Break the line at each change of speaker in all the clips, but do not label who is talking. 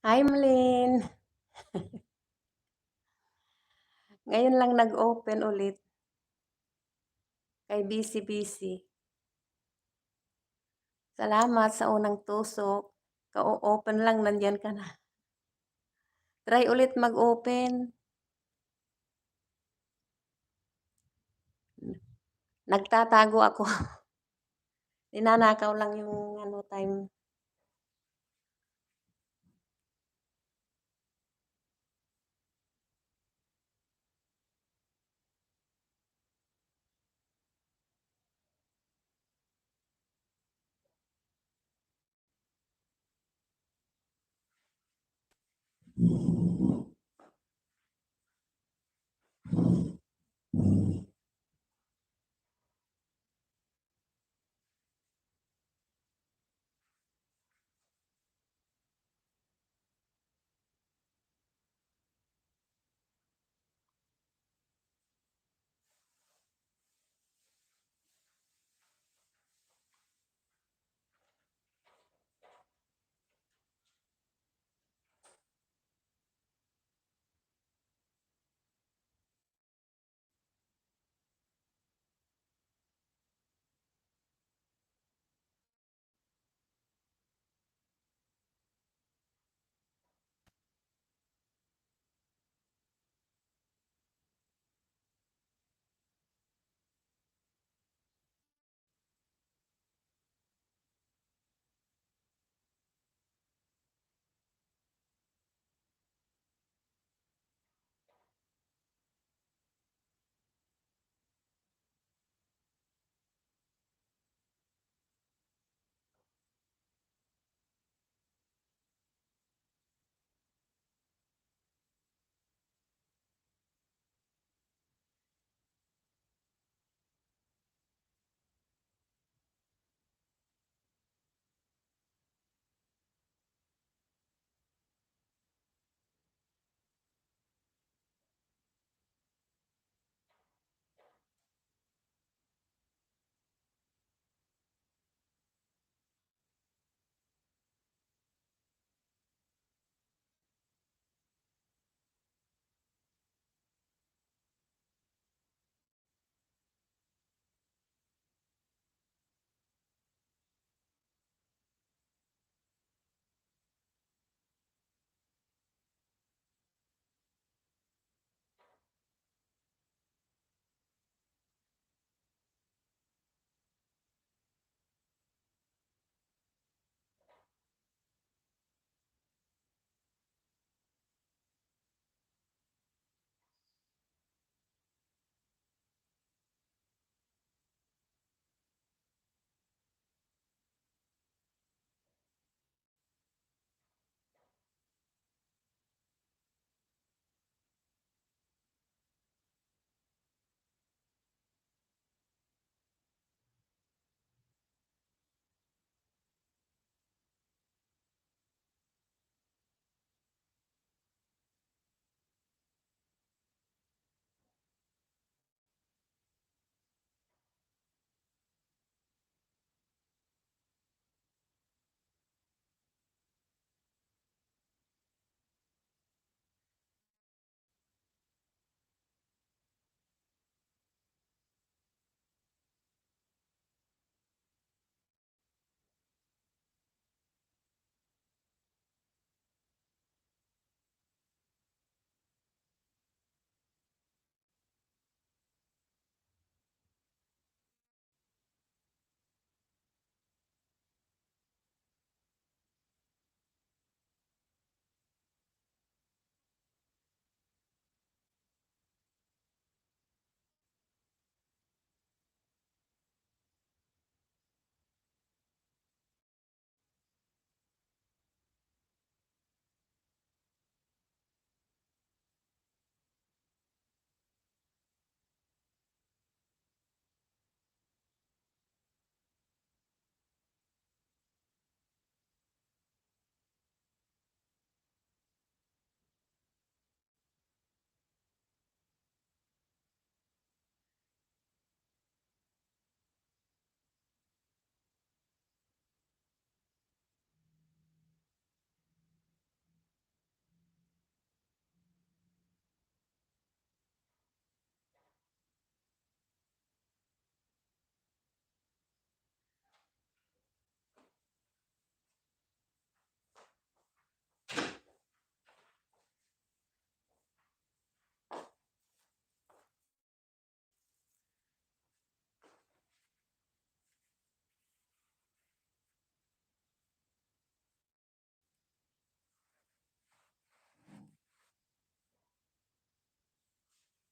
Hi, Malin. Ngayon lang nag-open ulit. Kay busy-busy. Salamat sa unang tusok. Ka-open lang, nandiyan ka na. Try ulit mag-open. Nagtatago ako. Ninanakaw lang yung time.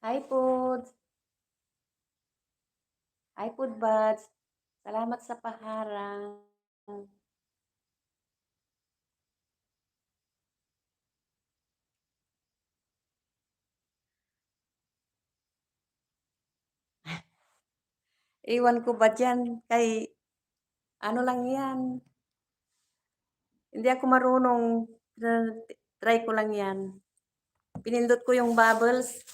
Hi Pods, hi Podbuds, salamat sa paharang. Iwan ko ba diyan kay ano lang 'yan, hindi ako marunong, na try ko lang 'yan. Pinindot ko yung bubbles.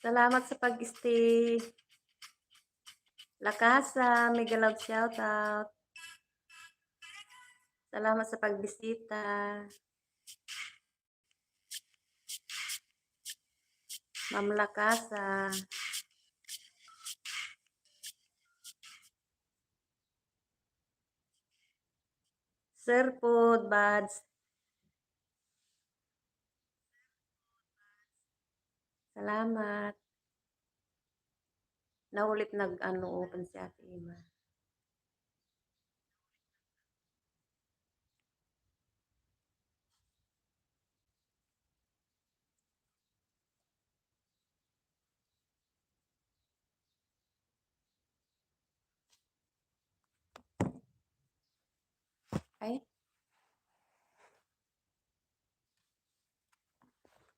Salamat sa pag-stay. Lakasa, mega love shoutout. Salamat sa pagbisita. Ma'am Lakasa. Sir Pod, Buds. Salamat. Naulit nag-ano, open si Ate Ima. Ay,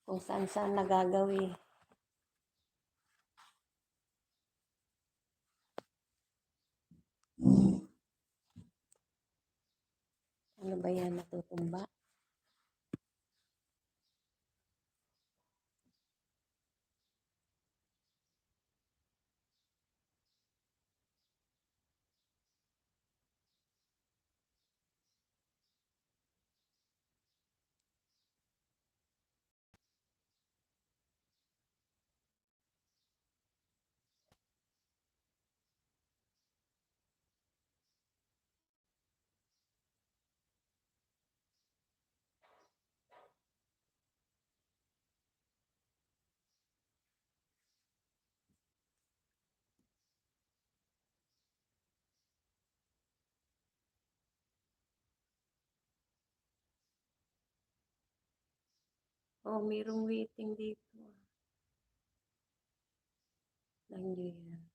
kung saan-saan nagagawi. Ano ba yan, natutumba? Oh, mayroong waiting dito. Nandiyan.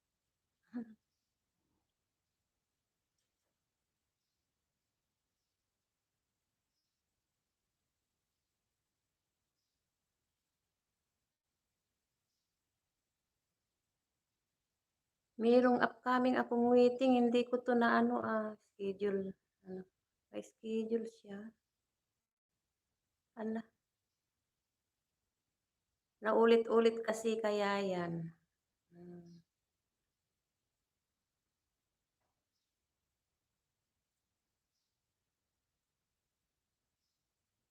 Mayroong upcoming akong waiting, hindi ko 'to na ano, schedule. Ano, may schedule siya. Hala, naulit-ulit kasi kaya yan. Hmm,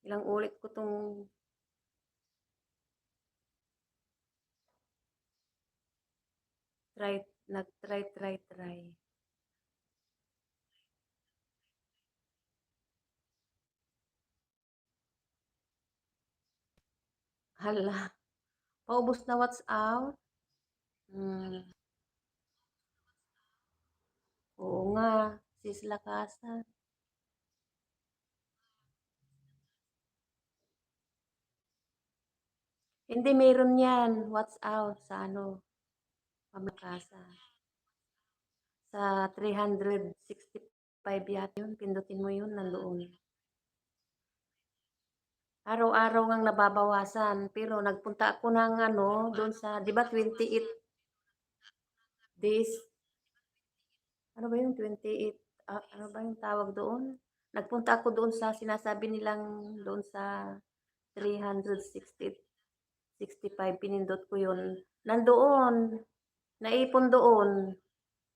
ilang ulit ko 'tong try, nag-try. Hala, paubos na WhatsApp? Hmm, oo nga, sis Lakasa. Hindi, meron yan, WhatsApp sa ano, Ma'am Lakasa. Sa 365 yata yun, pindutin mo yun, nandoon. Araw-araw ngang nababawasan, pero nagpunta ako ng ano, doon sa, 'di ba 28 days, ano ba yung 28, ano ba yung tawag doon? Nagpunta ako doon sa sinasabi nilang doon sa 365, pinindot ko yun. Nandoon, naipon doon.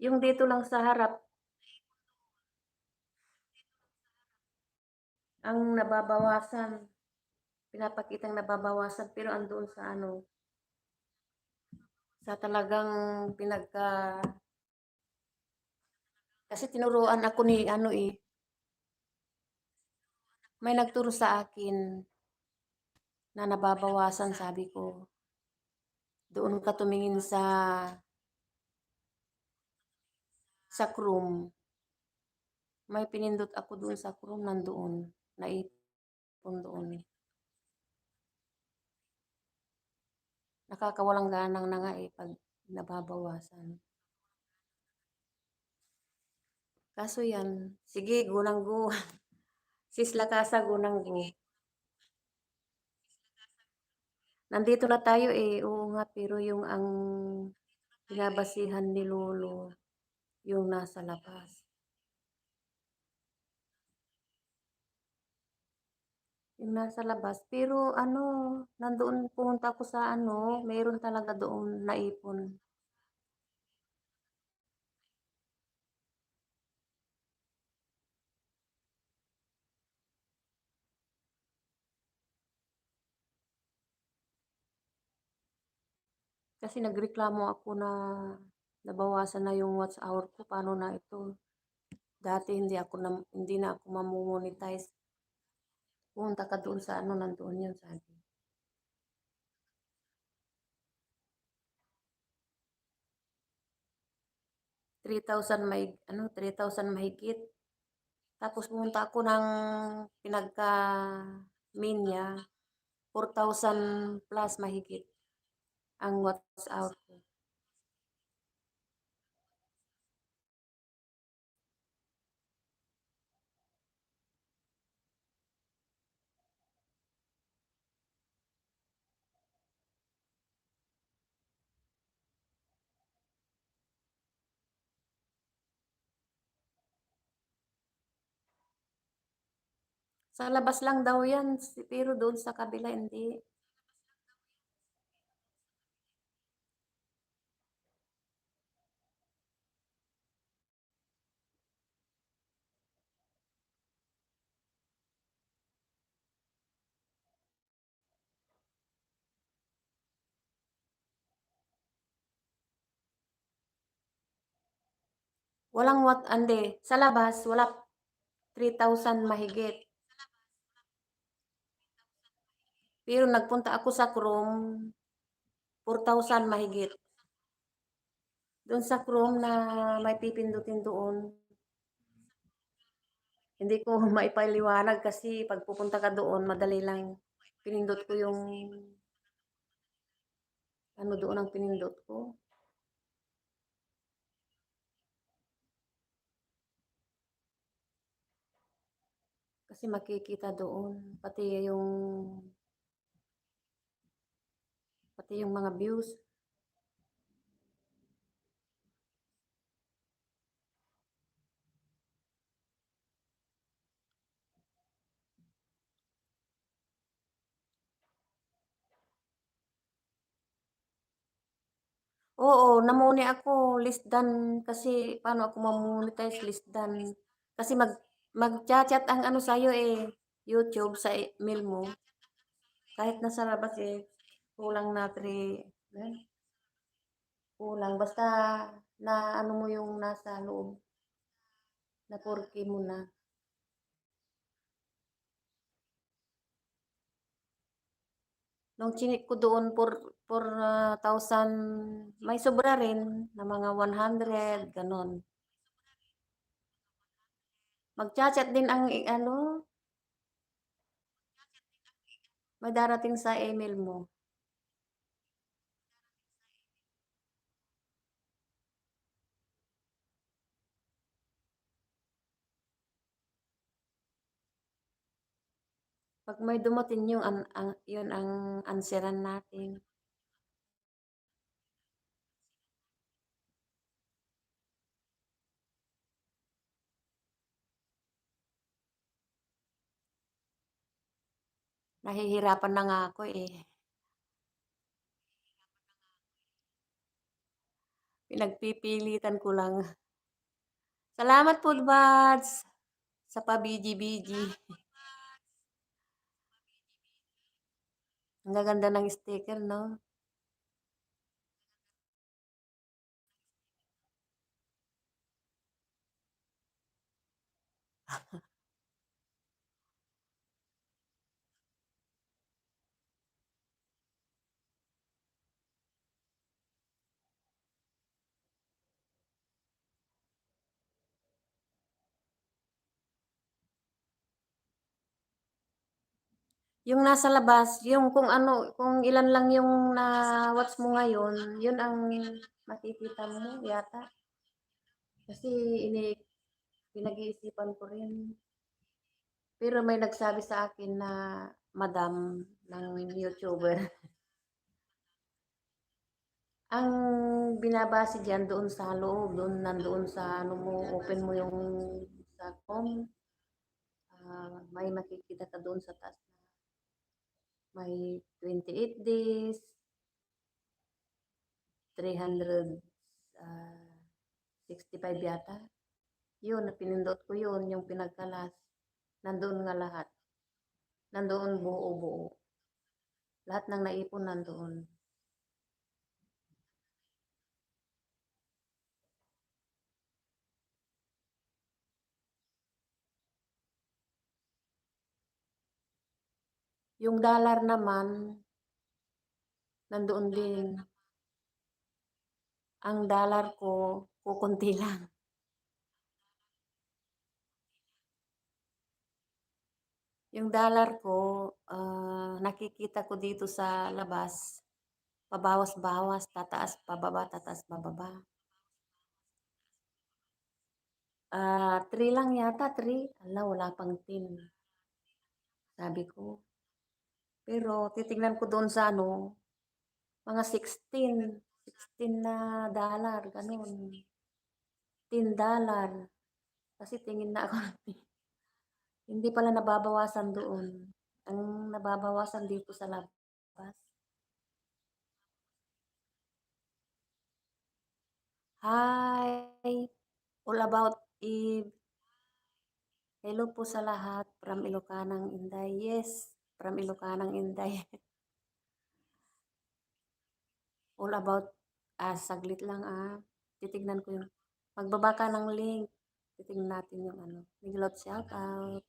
Yung dito lang sa harap, ang nababawasan, pinapakitang nababawasan, pero andoon sa ano, sa talagang pinagka Kasi tinuruan ako ni ano, eh, may nagturo sa akin na nababawasan sabi ko, doon ka tumingin sa Chrome. May pinindot ako doon sa Chrome, nandoon, naipon doon. Nakakawalang ganang na nga, eh, 'pag nababawasan. Kaso 'yan, sige go ng go. Sis Lakasa, go ng go. Nandito na tayo, eh, oo nga, pero yung ang binabasihan ni lolo, yung nasa labas. Yung nasa labas, pero ano, nandoon pumunta ako sa ano, meron talaga doon naipon. Kasi nagreklamo ako na nabawasan na yung watch hour ko, paano na ito? Dati hindi na ako mamomonetize. Pumunta ka doon sa ano, nandoon yun sabi. 3,000 may ano, 3,000 mahigit. Tapos pumunta ako ng pinagka-main niya, 4,000 plus mahigit ang watch hour ko. Sa labas lang daw yan, pero doon sa kabila hindi. Walang ande, sa labas, wala 3,000 mahigit. Pero nagpunta ako sa Chrome, 4,000 mahigit. Doon sa Chrome na may pipindutin doon, hindi ko maipaliwanag kasi pag pupunta ka doon, madali lang. Pinindot ko yung, ano doon ang pinindot ko. Kasi makikita doon, pati yung mga views. Oo, namoni ako, less than, kasi paano ako mamonetize less than. Kasi mag-chat ang ano sa'yo eh, YouTube sa email mo. Kahit nasa labas eh, kulang na 3, kulang. Basta na ano mo yung nasa loob, na 4K mo na. Nung chinik ko doon, 4,000, may sobra rin na mga 100, ganon. Mag-chat din ang ano, may darating sa email mo. Pag may dumating yung yun ang answeran natin. Nahihirapan na nga ako eh. Pinagpipilitan ko lang. Salamat po, Buds, sa pabiji-biji. Ang gaganda ng sticker, no? Yung nasa labas, yung kung ano, kung ilan lang yung na-watch mo ngayon, yun ang makikita mo yata. Kasi pinag-iisipan ko rin. Pero may nagsabi sa akin na madam ng YouTuber. Ang binabase diyan doon sa loob, doon nandoon sa ano mo, open mo yung sa Chrome, may makikita ka doon sa taas na may 28 days, 365 yata. Yun, pinindot ko yun, yung pinagkalas. Nandoon nga lahat. Nandoon buo-buo. Lahat ng naipon nandoon. Yung dollar naman, nandoon din. Ang dollar ko, kukunti lang. Yung dollar ko, nakikita ko dito sa labas, pabawas-bawas, tataas, pababa, tataas, bababa. 3 lang yata, 3. Hala, wala pang 10, sabi ko. Pero titignan ko doon sa ano, mga 16 na dollar, ganun. $10. Kasi tingin na ako, hindi pala nababawasan doon. Ang nababawasan dito sa labas. Hi! All about Eve. Hello po sa lahat from Ilocanang Inday. Yes, from Ilocanang Inday. All about, saglit lang titignan ko yung, magbaba ka ng link. Titignan natin yung ano. Miglot shout out.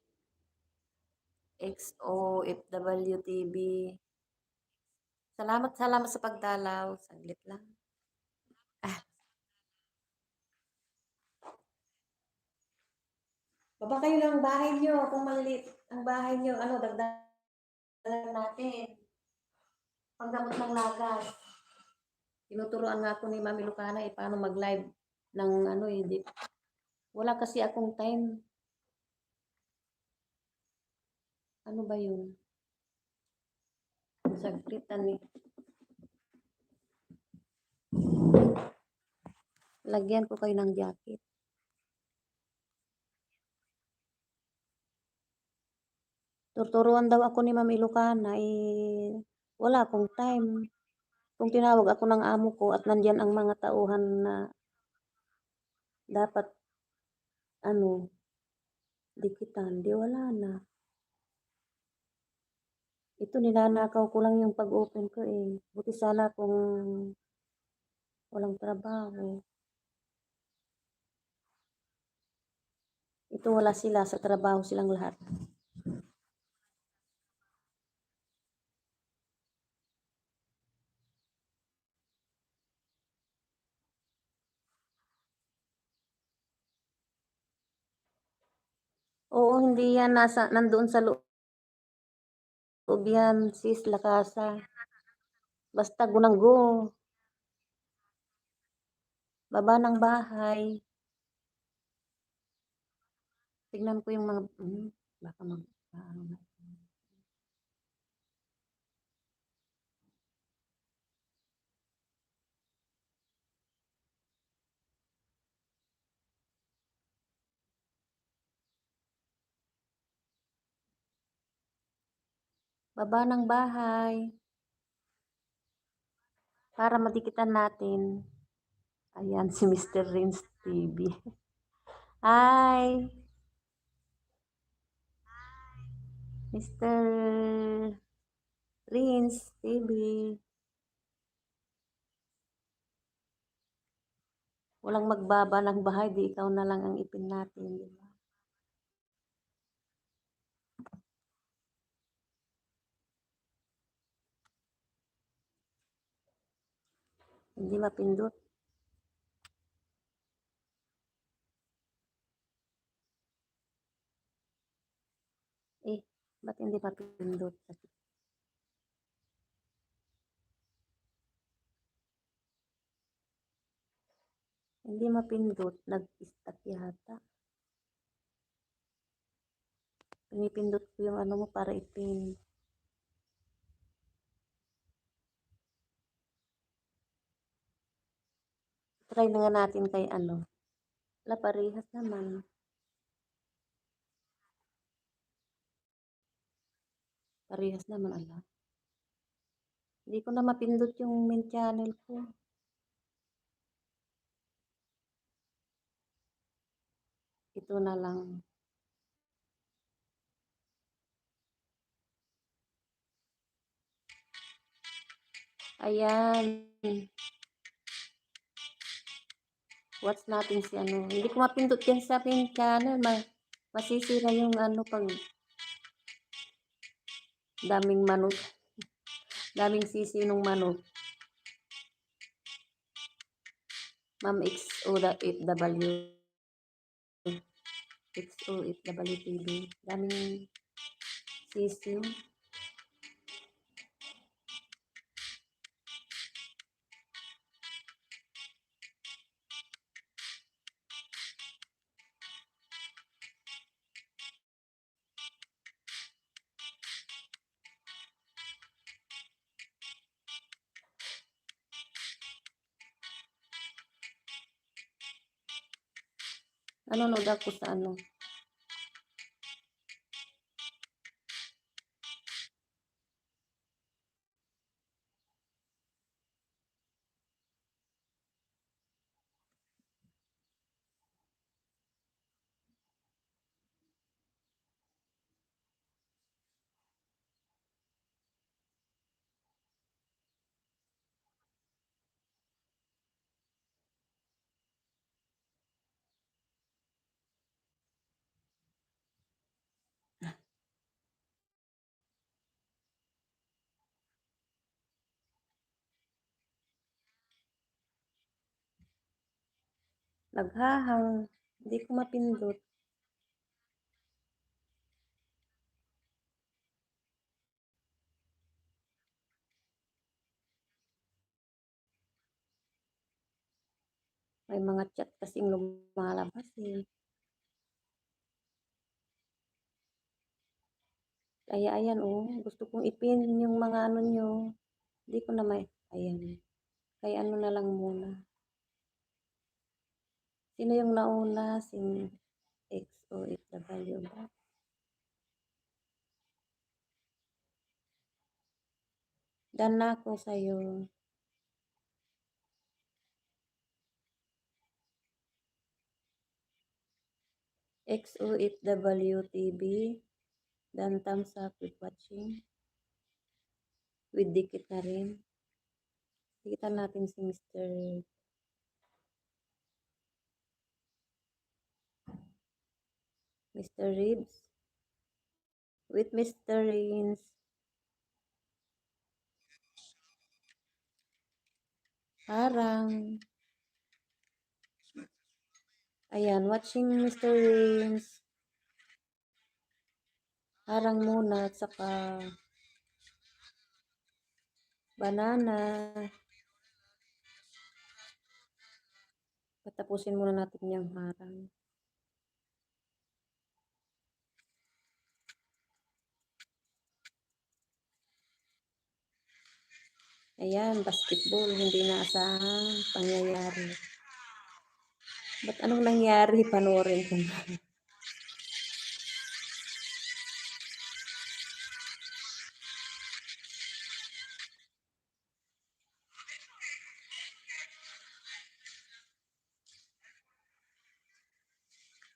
XOFW TV. Salamat, salamat sa pagdalaw. Saglit lang. Ah, baba kayo ng bahay nyo. Kung maliit ang bahay nyo, ano, dagdagan natin. Panggamot ng lagas. Tinuturuan nga ako ni Mami Lucana paano mag-live ng ano di. Wala kasi akong time. Ano ba yun? Saglitan eh. Lagyan ko kayo ng jacket. Tuturuan daw ako ni Mami Lucana wala akong time. Kung tinawag ako ng amo ko at nandiyan ang mga tauhan na dapat ano, dikitan, di wala na. Ito ninanakaw ko lang yung pag-open ko eh. Buti sana kung walang trabaho. Ito wala sila, sa trabaho silang lahat. Oo, hindi yan nandoon sa loob yan, sis, lakasa. Basta gunanggo. Baba ng bahay. Tignan ko yung mga, baka ano na. Baba ng bahay. Para madikitan natin. Ayan, si Mr. Rins TV. Hi! Mr. Rins TV. Walang magbaba ng bahay, di ikaw na lang ang ipin natin. Di ba? Hindi mapindot. Eh, ba't hindi mapindot? Hindi mapindot, nag-stuck yata. Pinipindot ko yung ano mo para ipin. Try na nga natin kay ano. Wala, parehas naman. Parehas naman, ala. Hindi ko na mapindot yung main channel ko. Ito na lang. Ayan. Watch natin si ano. Hindi ko mapindot yan sa main channel. Masisira yung ano pag daming manok. Daming sisi ng manok. Ma'am XOFW. XOFW TV. Daming sisi. Nanonood ako sa ano. Naghahang. Hindi ko mapindot. May mga chat kasing lumalabas eh. Kaya ayan oh, gusto kong ipin yung mga ano nyo. Hindi ko na may, ayan. Kaya ano na lang muna. Sino yung nauna? Si XOFW ba? Dan na ako sa'yo. XOFW TV. Dan thumbs up with watching. With dikit na rin. Dikitan natin si Mr. Ribs. With Mr. Rins. Harang. Ayan, watching Mr. Rins. Harang muna at saka banana. Patapusin muna natin yung harang. Ayan, basketball. Hindi naasahang pangyayari. Ba't anong nangyari? Panoorin ko na.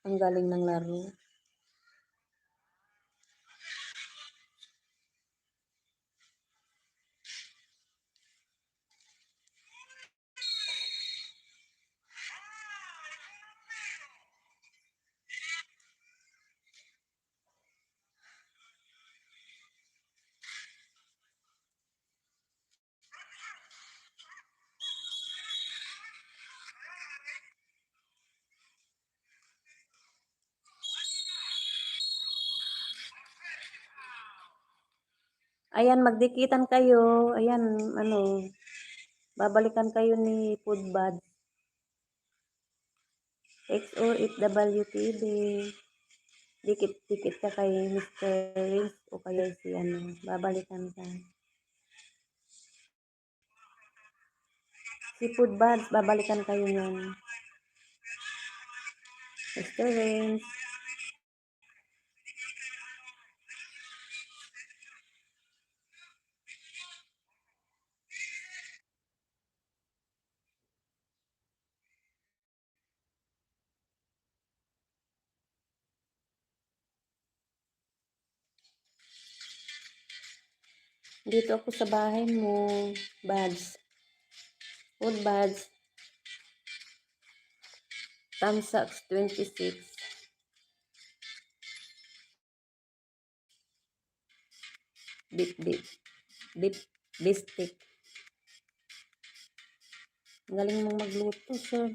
Ang galing ng laro. Ayan, magdikitan kayo. Ayan, ano, babalikan kayo ni Foodbad. XOFWTV. Dikit-dikit ka kay Mr. Rins o kaya si ano, babalikan ka. Si Foodbuds, babalikan kayo niyan. Mr. Rins. Dito ako sa bahay mo, Buds. Foodbuds. Tamsax 26. Beef. Bistik. Galing mong magluto, sir.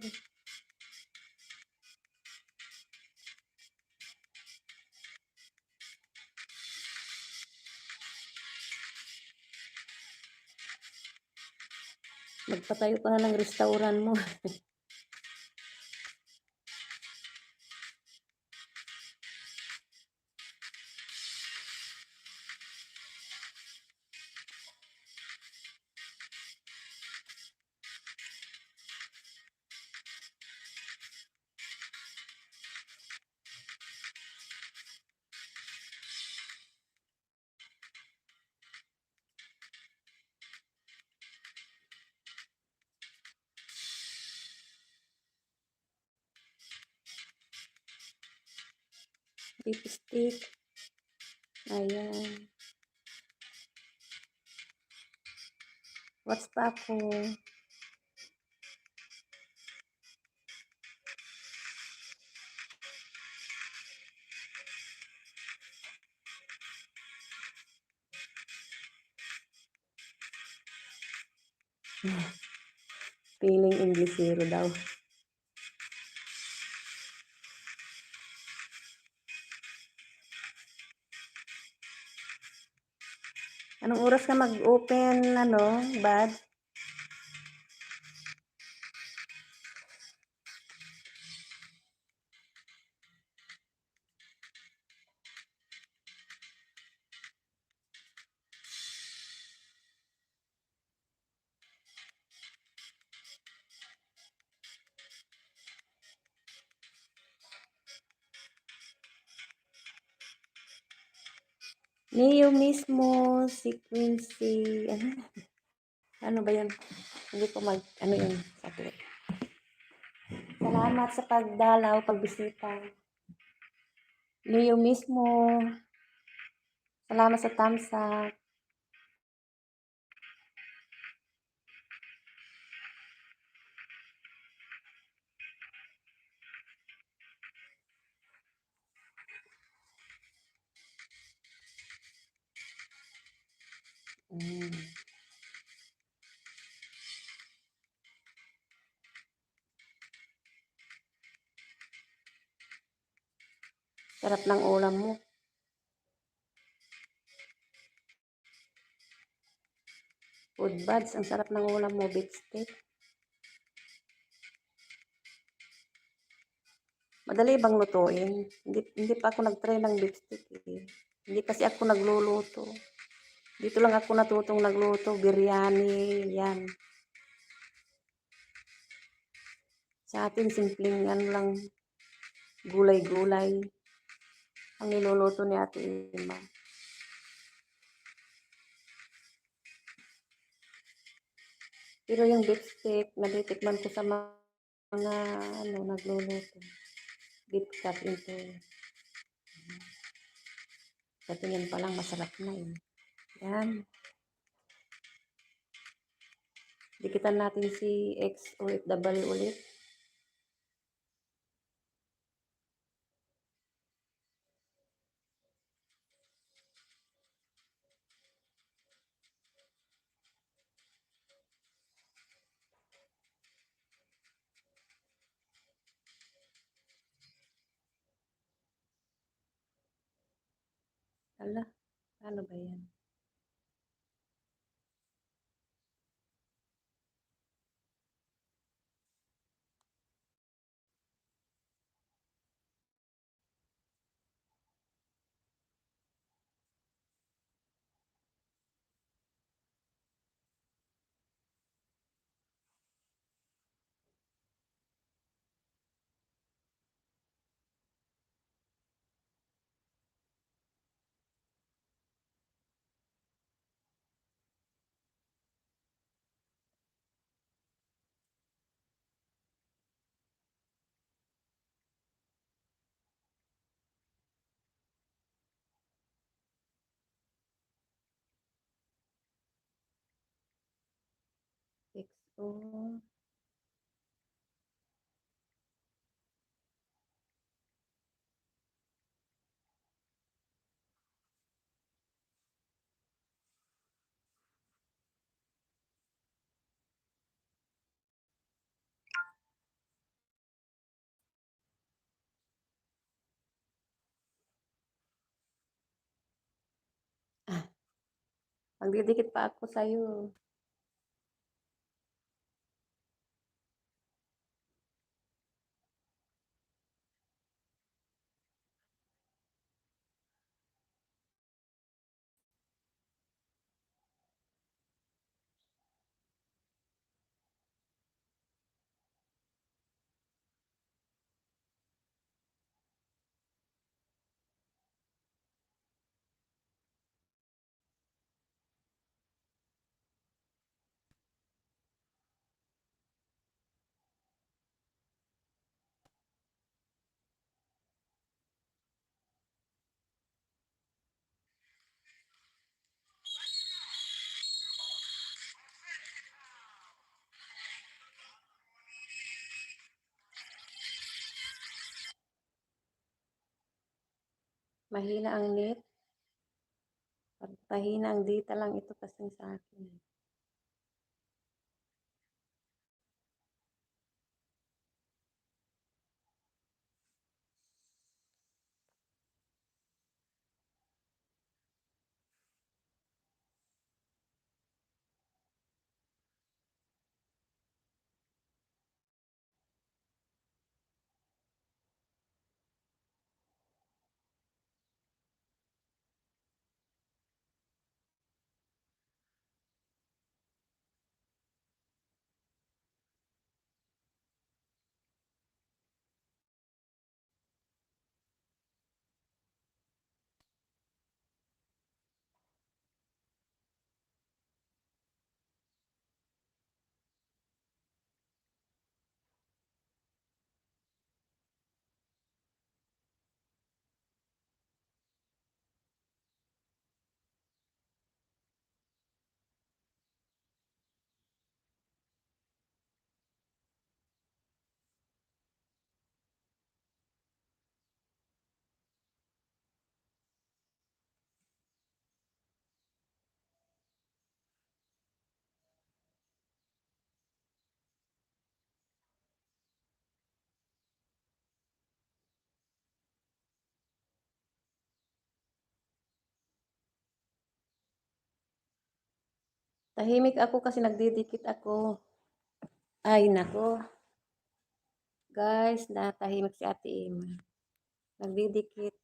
Magpatayo ka na ng restaurant mo. Beef stick. Ayan. What's pa ako? Feeling English zero daw. Anong oras ka mag-open, ano, Bad? Neo mismo, si Quincy, ano ba yun? Hindi ko ano yun, saglit. Salamat sa pagdalaw, pagbisita. Neo mismo, salamat sa thumbs up. Mm. Sarap ng ulam mo. Foodbuds, ang sarap ng ulam mo, beef steak. Madali bang lutuin? Hindi pa ako nag-try ng beef steak eh. Hindi kasi ako nagluluto. Dito lang ako natutong nagluto, biryani, yan. Sa atin, simpleng ano lang, gulay-gulay. Ang niluluto ni Ate Ima. Pero yung beef steak, natitikman ko sa mga ano, nagluluto. Beef cut into. Sa tingin pa lang, masarap na eh. Yan. Dikitan natin si XOFW ulit. Ala, ano ba yan? Oh. Ah, magdidikit pa ako sa'yo. Mahina ang net. Pagpahina ang data lang ito kasi sa akin. Tahimik ako kasi nagdidikit ako. Ay, nako. Guys, natahimik si Ate Emma. Nagdidikit.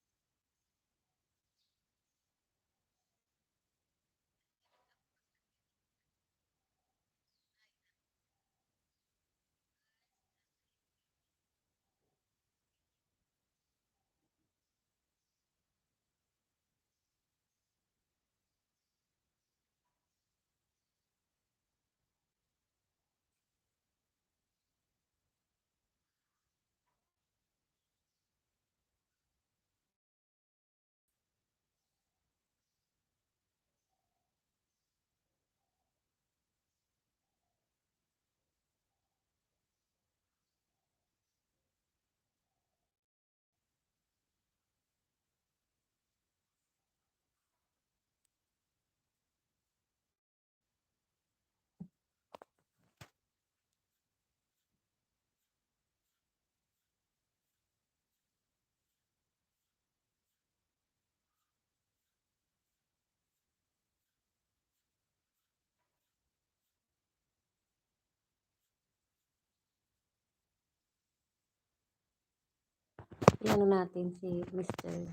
Yan natin si Mr.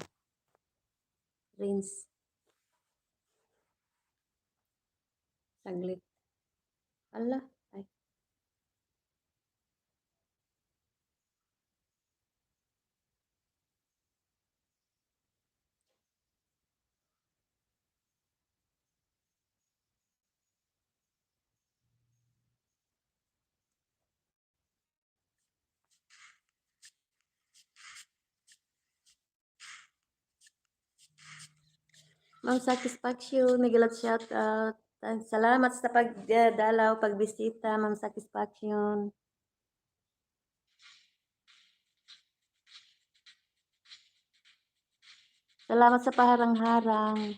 Rinse. Saglit. Ala. Ay. Ma'am Satisfaction, may gilat shout out. Salamat sa pagdalaw, pagbisita, Ma'am Satisfaction. Salamat sa paharang-harang.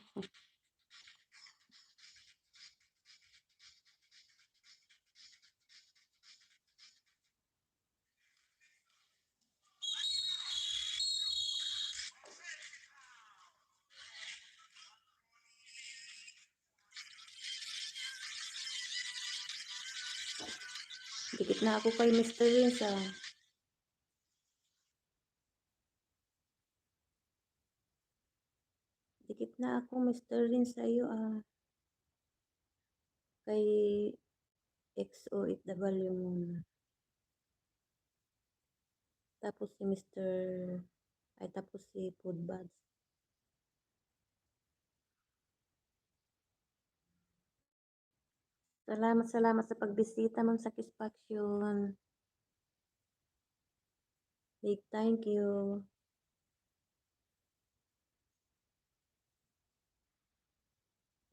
Dikit na ako kay Mr. Vince, ah. Dikit na ako, Mr. Vince, sa'yo, ah. Kay XOFW muna. Tapos si Mr. Ay, tapos si Foodbuds. Salamat sa pagbisita, Ma'am Satisfaction. Big thank you.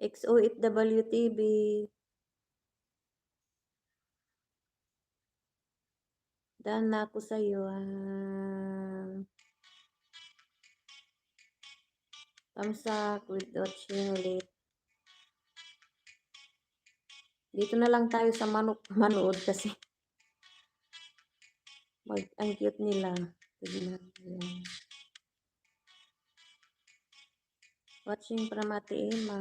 XOFW TV. Daan na ako sa'yo, ah. Tamsak with watching ulit. Dito na lang tayo sa manood kasi ang cute nila. Tignan yan. Watching from Ate Emma.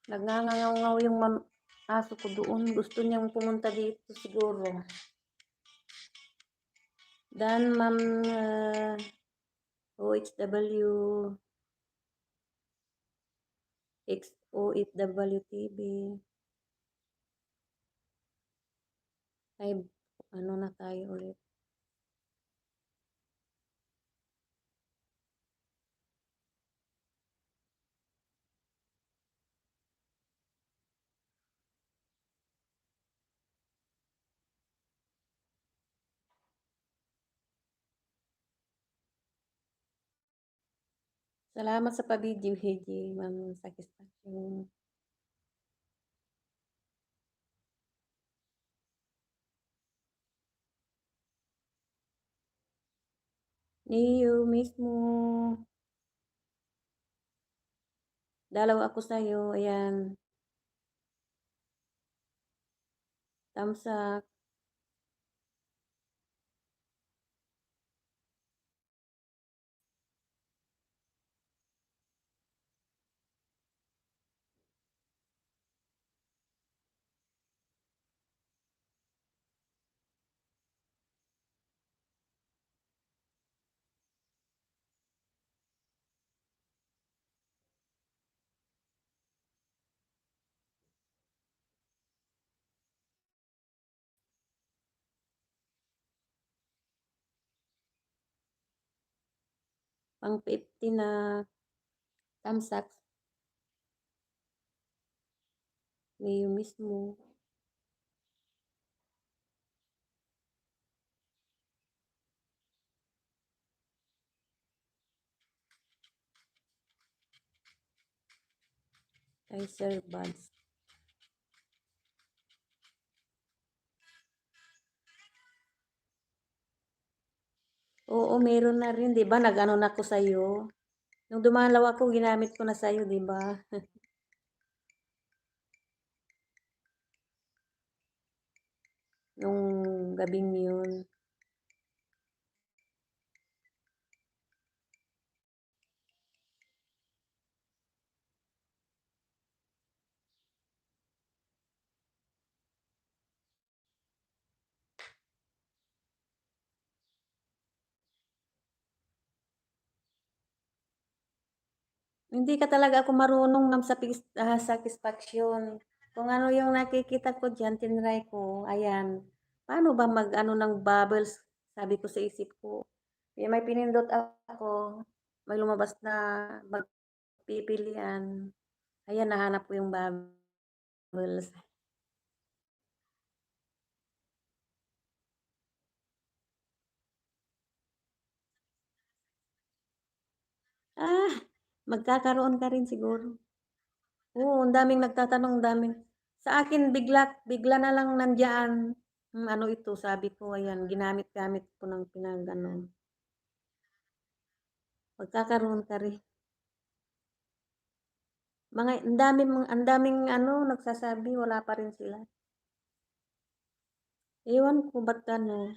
Nagngangaw yung aso ko doon. Gusto niyang pumunta dito siguro. Dan, Ma'am, OHW, XOFW TV. Ay, ano na tayo ulit. Salamat sa pa-video, Heji, Ma'am Satisfaction. Niyo mismo. Dalaw ako sa'yo. Ayan. Tamsak. Pang 50 na tamsak. Niyo mismo. Kay Sir Buds. Oo, meron na rin, 'di ba? Nag-ano na ako sa'yo. Nung dumalaw ako, ginamit ko na sa'yo, 'di ba? Nung gabing yun. Hindi ka talaga ako marunong ma'am sa satisfaction. Kung ano yung nakikita ko diyan tinry ko, ayan. Paano ba mag-ano ng bubbles, sabi ko sa isip ko. Eh, may pinindot ako, may lumabas na pipilian. Ayan, nahanap ko yung bubbles. Ah, magkakaroon ka rin siguro. Oo, ang daming nagtatanong, ang daming sa akin bigla bigla na lang nandiyan, ano ito sabi ko ayan ginamit-gamit ko ng pinag-ano, magkakaroon ka rin. Ang daming ano nagsasabi wala pa rin sila. Ewan ko ba't ano,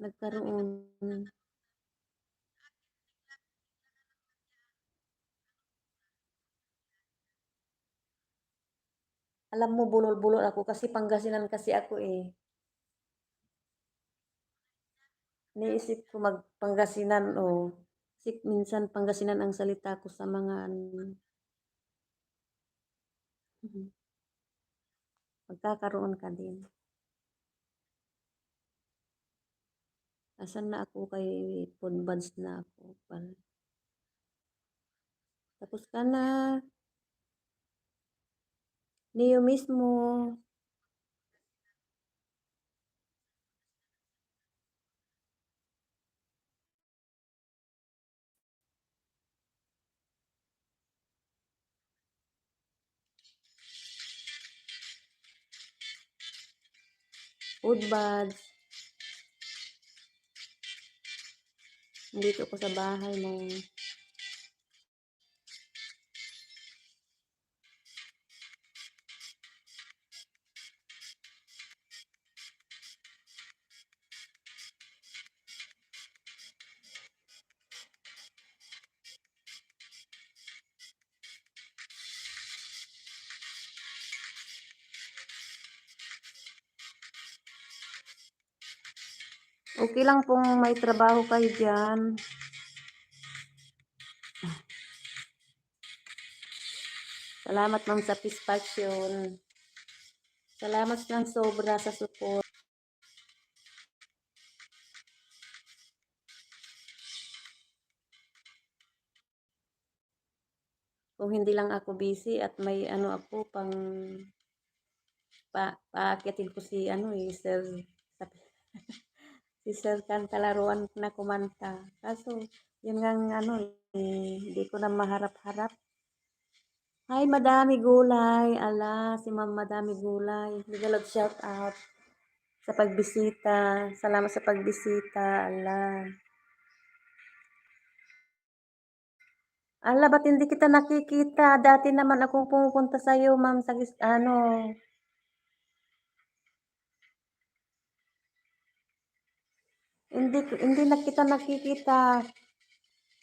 nagkaroon. Alam mo bulol-bulol ako kasi Pangasinan kasi ako, eh. Iniisip ko mag-Pangasinan, oh. Kasi minsan Pangasinan ang salita ko sa mga ano, mhm, magkakaroon ka din. Asan na ako kay food buds na ako pala. Tapos ka na, Neo mismo. Food buds. Nandito ko sa bahay mo. Okay lang kung may trabaho kayo dyan. Salamat ma'am sa satisfaction. Salamat ng sobra sa support. Kung hindi lang ako busy at may ano ako pang paakyatin ko si ano eh, Sir, si Sir Cantalaruan na kumanta. Kaso, yun nga ano eh, hindi ko na maharap-harap. Hi, Madami Gulay. Ala, si Ma'am Madami Gulay. Nagalag shout out sa pagbisita. Salamat sa pagbisita. Ala. Ala, ba't hindi kita nakikita? Dati naman akong pumupunta sa'yo, ma'am, sa ano. Hindi na kita nakikita.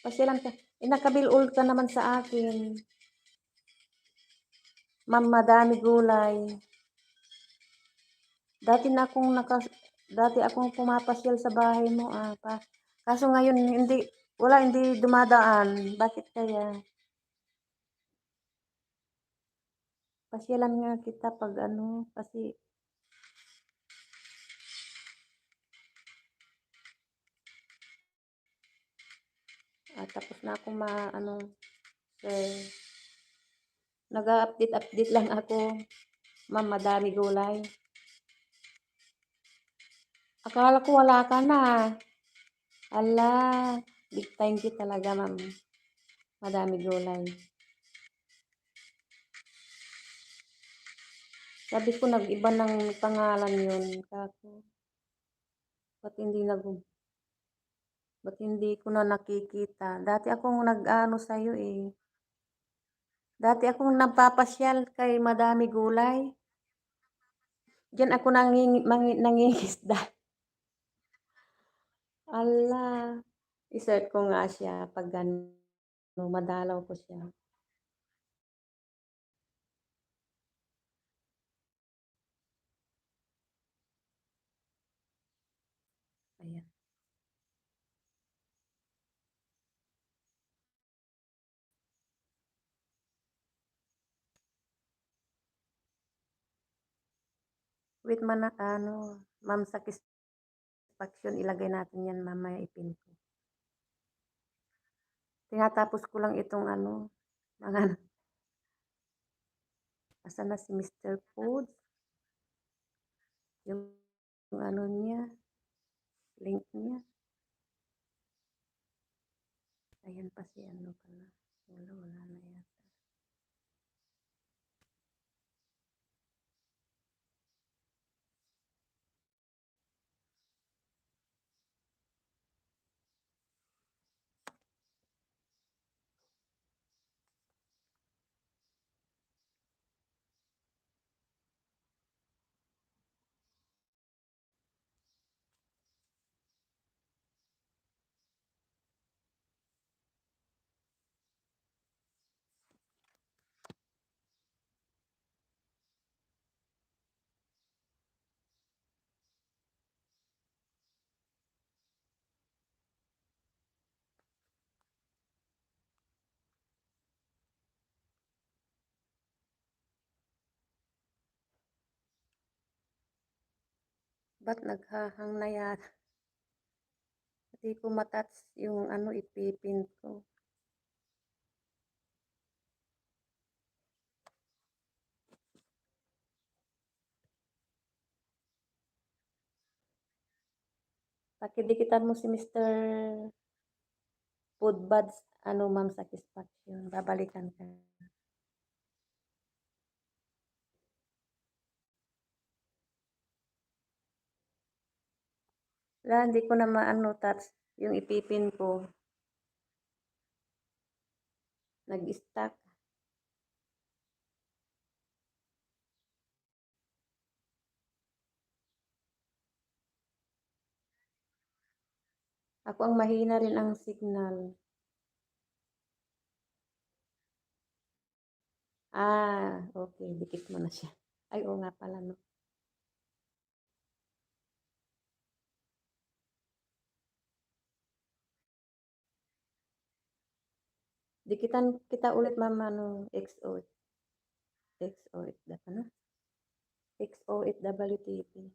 Pasyalan ka. Nakabilul ka naman sa akin. Ma'am, Madami Gulay. Dati na akong naka, dati akong pumapasyal sa bahay mo, kaso ngayon hindi dumadaan. Bakit kaya? Pasyalan nga kita pag ano, kasi tapos na ako ano, eh, nag-update lang ako, Ma'am Madami Gulay. Akala ko wala ka na. Ala, big thank you talaga, Ma'am Madami Gulay. Sabi ko nag-iba ng pangalan yun. Kako, ba't hindi nag ba't hindi ko na nakikita? Dati akong nag-ano sa'yo eh. Dati akong nagpapasyal kay Madami Gulay. Diyan ako nangingisda. Ala, i-search ko nga siya pag ano, madalaw ko siya. Ayan. Wait mana ano, ma'am satisfaction ilagay natin yan mamaya ipin ko. Tinatapos ko lang itong ano, mga asan na si Mr. Foods, yung ano niya, link niya. Ayan pa si ano pala. Wala na yata. Ba't naghahang na yata? Hindi ko matouch yung ano ipipin ko. Pakidikitan mo si Mr. Food Buds, ano ma'am satisfaction. Babalikan ka. Wala, hindi ko na maano touch yung ipipin ko. Nag-stuck. Ako ang mahina rin ang signal. Okay. Dikit mo na siya. Ay, oo nga pala, no. Dikitan kita ulit, ma'am, ano, XO8 na pa na? XO8WTP.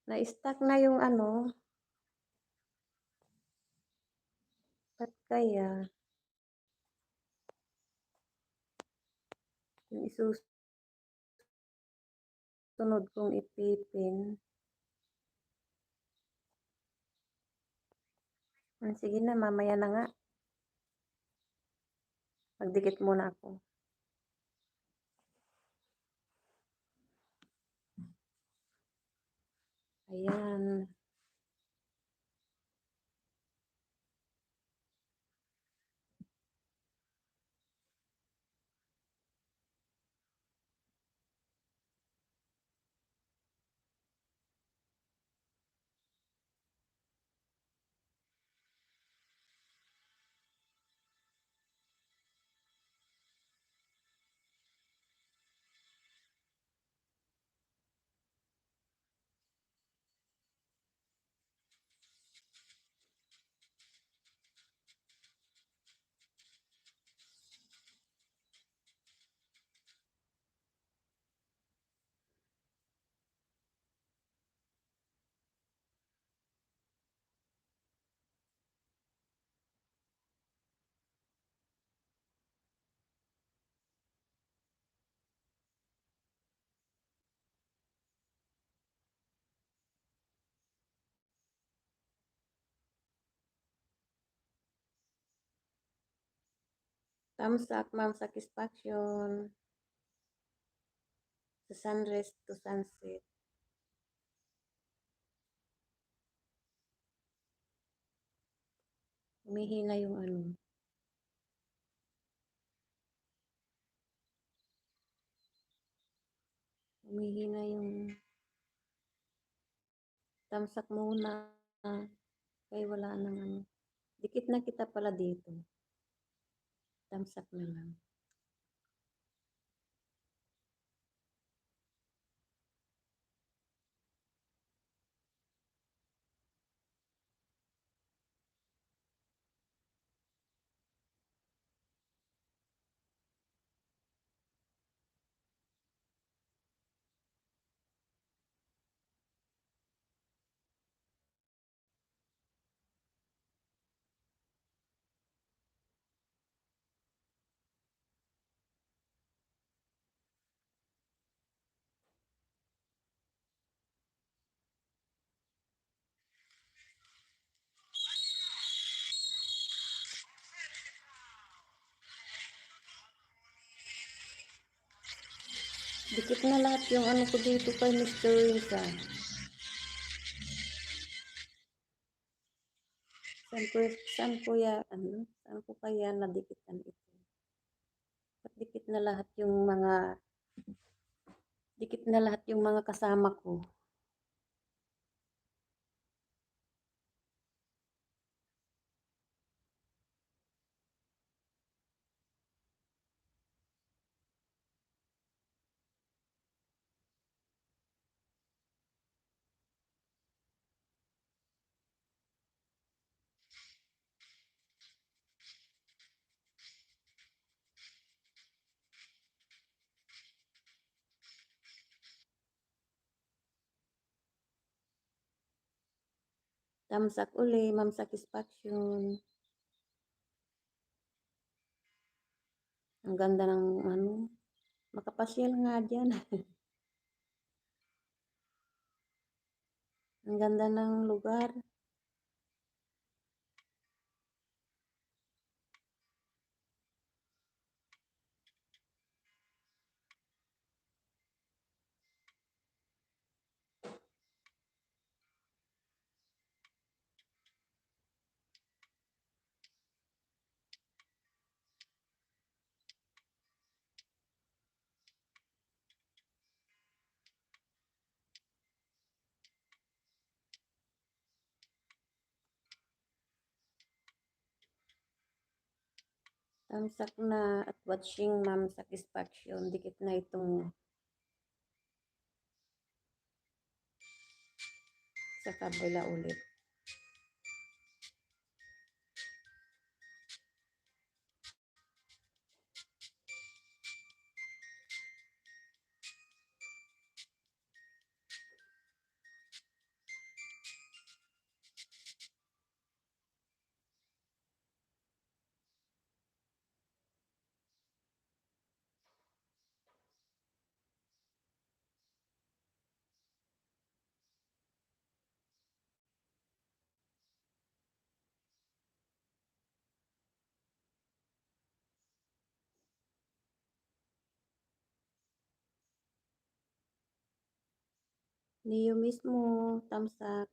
Na-stuck na yung ano, ba't kaya? Yung isusunod kong ipipin. Sige na, mamaya na nga. Magdikit muna ako. Ayan. Thumbs up, ma'am, satisfaction. Sa sunrise to sunset. Humihina yung ano. Humihina yung thumbs up muna. Kaya wala nang ano. Dikit na kita pala dito. Thumbs up na lang. Dikit na lahat yung ano ko dito kay Mr. Rinsa. Saan ko kaya nadikitan ito? Ba't dikit na lahat yung mga kasama ko. Tamsak uli, Ma'am Satisfaction. Ang ganda ng ano, makapasyal nga dyan. Ang ganda ng lugar. Tamsak na at watching Ma'am Satisfaction. Dikit na itong sa kabila ulit. Niyo mismo, tamsak.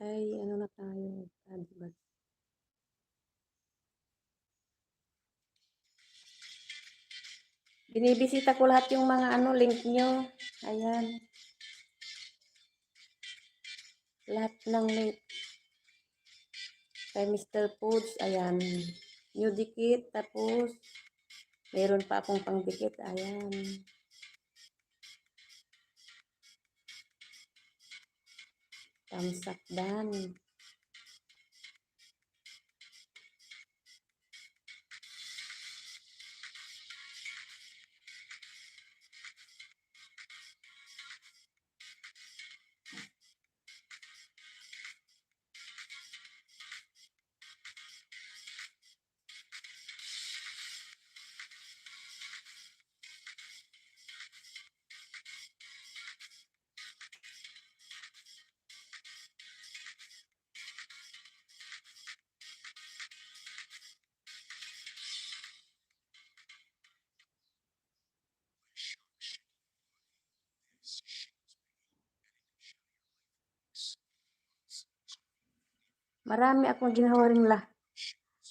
Ay, ano na tayo. Advance. Binibisita ko lahat yung mga ano, link nyo. Ayan. Lahat ng link. Kay Mr. Foods, ayan. New dikit, tapos meron pa akong pangdikit, ayan. Tamsak dan. Marami akong ginawa rin lah.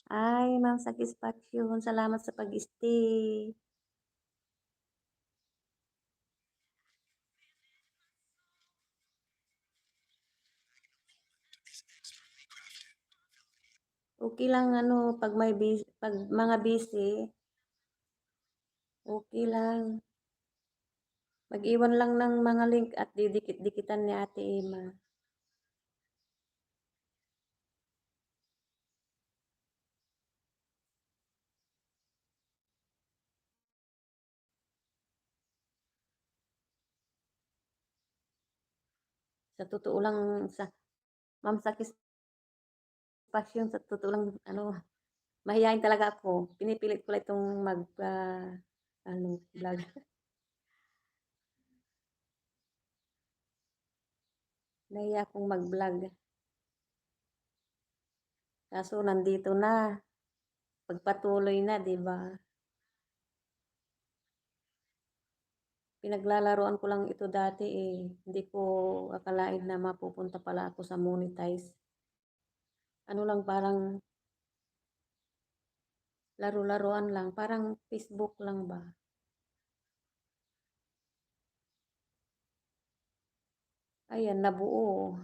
Ay, Ma'am Satisfaction, salamat sa pag-stay. Okay lang ano, pag mga busy, okay lang. Mag-iwan lang ng mga link at didikit-dikitan ni Ate Emma. Sa totoo lang, ma'am, sa passion, sa totoo lang, ano, mahiyain talaga ako. Pinipilit ko lang itong ano, vlog. Nahiya akong mag-vlog. Kaso nandito na, pagpatuloy na, di ba? Pinaglalaroan ko lang ito dati eh. Hindi ko akalain na mapupunta pala ako sa monetize. Ano lang, parang laro-laruan lang. Parang Facebook lang ba? Ayan, nabuo.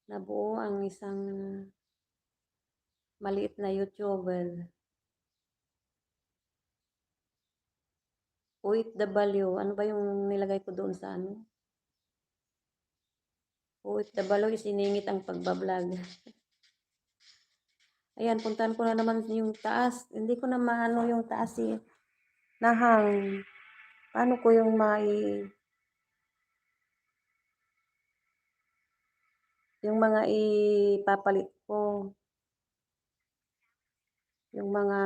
Nabuo ang isang maliit na YouTuber. OFW. Ano ba yung nilagay ko doon sa ano? OFW, isiningit ang pagbablog. Ayan, puntahan ko na naman yung taas. Hindi ko na maano yung taas eh. Nahang. Paano ko yung yung mga ipapalit ko, yung mga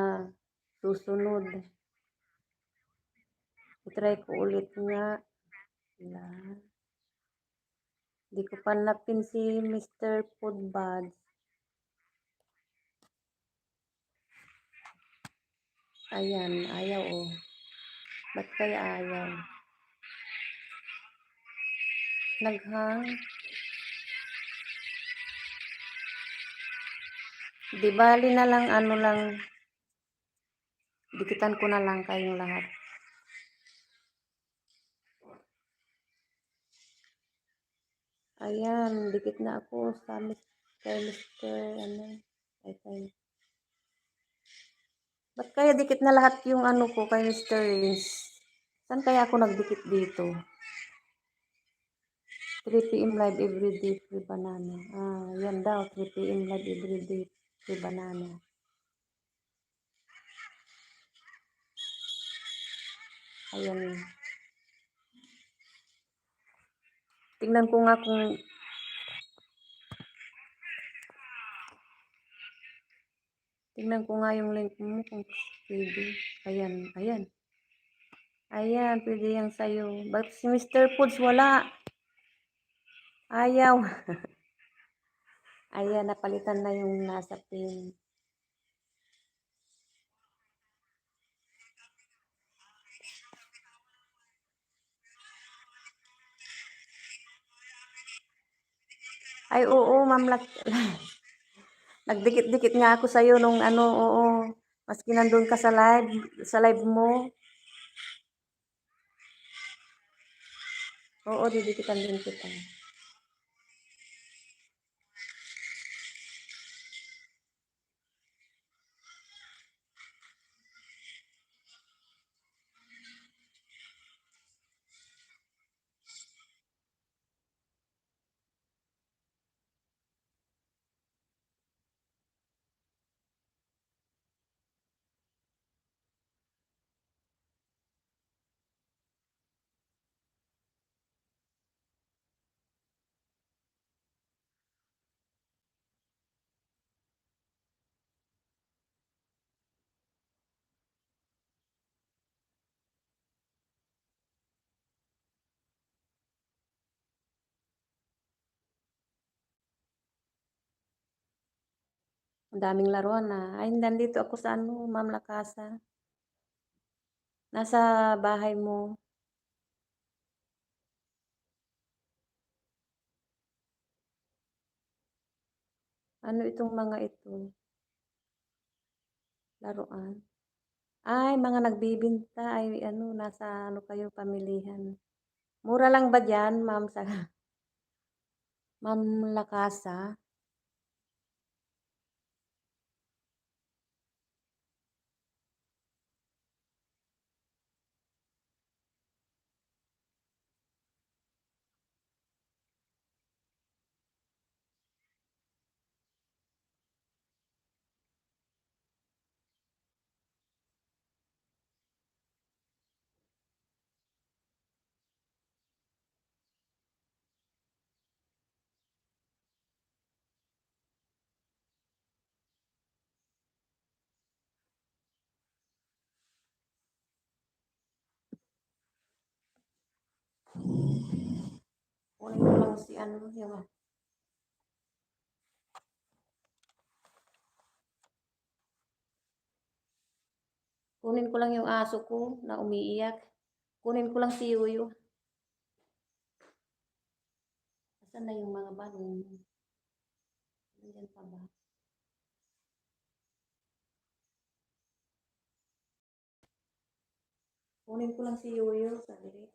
susunod. I-try ko ulit nga. Wala. Hindi ko pa napin si Mr. Foodbuds. Ayan, ayaw oh. Ba't kaya ayaw? Naghang. Di bali na lang, ano lang, dikitan ko na lang kayong lahat. Ayan, dikit na ako sa kay Mr. ano, kay. Ba't kaya dikit na lahat yung ano ko kay Mr. Rins? Saan kaya ako nagdikit dito? 3 p.m. live everyday free banana. Ah, yan daw, 3 p.m. live everyday free banana. Ayan. Tingnan ko nga kung yung link mo kung pwede. Ayan, ayan. Ayan, pwede yan sa'yo. Ba't si Mr. Foods wala? Ayaw. Ayan, napalitan na yung nasa pin. Ay, oo, ma'am. Nagdikit-dikit nga ako sa'yo nung ano, oo. Maski nandun ka sa live mo. Oo, didikitan din kita. Ang daming laruan na. Ay, nandito ako sa ano, Ma'am Lakasa. Nasa bahay mo. Ano itong mga ito? Laruan. Ay, mga nagbibinta. Ay, ano, nasa ano kayo, pamilihan. Mura lang ba dyan, ma'am, sa Ma'am Lakasa? lang si ano, yung kunin ko lang yung aso ko na umiiyak. Kunin ko lang si Yuyu. Asan na yung mga balon? Nandiyan pa ba? Kunin ko lang si Yuyu. Sadali.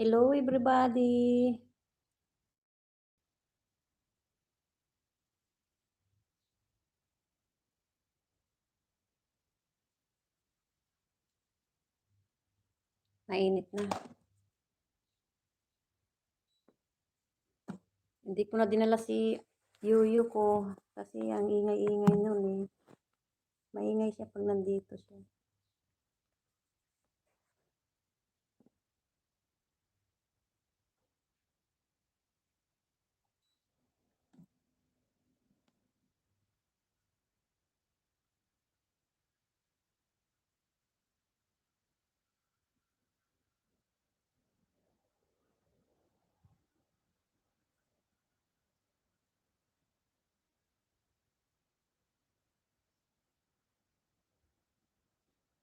Hello everybody. Mainit na. Hindi ko na dinala si Yuyu ko kasi ang ingay-ingay nun eh. Maingay siya pag nandito siya.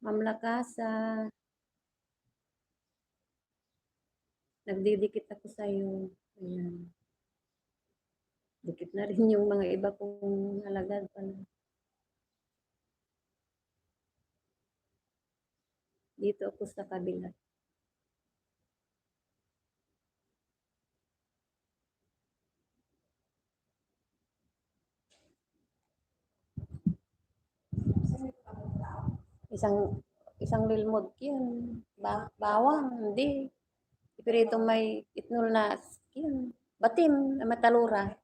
Ma'am Lakasa, nagdidikit ako sa'yo. Ayan. Dikit na rin yung mga iba kong alagad pala. Dito ako sa kabila. Isang isang lilmod yun. Bawang, hindi. Pero itong may itnol na yun. Batim, na matalura.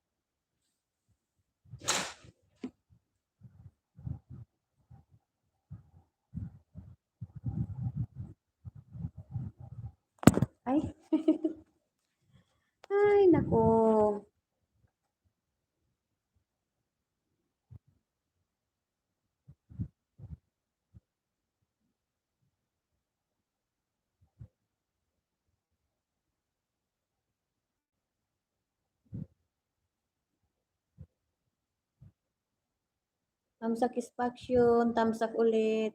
Ay, ay, nako. Tamsak ispaksyon, tamsak ulit.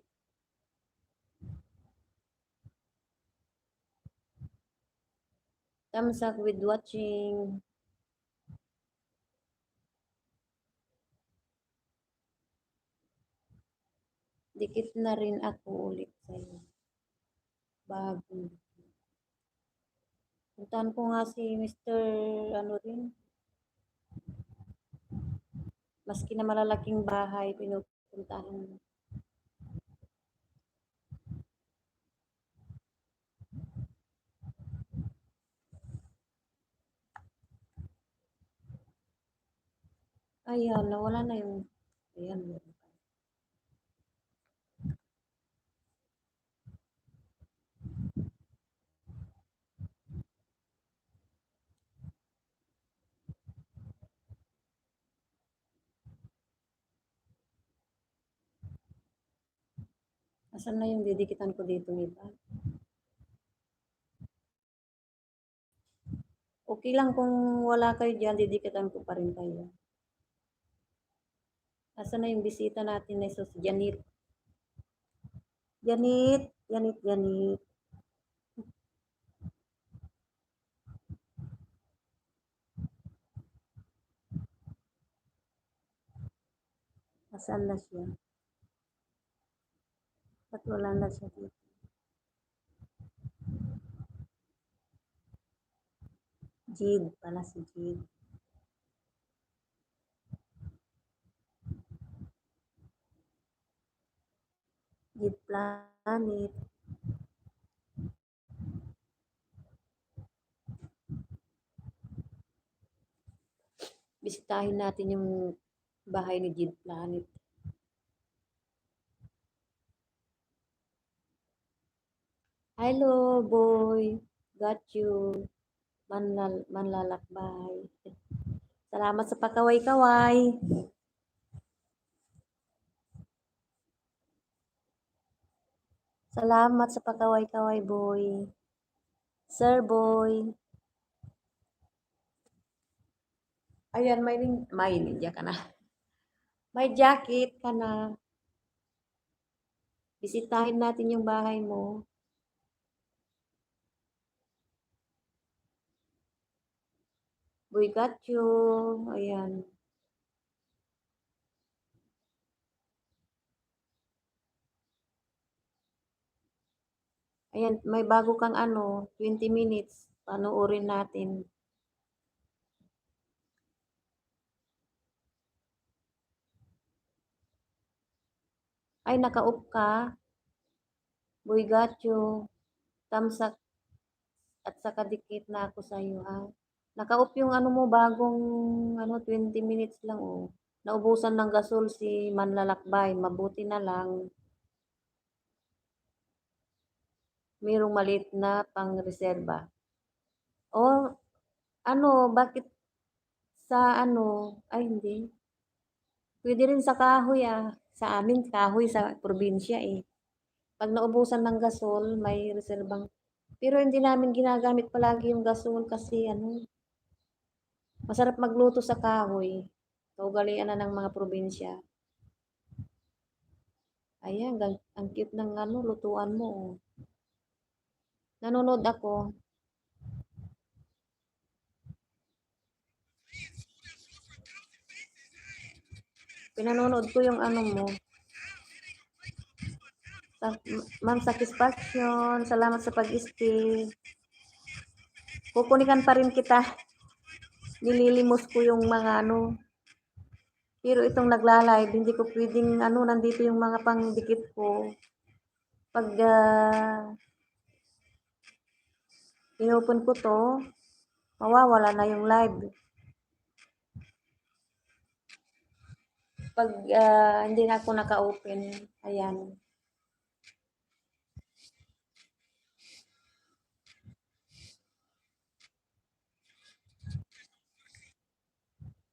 Tamsak with watching. Dikit na rin ako ulit sa'yo. Bago. Puntahan ko nga si Mr. ano rin. Maski na malalaking bahay, pinupuntahan. Ayan, nawala na yung, ayan. Asan na yung didikitan ko dito iba? Okay lang kung wala kayo dyan, didikitan ko pa rin kayo. Asan na yung bisita natin na si Janit? Janit, Janit, Janit. Asan na siya? Ba't wala na siya dito? Jid pala si Jid. Jid Planet. Bisitahin natin yung bahay ni Jid Planet. Hello, boy. Got you. Manlalakbay. Salamat sa pakaway-kaway. Salamat sa pakaway-kaway, boy. Sir, boy. Ayan, may ninja ka na. May jacket ka na. Bisitahin natin yung bahay mo. Boy, got you. Ayan. Ayan, may bago kang ano, 20 minutes. Panoorin natin. Ay, naka-off ka? Boy Gacho, tamsak at saka dikit na ako sa'yo, ha? Naka-off yung ano mo, bagong ano, 20 minutes lang, oh. Naubusan ng gasol si Manlalakbay. Mabuti na lang, mayroong maliit na pang-reserba. Oh, ano, bakit sa ano, ay hindi. Pwede rin sa kahoy, ah. Sa amin, kahoy sa probinsya, eh. Pag naubusan ng gasol, may reserbang. Pero hindi namin ginagamit palagi yung gasol kasi ano, masarap magluto sa kahoy. Kaugalian na ng mga probinsya. Ayan, ang cute ng ano, lutuan mo, oh. Nanonood ako. Pinanonood ko yung ano mo. Ma'am Satisfaction, salamat sa pag-stay. Kukunikan pa rin kita. Nililimos ko yung mga ano. Pero itong nagla-live, hindi ko pwedeng ano, nandito yung mga pangdikit ko. Pag inopen ko to, mawawala na yung live. Pag hindi na ako naka-open, ayan.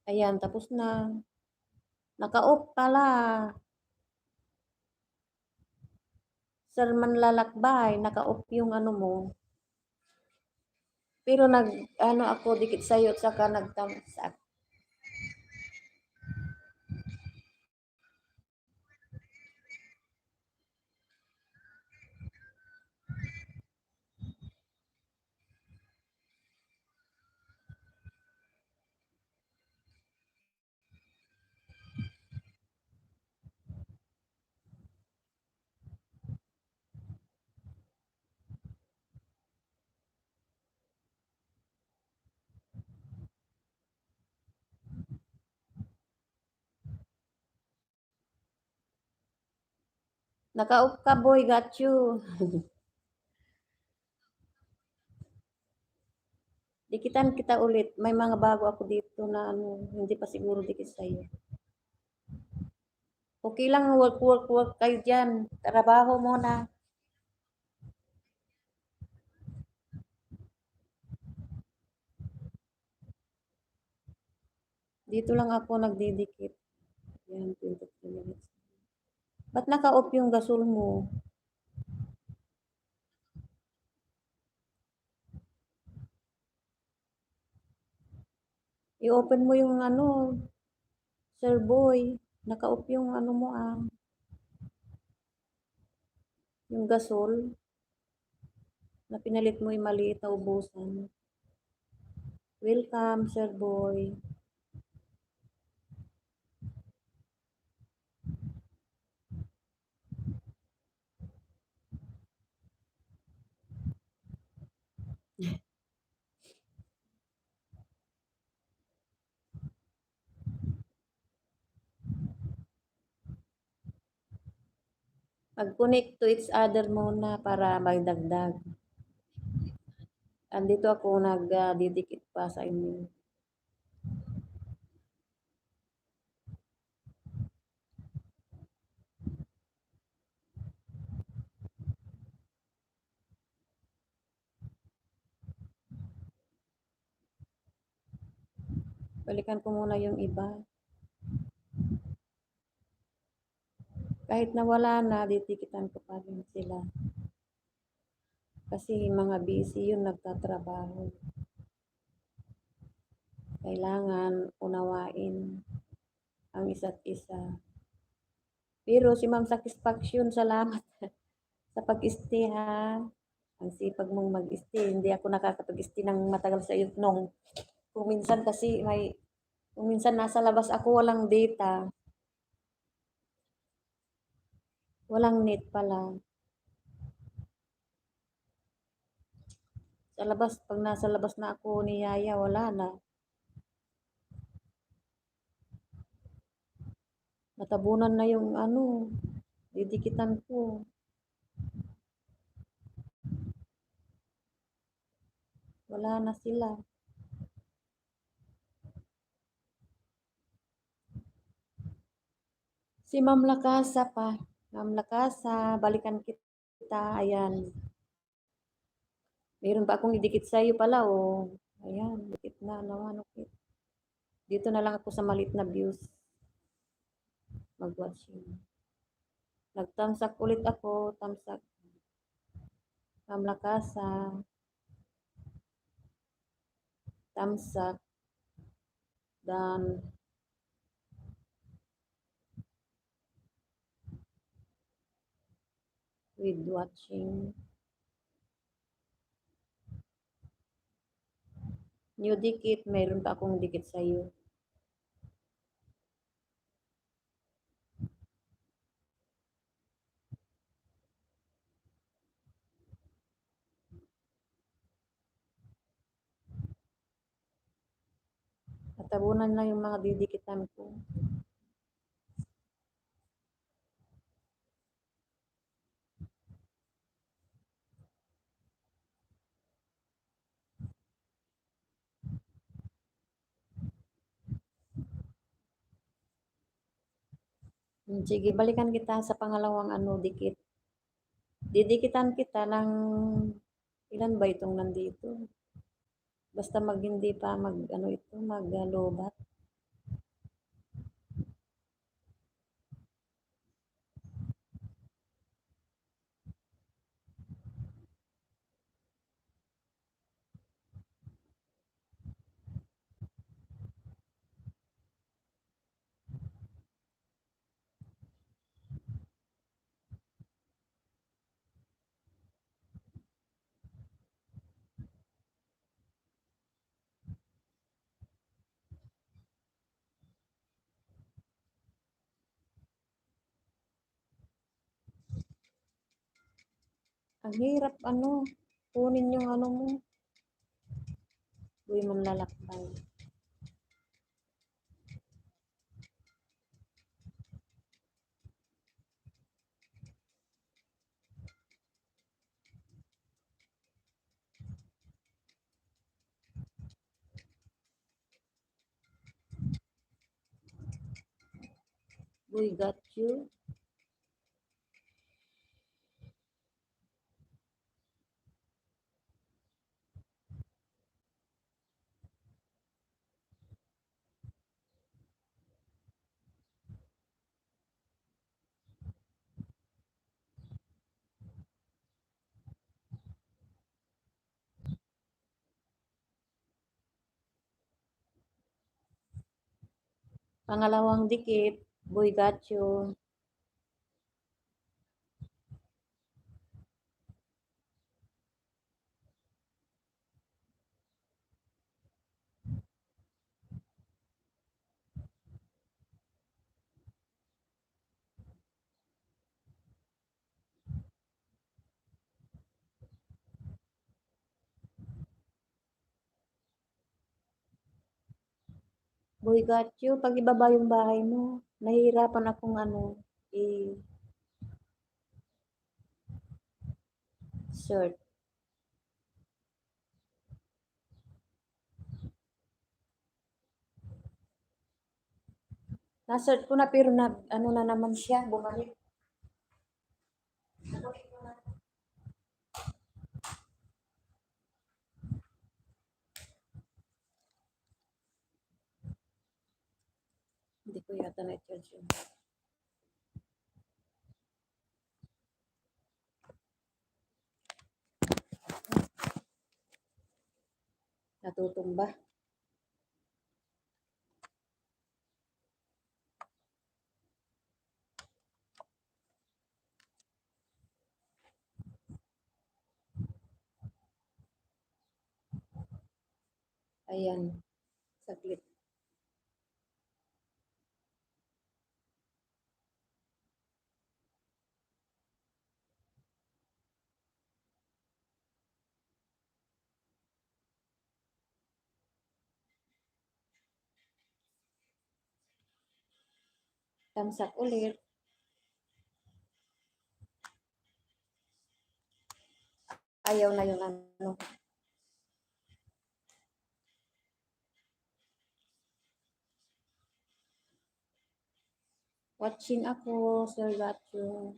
Ayan, tapos na. Naka-off pala. Sir Manlalakbay, naka-off yung ano mo. Pero ano ako, dikit sa'yo at saka nag-thumbs up. Naka-off ka, boy, got you. Dikitan kita ulit. May mga bago ako dito na ano, hindi pa siguro dikit sa'yo. Okay lang, work kayo dyan. Trabaho muna. Dito lang ako nagdidikit. Yan, 23 minutes. Ba't naka-off yung gasol mo? I-open mo yung ano, Sir Boy. Naka-off yung ano mo, ah. Yung gasol na pinalit mo yung maliit na ubusan. Welcome, Sir Boy. Mag-connect to each other muna para magdagdag. Andito ako nagdidikit pa sa inyo. Balikan ko muna yung iba. Kahit nawala na, didikitan ko pa rin sila. Kasi mga busy yun nagtatrabaho. Kailangan unawain ang isa't isa. Pero si Ma'am Satisfaction, salamat sa pag-stay, ha. Ang sipag mong mag-stay. Hindi ako nakakapag-stay ng matagal sa iyo nung kung minsan kasi kung minsan nasa labas ako, walang data, walang net pala. Sa labas, 'pag nasa labas na ako ni yaya, wala na. Natabunan na yung ano, didikitan ko. Wala na sila. Si Ma'am Lakasa pa. Ma'am Lakasa, balikan kita. Ayan. Meron pa akong idikit sa iyo pala, oh. Ayan, dikit na naman. Okay. Dito na lang ako sa maliit na views. Mag-watching. Nag-thumbs up ulit ako. Thumbs up. Ma'am Lakasa. Thumbs up. Done. With watching. New dikit. Mayroon pa akong dikit sa iyo. Natabunan na yung mga didikitan ko. Sige, balikan kita sa pangalawang ano, dikit. Didikitan kita ng ilan ba itong nandito? Basta mag hindi pa mag ano ito, maglobat. Ang hirap ano, kunin yung ano mo, buhay mong lalakbay. We got you. Pangalawang dikit, boy got you. Boy got you. Pag ibaba yung bahay mo, nahihirapan akong ano, i-search. Na-search ko na pero nag, ano na naman siya, bumalik. Hindi ko yata na-charge yun. Natutumba. Ayan, saglit. Tamsak ulit. Ayaw na yung ano. Watching ako, Sir Gatcho.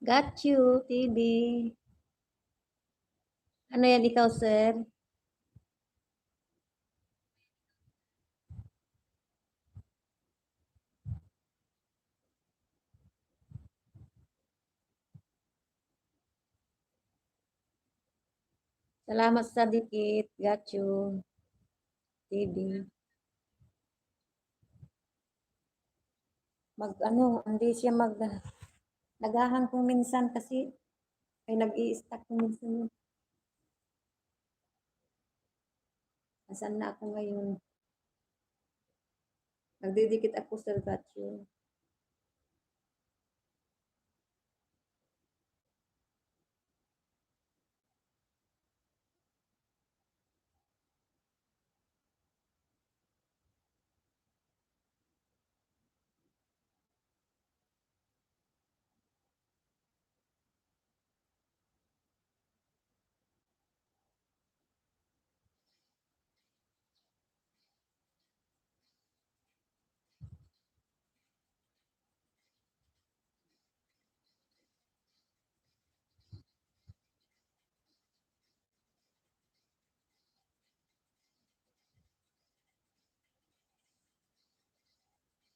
Got you, TV. Ano yan ikaw, sir? Salamat sa dikit. Got you, TV. Ano, hindi siya nagahan kung minsan kasi ay nag-i-stack kung minsan yun. Asan na ako ngayon? Nagdidikit ako, Sir Got you.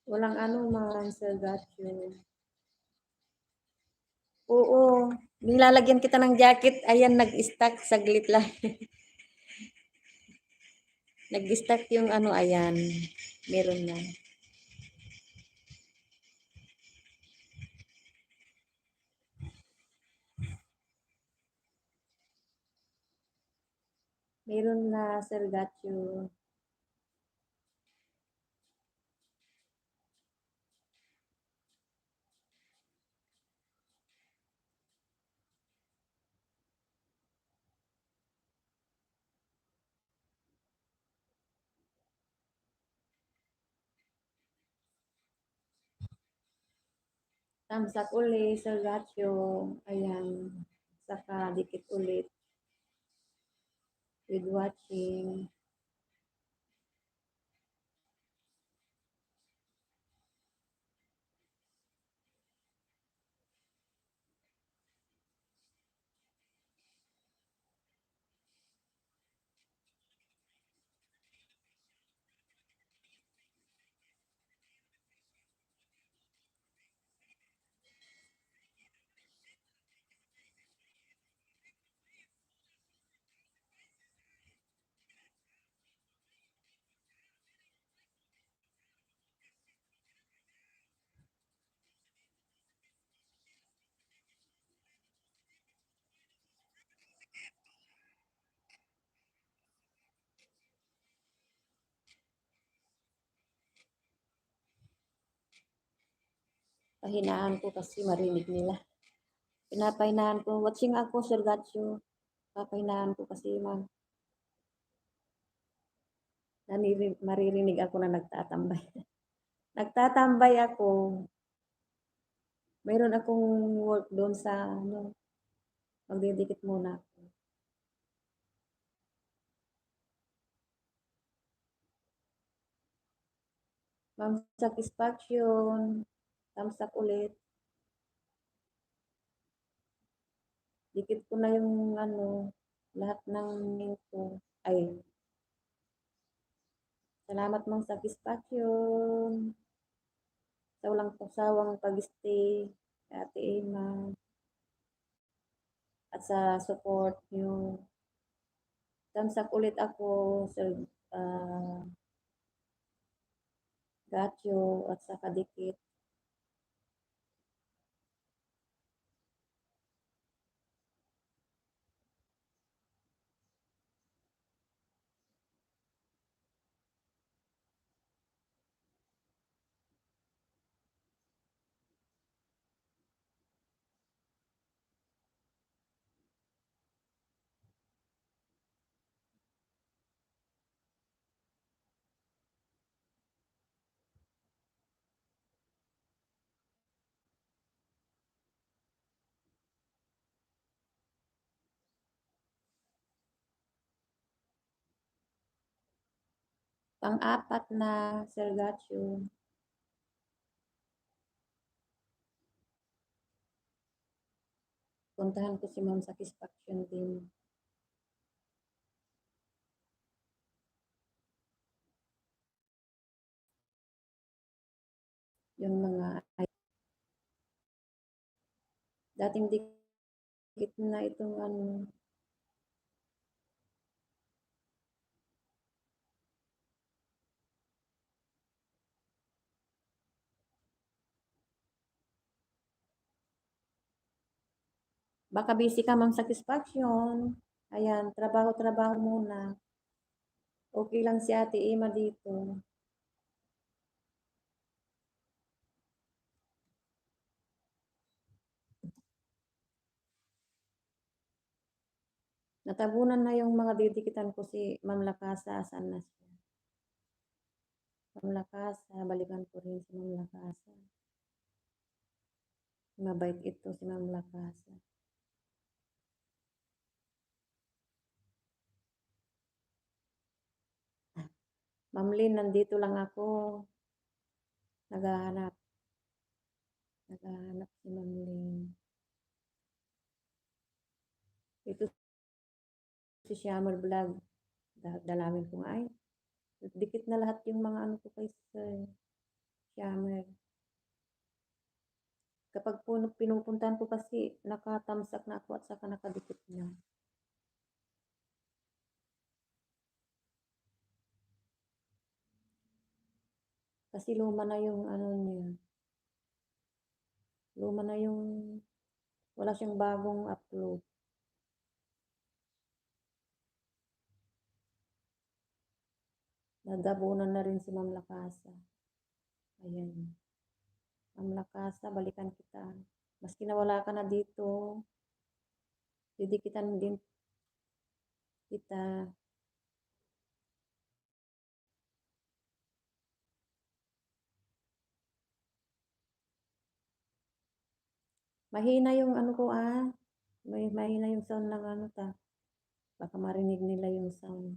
Walang ano man, Sir Got you. Oo, nilalagyan kita ng jacket. Ayan, nag-stack. Saglit lang. Nag-stack yung ano, ayan. Meron na. Meron na, Sir Got you. tamsak uli, Sergatio, ayan, saka dikit ulit with watching. Pahinaan ko kasi marinig nila. Pinapahinaan ko, watching ako, Sergatio. Papahinaan ko kasi maririnig ako na nagtatambay. Nagtatambay ako. Mayroon akong work doon sa, ano, magdidikit muna ako. Ma'am Satisfaction, thumbs up ulit. Dikit ko na yung, ano, lahat ng info. Ay, salamat Ma'am Satisfaction. Sa walang sawang pag-stay, Ate Emma, at sa support nyo. Thumbs up ulit ako, Sir Gatyo, at sa kadikit. Pang-apat na, Sir Gatyo. Puntahan ko si Ma'am Satisfaction din. Yung mga dating dikit na itong ano, baka busy ka Ma'am Satisfaction. Ayan, trabaho-trabaho muna. Okay lang si Ate Emma dito. Natabunan na yung mga didikitan ko si Ma'am Lakasa. Asan na siya? Ma'am Lakasa, balikan ko rin si Ma'am Lakasa. Mabait ito si Ma'am Lakasa. Ma'am Lynn, nandito lang ako. Naghahanap. Naghahanap si Ma'am Lynn. Ito si Shammer Vlog. Dalawin ko nga ay. Dikit na lahat yung mga ano ko kay Sir Shammer. Kapag pinupuntahan ko kasi nakatamsak na ako at saka nakadikit na. Kasi luma na yung ano niya. Luma na yung wala siyang bagong upload. Nadabunan na rin si Ma'am Lakasa. Ayan. Ma'am Lakasa, balikan kita. Maski nawala ka na dito, didikitan din kita. Mahina yung ano ko, mahina yung sound ng ano baka marinig nila yung sound.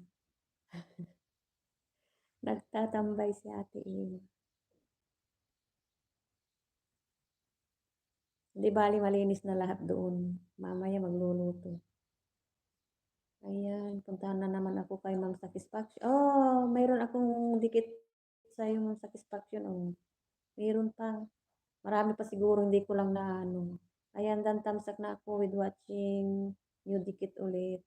Nagtatambay si Ate Ina. Hindi bale malinis na lahat doon. Mamaya magluluto. Ayan, puntahan na naman ako kay Ma'am Satisfaction. Oh, mayroon akong dikit sa Ma'am Satisfaction. Oh, mayroon pa. Marami pa siguro, hindi ko lang na ano. Ayan, dan tamsak na ako with watching new dikit ulit.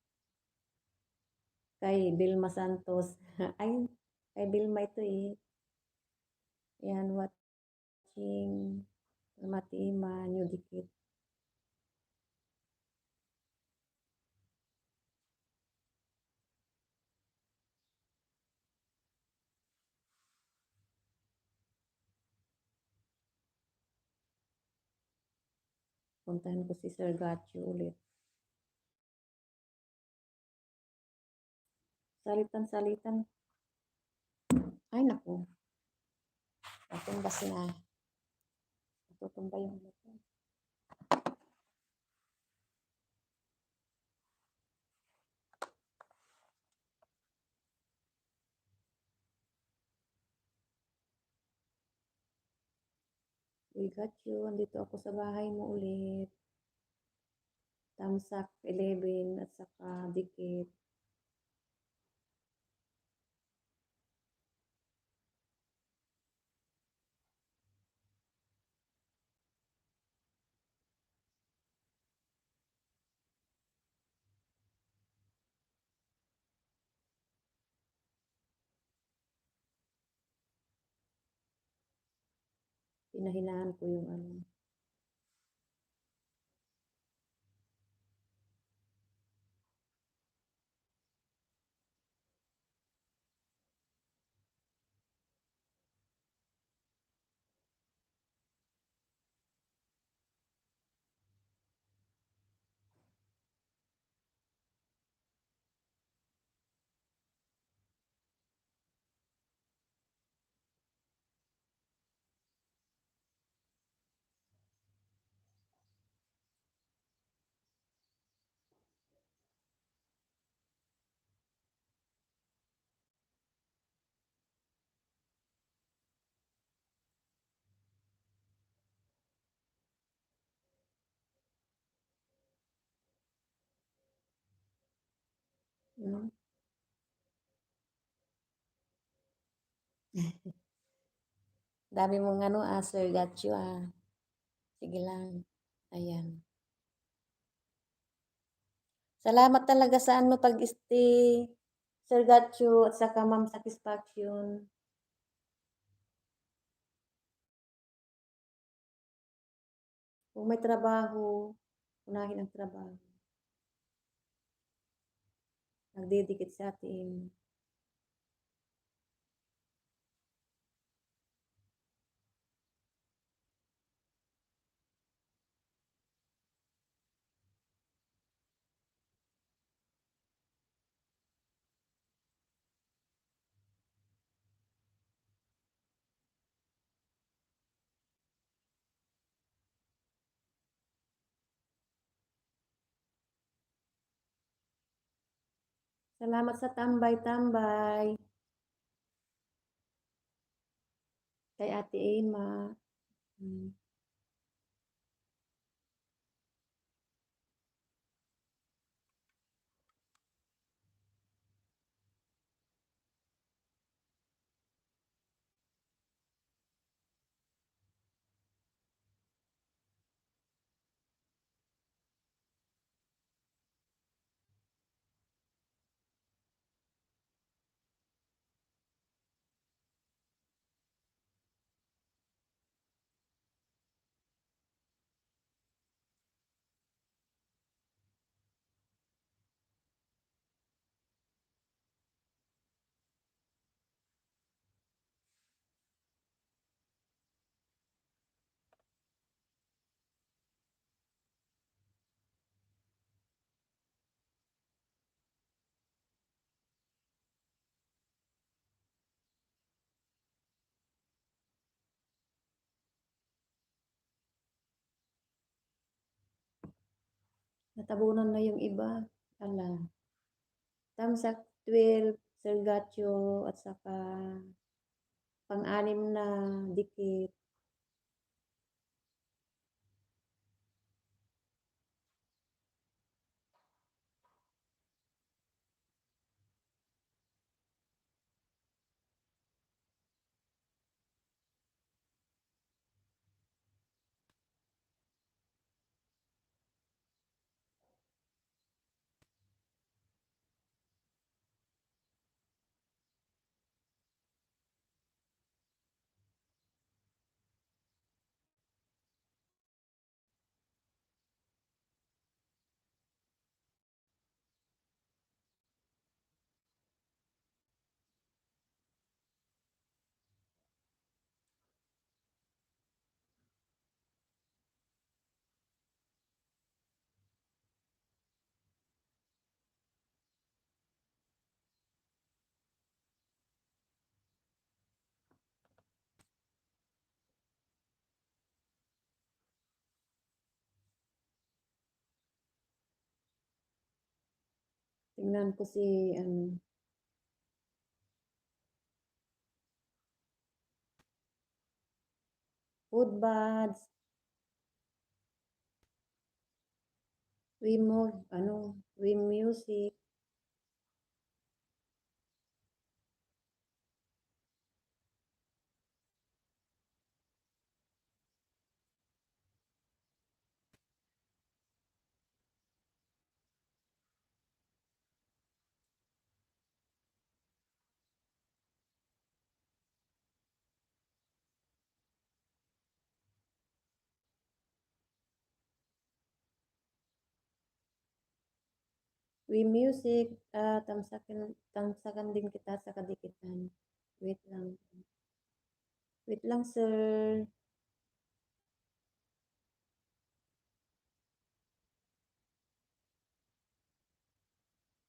Kay Vilma Santos. Ay, kay Vilma ito eh. Ayan, watching Matima, new dikit. Puntahan ko si Sir Gatcho ulit. Salitan-salitan. Ay, naku. Natumba na. Natutumba yung ano ko. We got you. Andito ako sa bahay mo ulit. Tamsak 11 at saka dikit. Pinahinaan ko yung ano. No? Dami mong ano, Sir Gatcho, Sige lang. Ayan. Salamat talaga sa ano pag-stay. Sir Gatcho at saka Ma'am Satisfaction. Kung may trabaho, unahin ang trabaho. Nagdidikit sa atin. Salamat sa tambay-tambay. Kay Ate Emma. Hmm. Natabunan na yung iba. Hala. Tamsak 12, Sergatyo, at saka pang-anim na dikit. Tingnan ko si, ano, Food Buds, Wimo, ano, Wim Music. Wim Music, tamsakan din kita sa kadikitan. Wait lang. Wait lang, sir.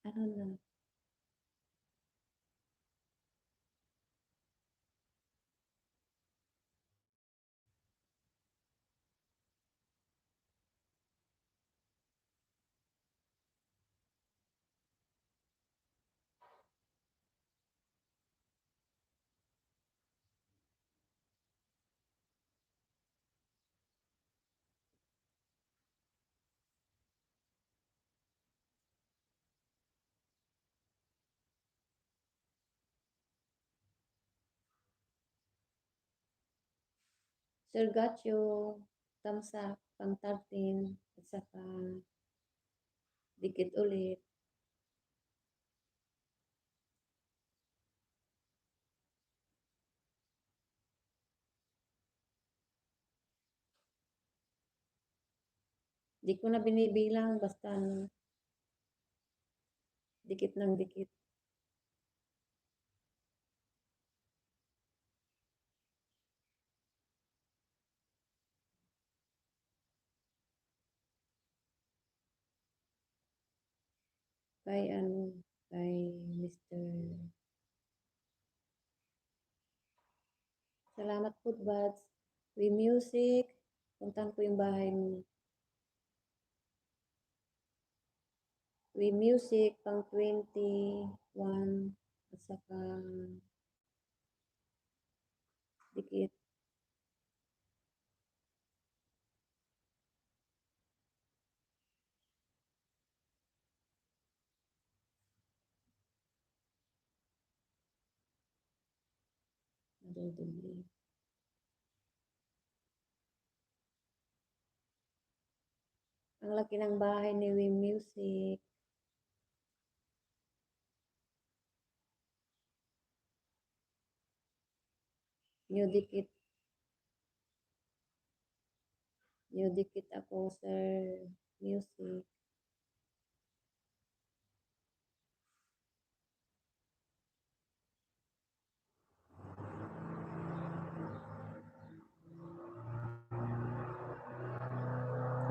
Ano na? Sergatyo, tamsak, pang-13, at saka dikit ulit. Di ko na binibilang, basta ano, dikit ng dikit. Kay ano, kay Mr. Salamat Food Buds. We Music. Puntahan ko yung bahay mo. We Music, pang 21. At saka dikit. Nadudubli. Ang laki ng bahay ni We Music. New dikit. New dikit ako, sir. Music.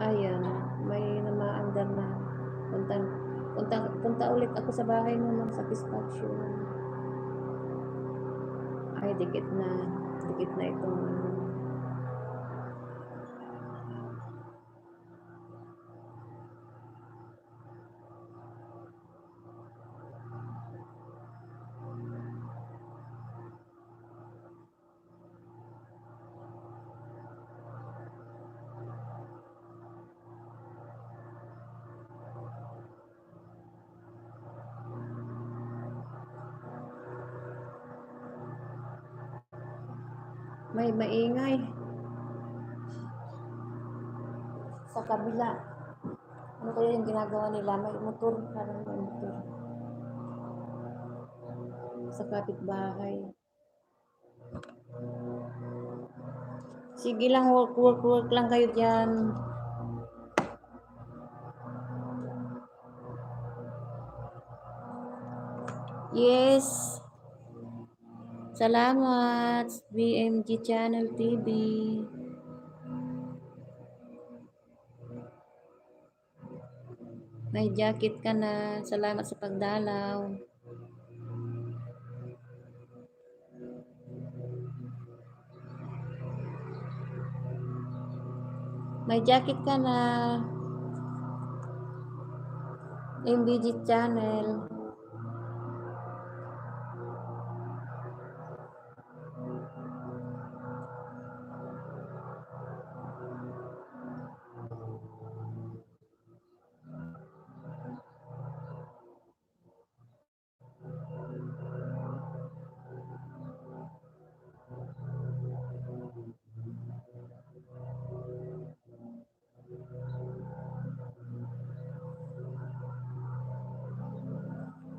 Ayan, may namaandar na. Punta, punta ulit ako sa bahay mo ng satisfaction. Ay, dikit na. Dikit na itong ano. May maingay sa kabila. Ano kaya yung ginagawa nila? May motor, parang may motor sa kapitbahay. Sige lang, work lang kayo dyan. Yes. Salamat, BMG Channel TV. May jacket ka na. Salamat sa pagdalaw. May jacket ka na. MBG Channel.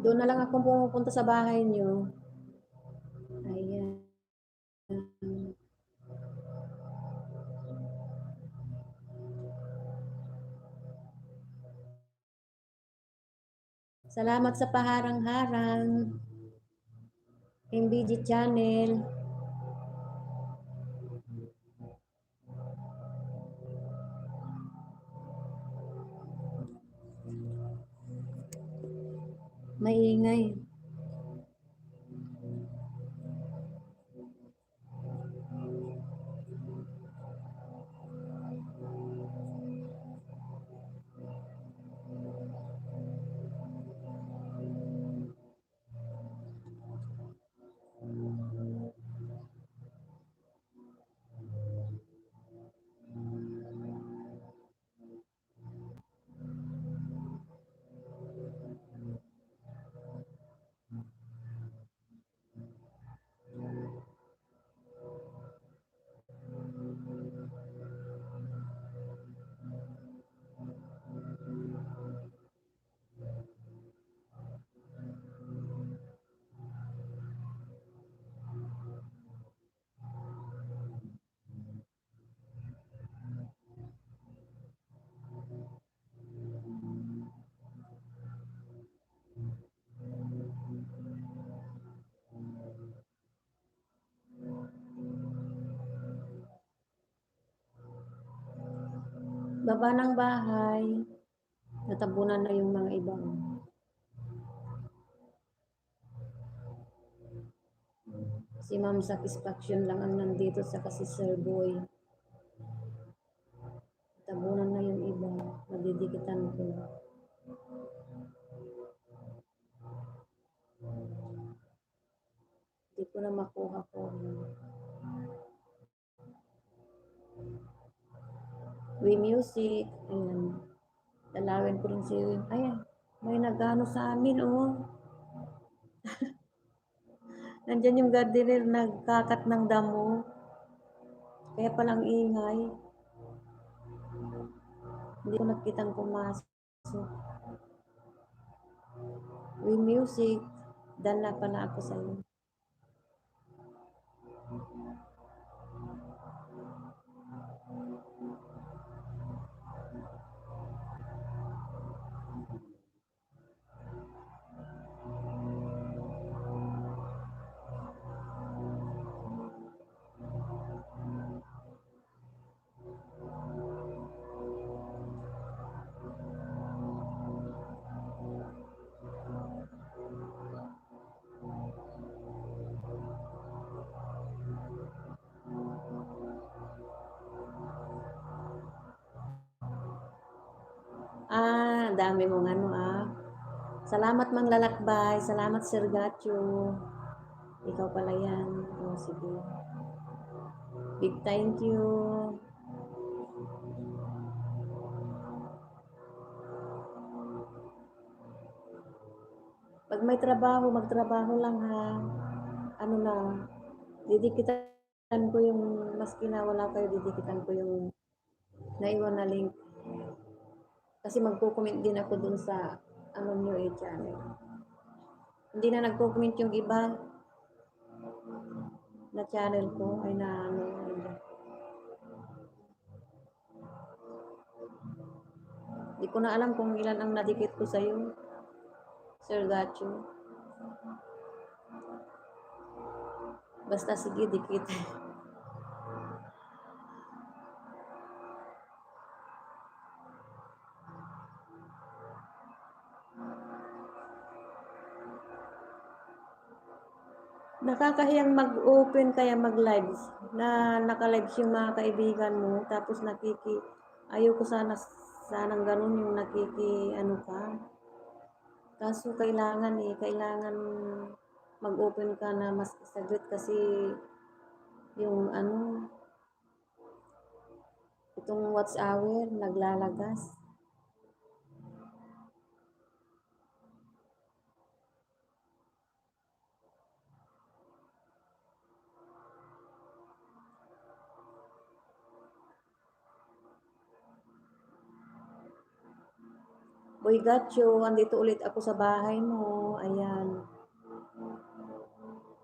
Doon na lang ako pumupunta sa bahay niyo. Ayan. Salamat sa paharang-harang. MBG Channel. Maingay. Baba ng bahay. Natabunan na yung mga ibang. Si Ma'am Satisfaction lang ang nandito sa kasi Sir Boy. Tabunan na yung iba. Nadidikitan ko. Hindi ko na makuha ko. We Music. Ayan. Dalawin ko rin si Wim. Ayan. May nagano sa amin, oh. Nandyan yung gardener nagkakat ng damo. Kaya palang ingay. Hindi ko nakitang pumasok. We Music. Dala pala ako sa'yo. Dami mong ano Salamat Mang Lalakbay. Salamat Sir Gacho. Ikaw pala yan. O, sige. Big thank you. Pag may trabaho, magtrabaho lang ha. Ano lang, didikitan ko yung maski na wala kayo, didikitan ko yung naiwan na link. Kasi magko-comment din ako dun sa ano nyo channel. Hindi na nagko-comment yung iba na channel ko ay na ano. Hindi ko na alam kung ilan ang nadikit ko sa'yo, Sir Gacho. Basta sige, dikit. Nakakahiyang mag-open kaya mag-lives na naka-lives yung mga kaibigan mo tapos ayoko sanang ganun yung ano ka. Kaso kailangan mag-open ka na mas saglit kasi yung ano, itong watch hour naglalagas. Boy Gacho, andito ulit ako sa bahay mo. Ayan.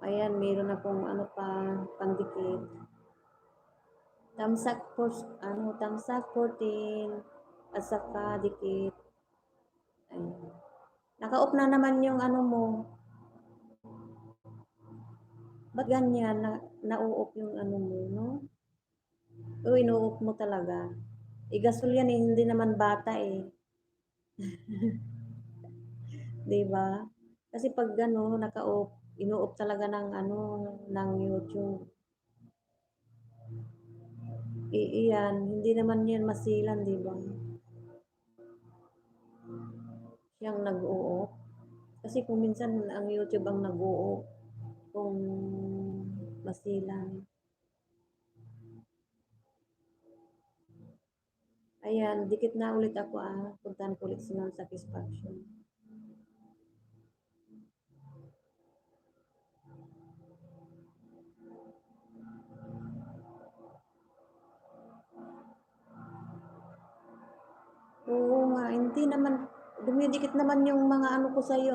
Ayan, meron akong ano pa, pandikit. Tamsak 14 at saka dikit. Ayan. Naka-off na naman yung ano mo. Ba't ganyan? Na-off yung ano mo, no? O, ino-off mo talaga. Igasol yan eh, hindi naman bata eh. Diba? Kasi pag gano, naka-off, ino-off talaga ng ano, ng YouTube. Iyan, hindi naman yan masilan, diba? Siyang nag-o-off. Kasi kung minsan ang YouTube ang nag-o-off, kung masilan. Ayan, dikit na ulit ako puntahan ko ulit si Ma'am Satisfaction. Oo nga, hindi naman, dumidikit naman yung mga ano ko sa'yo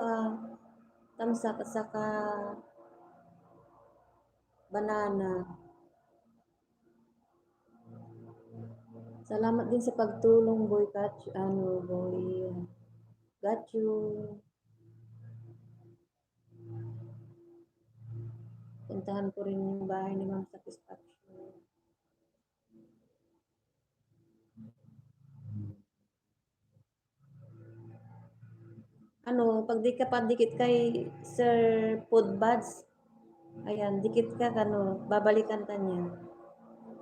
tamsak at saka banana. Salamat din sa pagtulong, boy Gachu. Puntahan ko rin yung bahay ni Ma'am Satisfaction. Ano, pag di ka pa dikit kay Sir Foodbuds, ayan, dikit ka, ano, babalikan ka niya.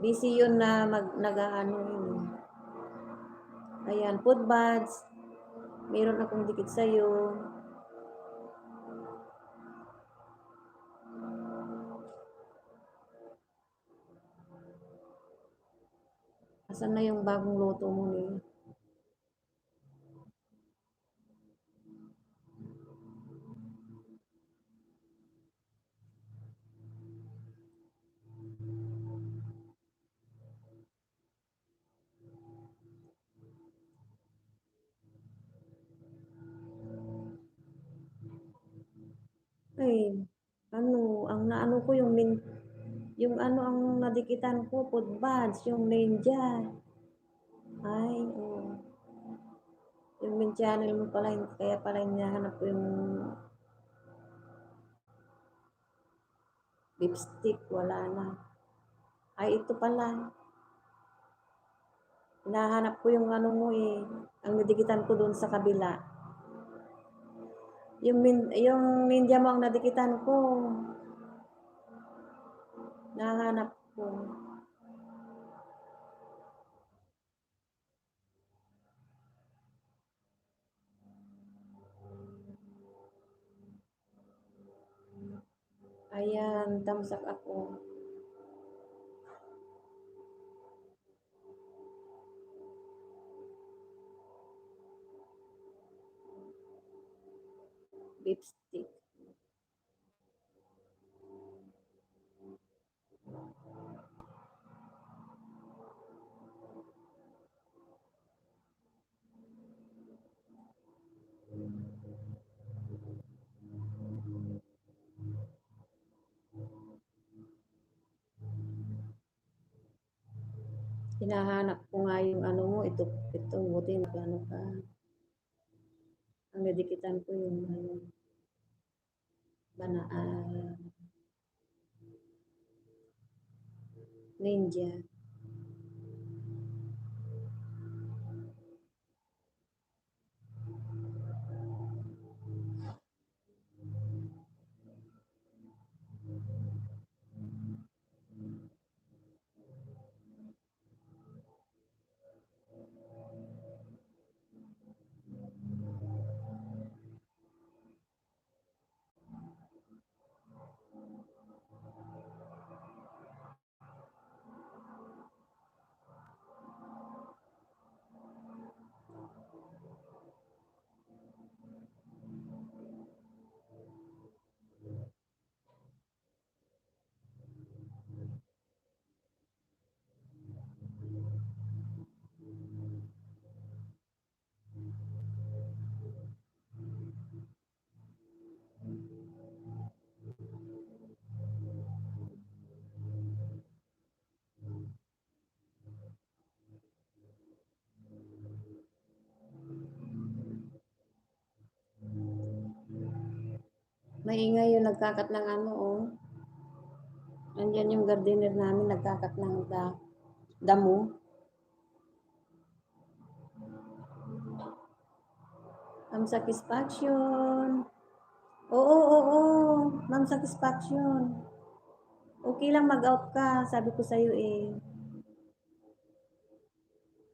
Busy yun na nag-ano yun. Ayan, Foodbuds, meron akong dikit sa'yo. Asan na yung bagong luto mo ni? Ay, ano, ang naano ko yung ano ang nadikitan ko, Foodbuds, yung Ninja. Ay, oh. Yung main channel mo pala, kaya pala hinahanap ko yung lipstick, wala na. Ay, ito pala. Hinahanap ko yung ano mo eh, ang nadikitan ko doon sa kabila. Yung ninja mo ang nadikitan ko. Nahanap ko. Ayan, tamsak ako. Lipstick. Hinahanap ko nga yung ano mo, ito, buti nag-ano ka. Ang nadikitan ko yung ano, ninja. Maingay yung nagkakat ng ano, oh. Nandyan yung gardener namin, nagkakat ng damo. Ma'am Satisfaction. Oo, oo. Ma'am Satisfaction. Okay lang mag-out ka. Sabi ko sa'yo eh.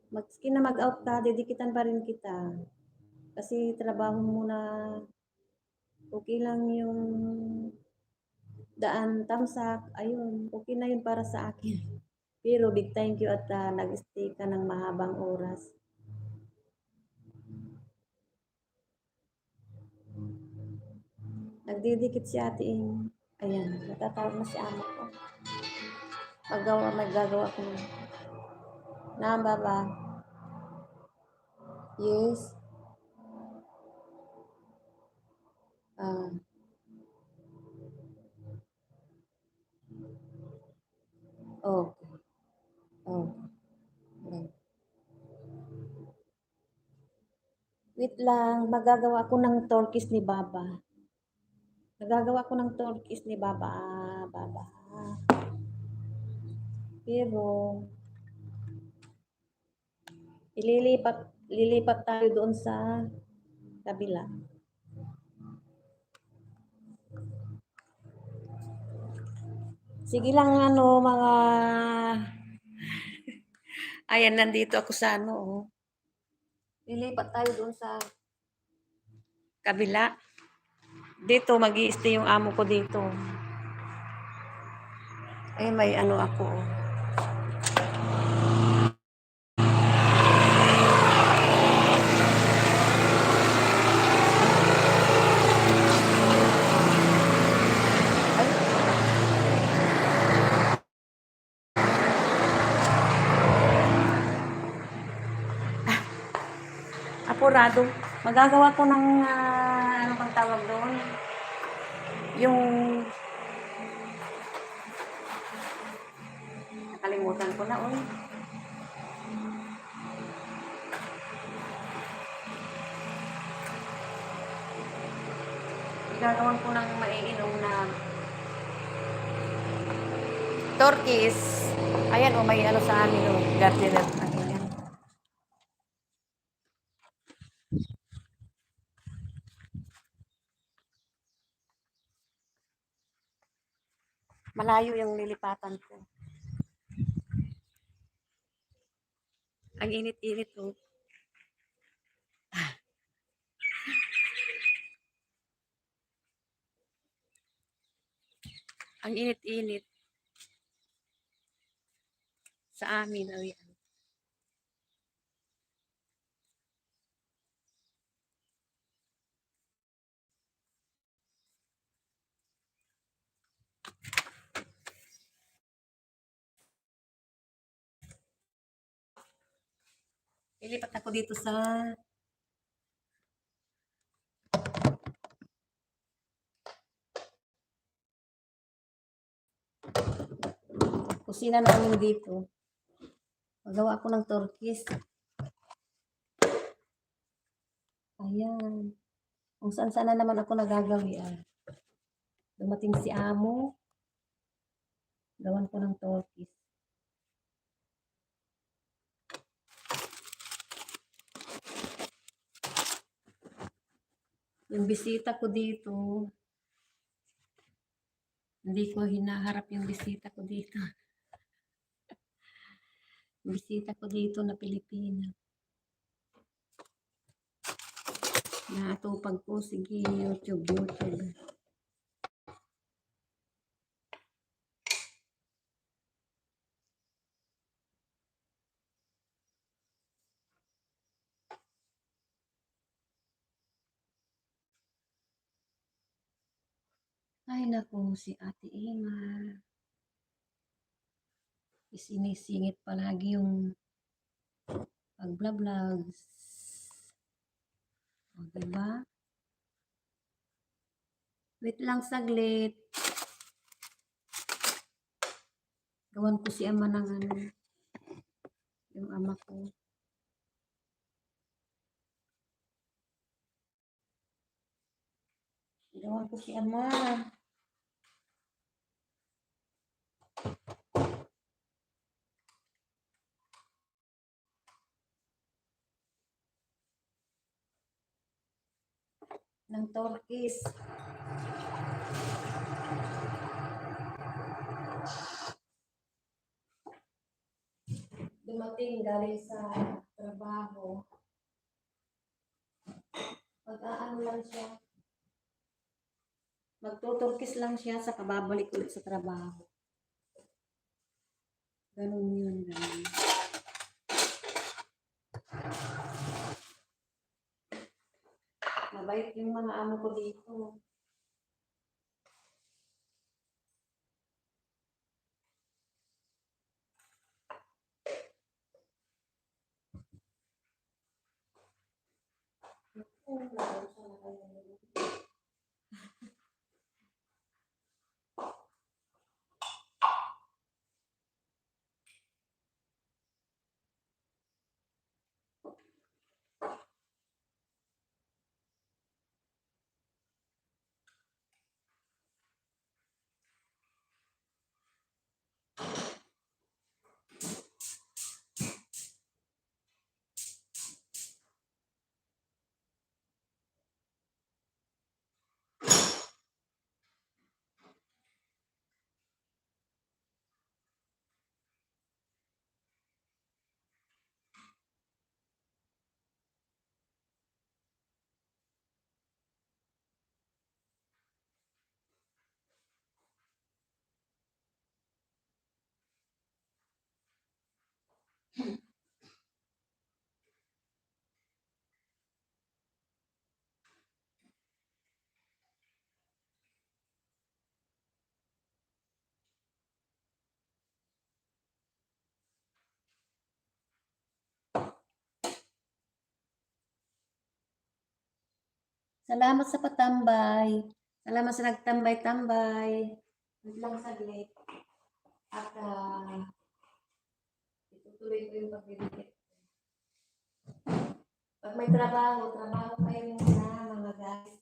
Maski na mag-out ka, didikitan pa rin kita. Kasi trabaho mo na okay lang yung daan tamsak. Ayun, okay na yun para sa akin. Pero big thank you at nag-stay ka ng mahabang oras. Nagdidikit si ate eh. Ayan, natatawag na si amo ko. Magagawa ko na. Baba. Yes. Ah. Okay. Oh. Okay. Wait lang, magagawa ko ng turkeys ni Baba. Nagagawa ko ng turkeys ni Baba. Baba. Pero, lilipat tayo doon sa kabila. Sige lang ano, mga... Ayan, nandito ako sa ano, oh. Lilipat tayo doon sa kabila. Dito, mag-i-stay yung amo ko dito. Ay, may ano ako, oh. Apurado. Magagawa ko ng, ano bang tawag doon? Yung, nakalimutan ko na, oh. Gagawin ko ng maiinom na turkeys. Ayan, oh, may ano sa amin, oh, gardener. Ayan. Malayo yung lilipatan ko. Ang init-init, oh. Ang init-init sa amin, oh, yan. Lilipat ako dito sa kusina namin dito. Magawa ako ng turkis. Ayan. Kung saan-saan na naman ako nagagawi, dumating si amo, gawan ko ng turkis. Yung bisita ko dito, hindi ko hinaharap yung bisita ko dito. Yung bisita ko dito na Pilipina. Naatupag ko, sige, YouTube. Ay naku, si Ate Ima. Isinisingit palagi yung pag-vlogs. O, diba? Wait lang saglit. Gawan ko si ama ng yung ama ko. Gawan ko si ama. Ng turkis. Dumating galing sa trabaho. Pag-aano lang siya. Magtuturkis lang siya sa kababalik ulit sa trabaho. Ganun yun, ganun. Mabait yung mga amo ko dito. Salamat sa patambay. Salamat sa nagtambay-tambay. Wait lang saglit. At itutuloy ko yung pagbibigay. Pag may trabaho, trabaho kayo muna mga guys.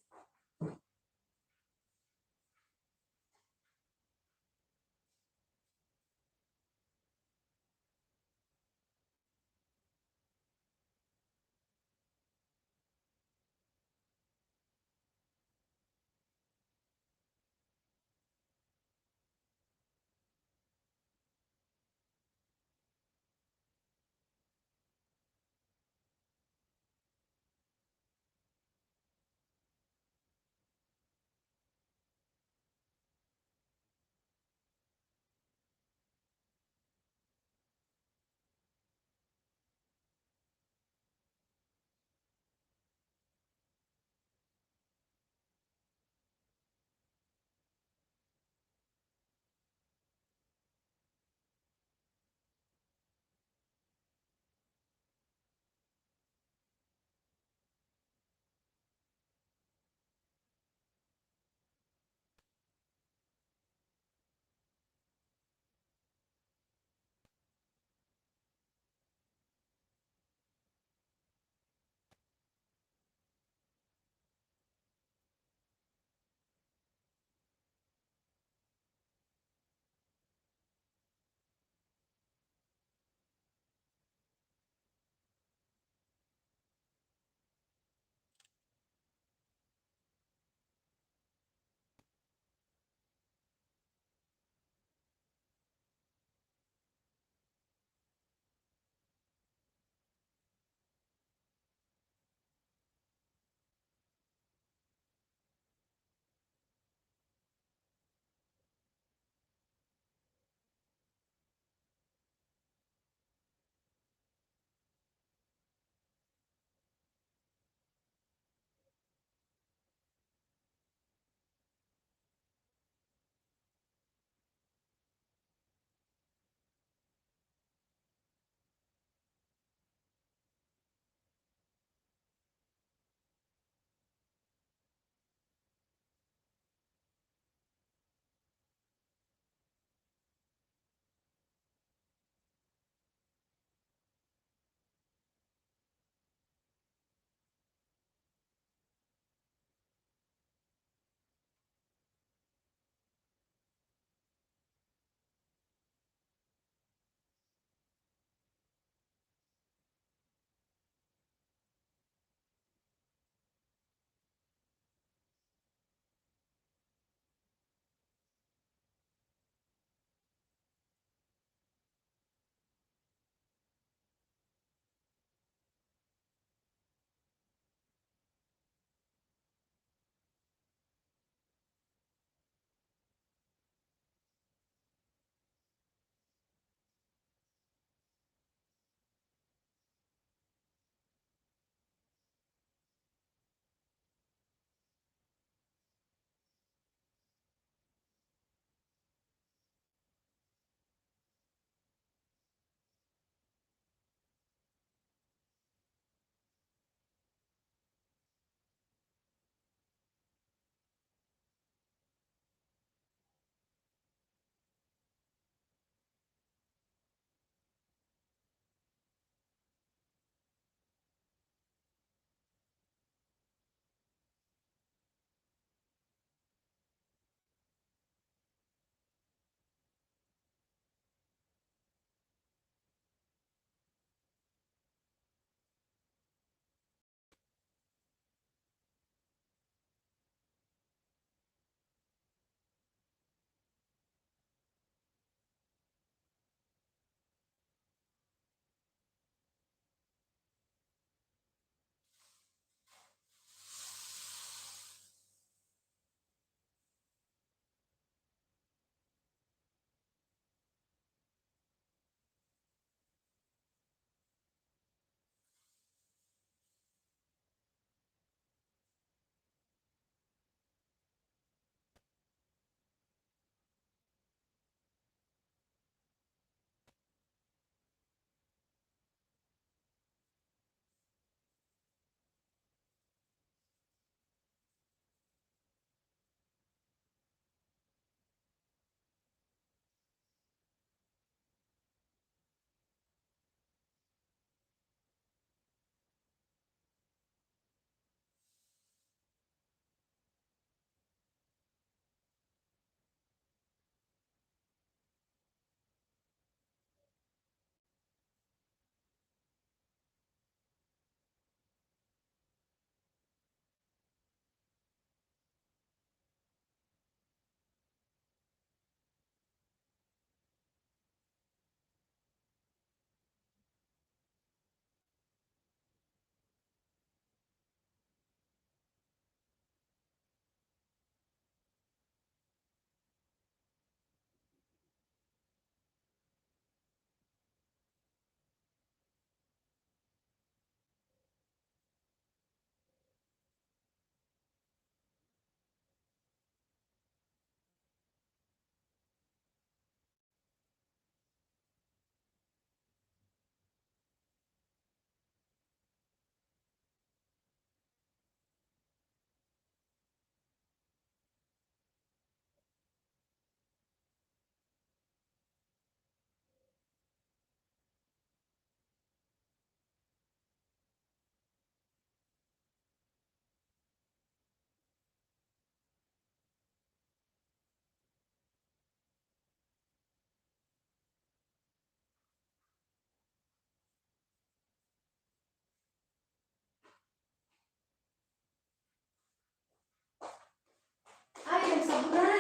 sobra.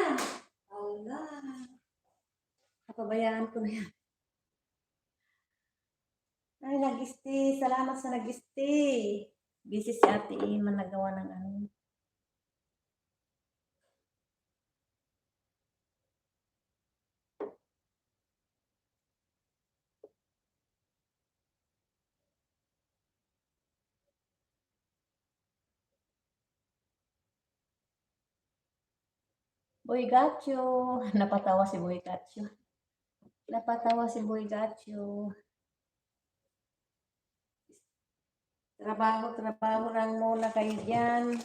Wala. Napabayaan ko na yan. Ay, nag-stay. Salamat sa nag-stay. Busy si Ate Iman nagawa ng ano. Boy Gacho. Napatawa si Boy Gacho. Napatawa si Boy Gacho. Trabaho lang muna kayo dyan.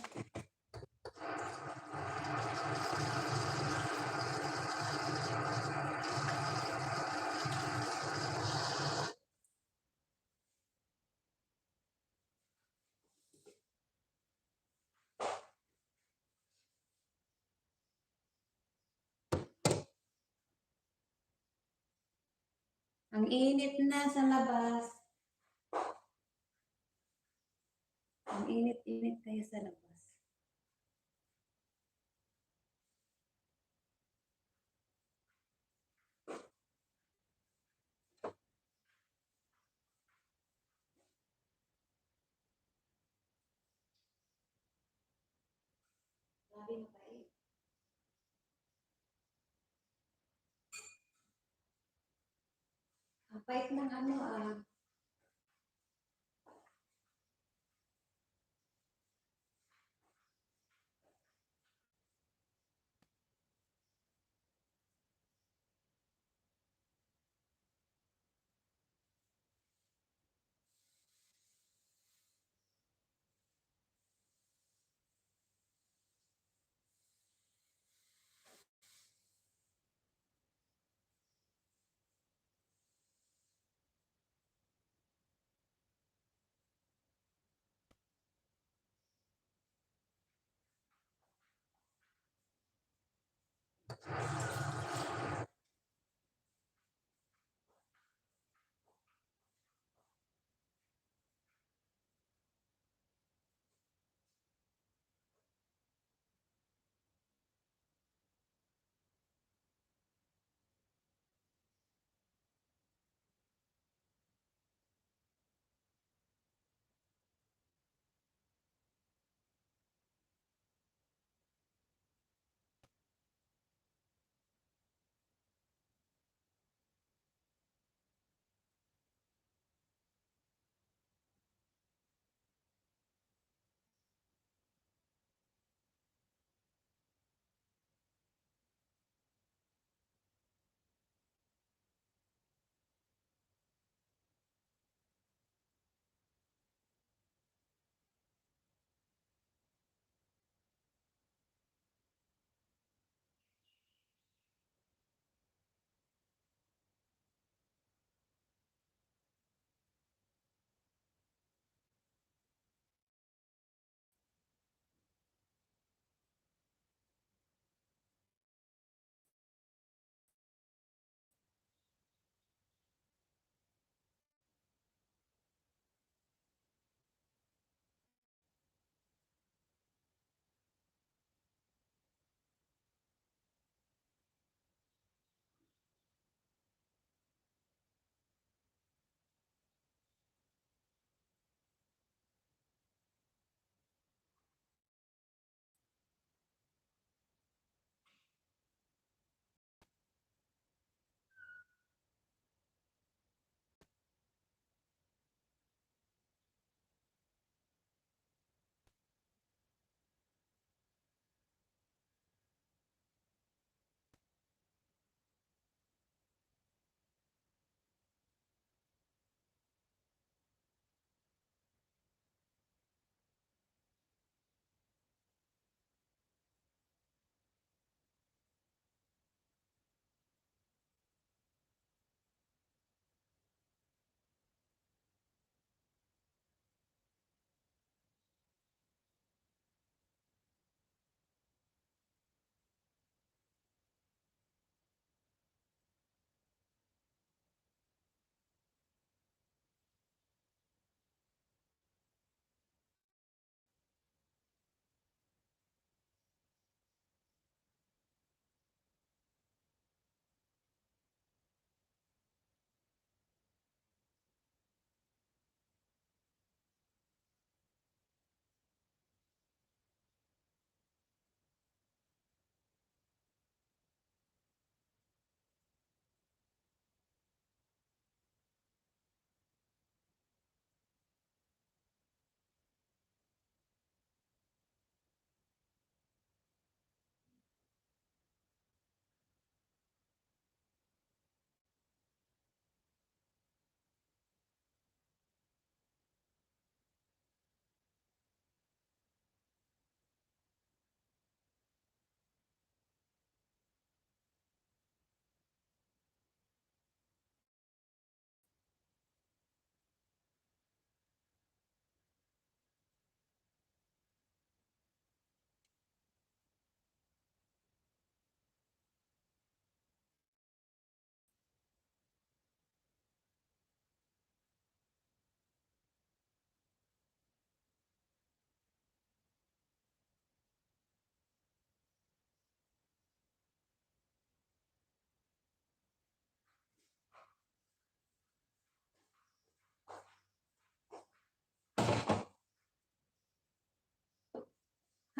Ang init na sa labas. Ang init-init kayo sa labas. Sabi mo pa eh. Ang pait ng ano ah.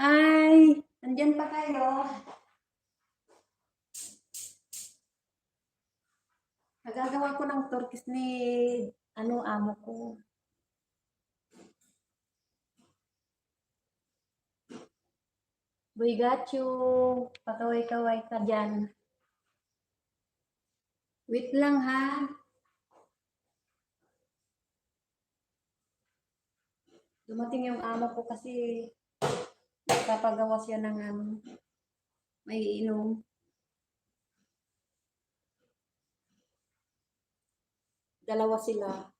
Hi! Nandiyan pa kayo? Nagagawa ko ng turkis ni ano, amo ko. Boy got you. Pakaway-kaway ka dyan. Wait lang ha. Dumating yung amo ko kasi papagawa siya ng may inom. Dalawa sila.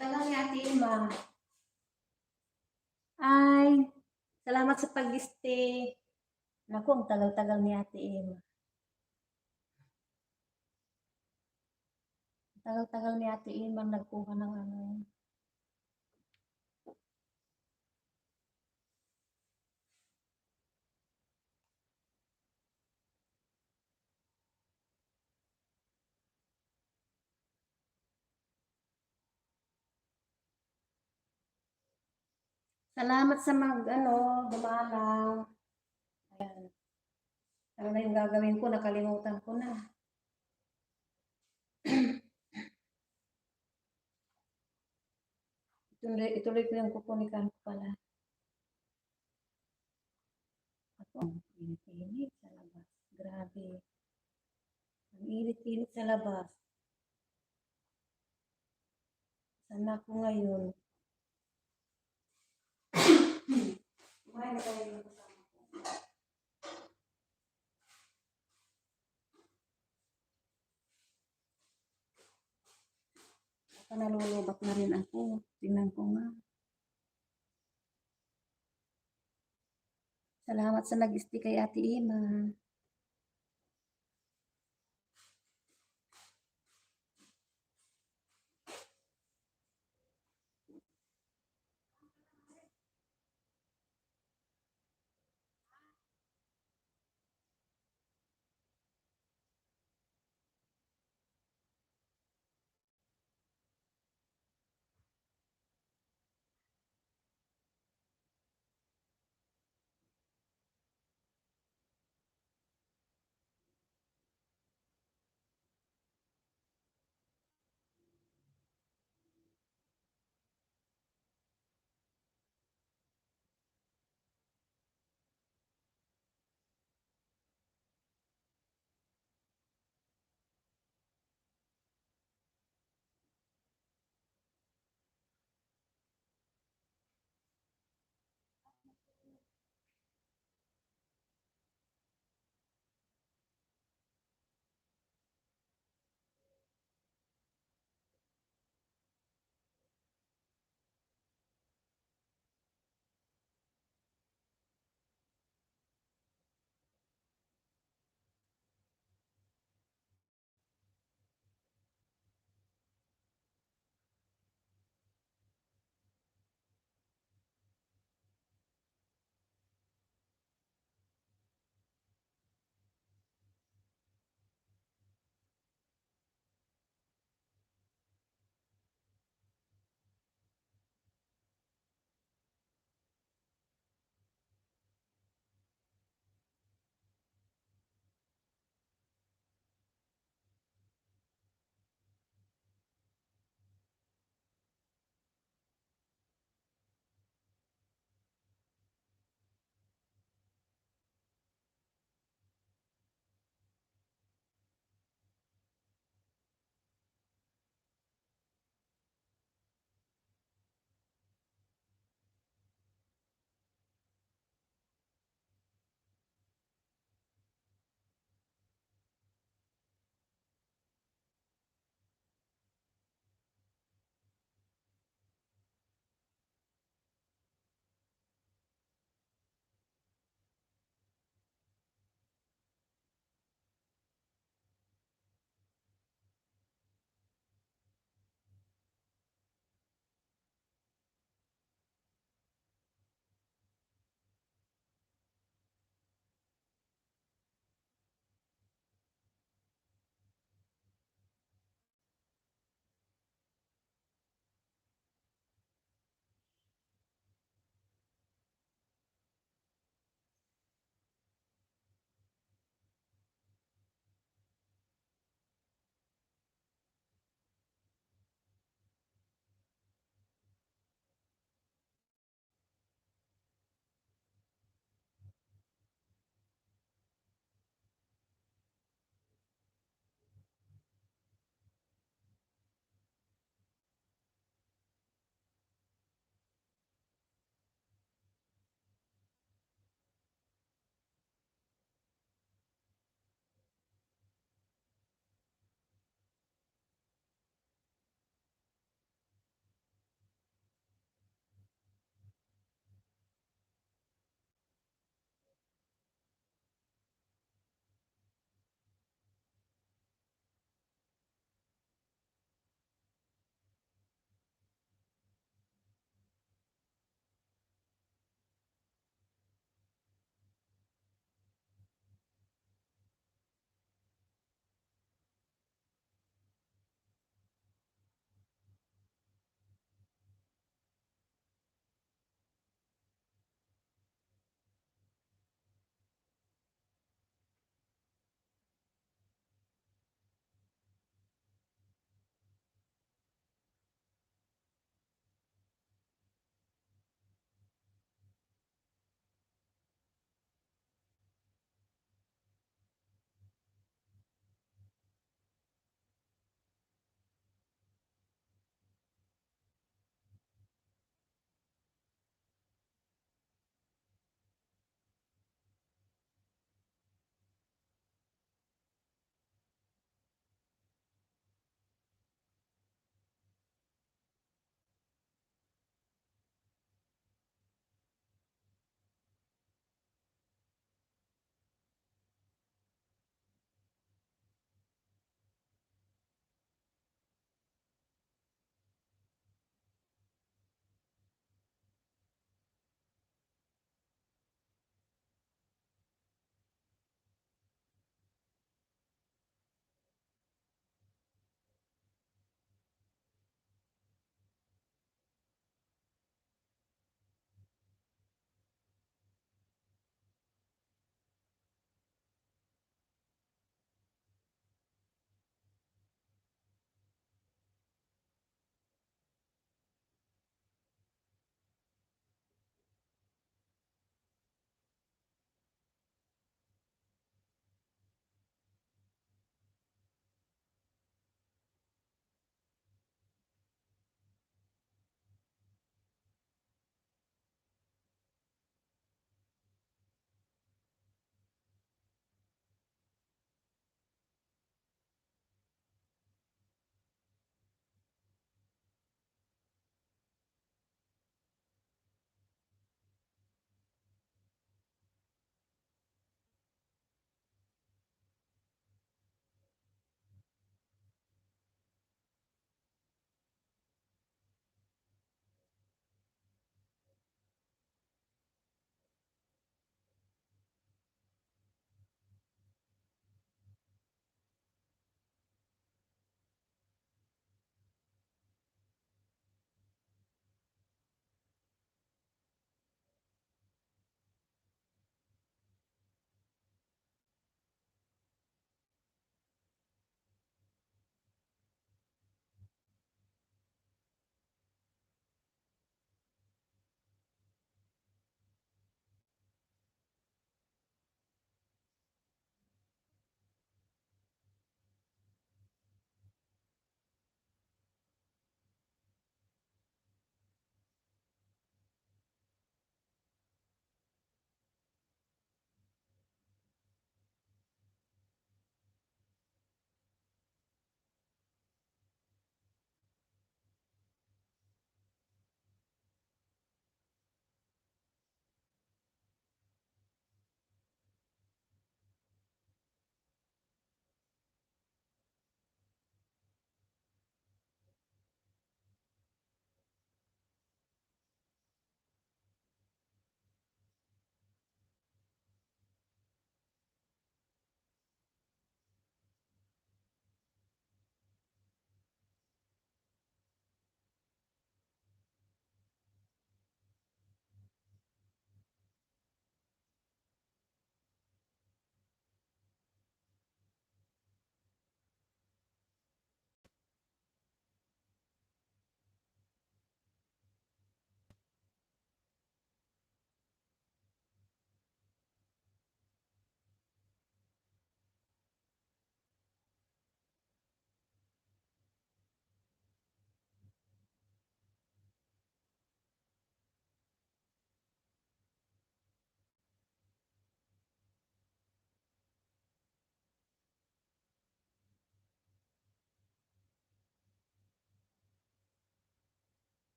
Tagal ni Ate Ima. Ay, salamat sa pag-stay. Naku, ang tagal-tagal ni Ate Ima. Tagal-tagal ni Ate Ima nagkuha ng ano. Salamat sa ano, dumalaw. Ayan. Ano na yung gagawin ko? Nakalimutan ko na. Ituloy ko yung kukunikan ko pala. Ako, ang init-init sa labas. Grabe. Ang init-init sa labas. Sana ako ngayon. Kumain na tayo ng kasama ko. Baka nalulubat na rin ako. Tingnan ko nga. Salamat sa nag-stay kay Ate Ima.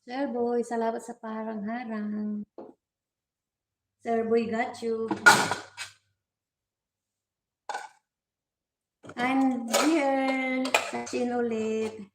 Sir Boy, salamat sa parang-harang. Sir Boy got you. I'm here. Sachin ulit.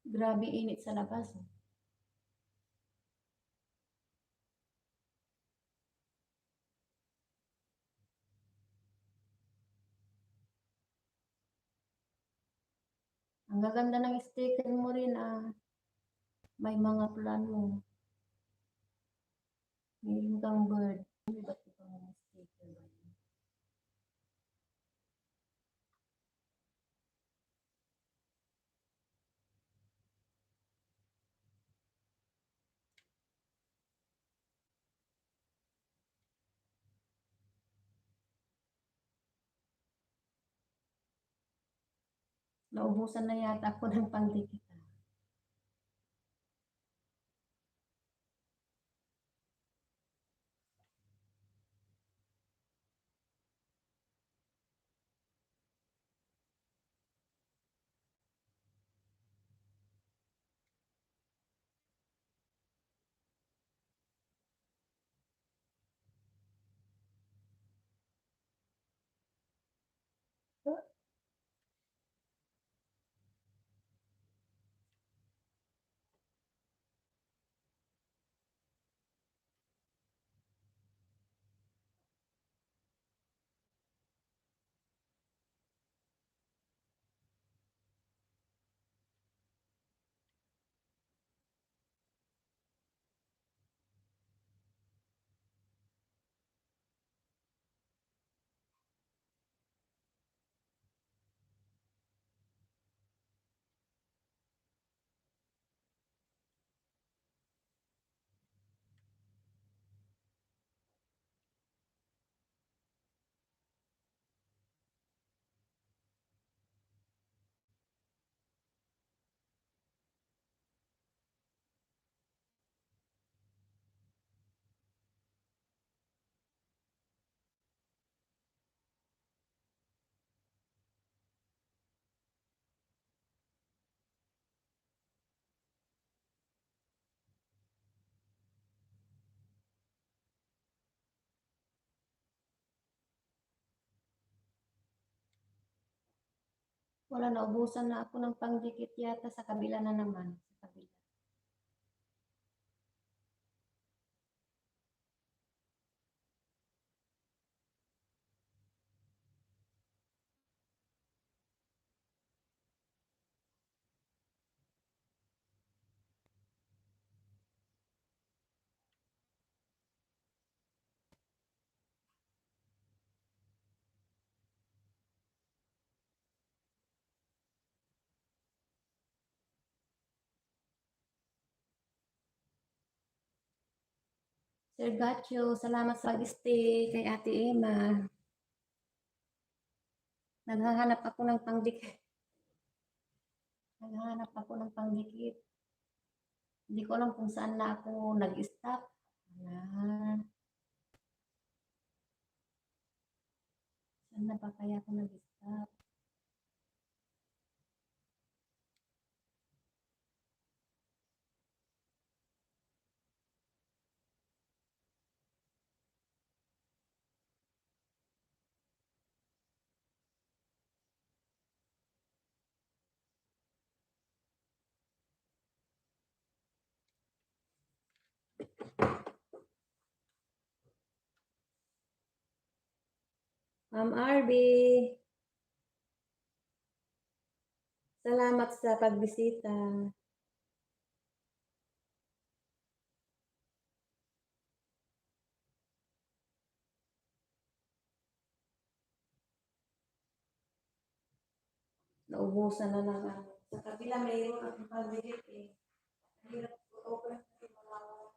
Grabe init sa labas. Oh. Ang gaganda ng sticker mo rin ah. May mga plano. Meron kang bird. Ba't ibang mga sticker ba yun? Naubusan na yata ako ng pandikit. Ah. Wala, naubusan na ako ng pangdikit yata sa kabila na naman. Sa kabila. Sir Gacho, salamat sa pag-stay kay Ate Emma. Naghahanap ako ng pangdikit. Naghahanap ako ng pangdikit. Hindi ko alam kung saan na ako nag-stop. Ayan. Saan na ba kaya ako nag-stop? Ma'am Arby, salamat sa pagbisita. Naubusan na lang ako. Sa kabila mayroon akong pambilit eh. Ang hirap open kasi mawawala.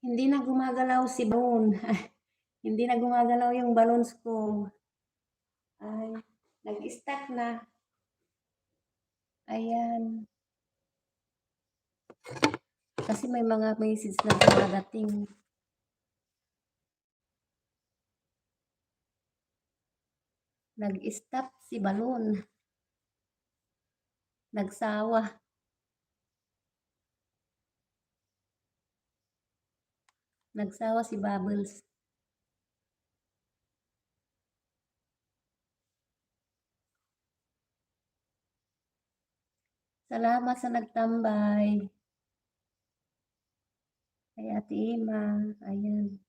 Hindi na gumagalaw si balloon. Hindi na gumagalaw yung balloons ko. Ay, nag-stuck na. Ayan. Kasi may mga message na dumadating. Nag-stop si balloon. Nagsawa. Nagsawa si Bubbles. Salamat sa nagtambay. Kay Ate Ima. Ayan.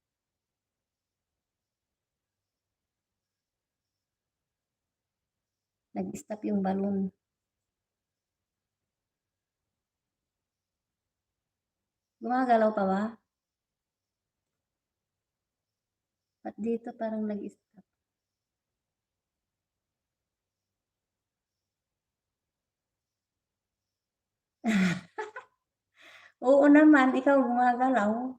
Nag-stop yung balloon. Gumagalaw pa ba? At dito parang nag-stop. Oo naman, ikaw gumagalaw.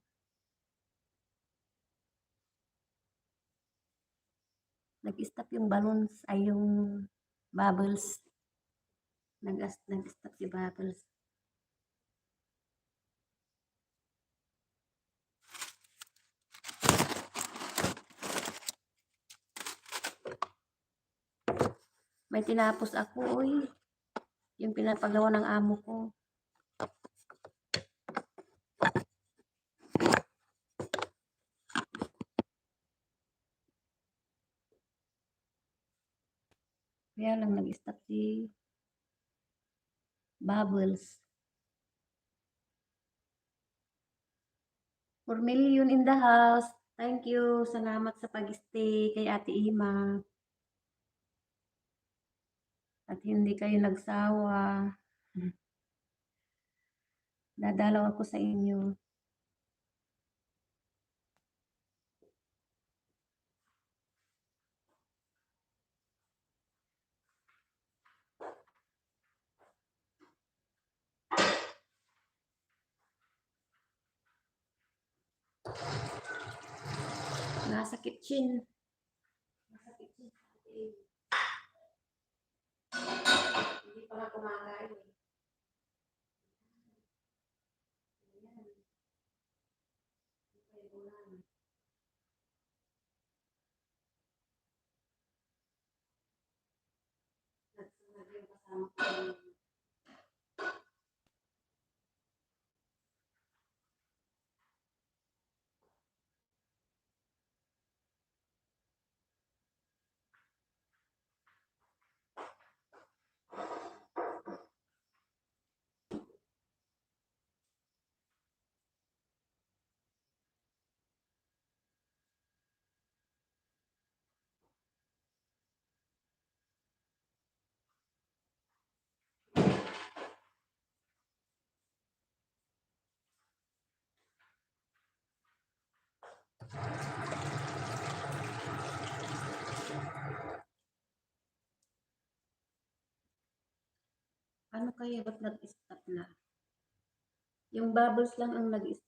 Nag-stop yung balloons, ay yung bubbles. Nag-stop si Bubbles. May tinapos ako, uy. Yung pinapagawa ng amo ko. Kaya lang nag-stop si Bubbles. 4 million in the house. Thank you. Salamat sa pag-stay kay Ate Ima. At hindi kayo nagsawa. Dadalaw ako sa inyo. Nasa kitchen. Nasa kitchen. Hindi pa nga kumakain. Nagsunod yung kasama ko. Ano kaya ba't nag-stop na? Yung bubbles lang ang nag-stop.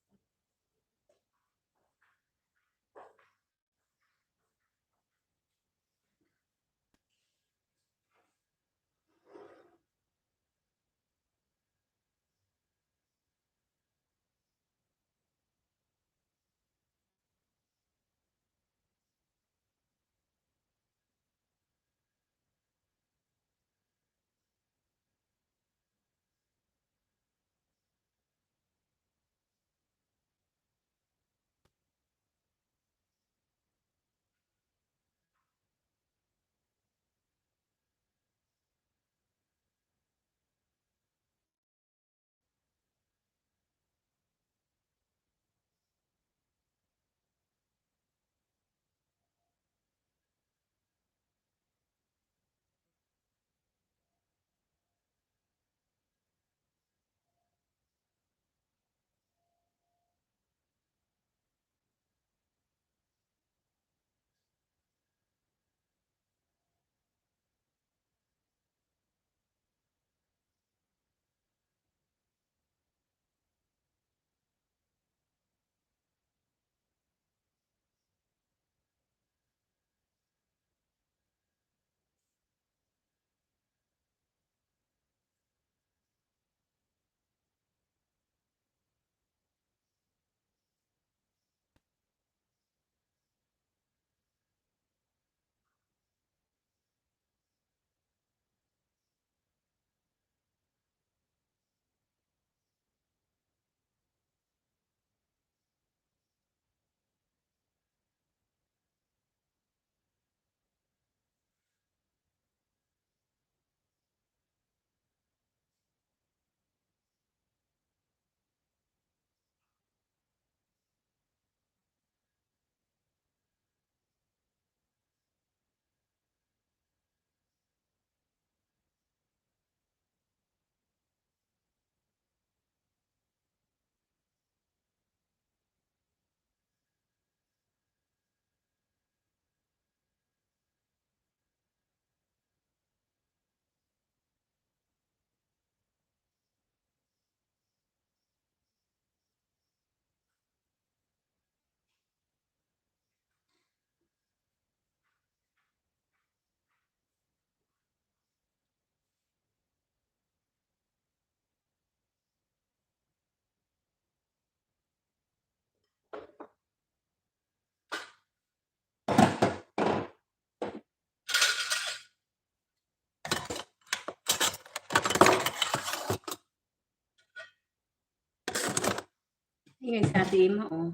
Ingay sa ati mo, oh.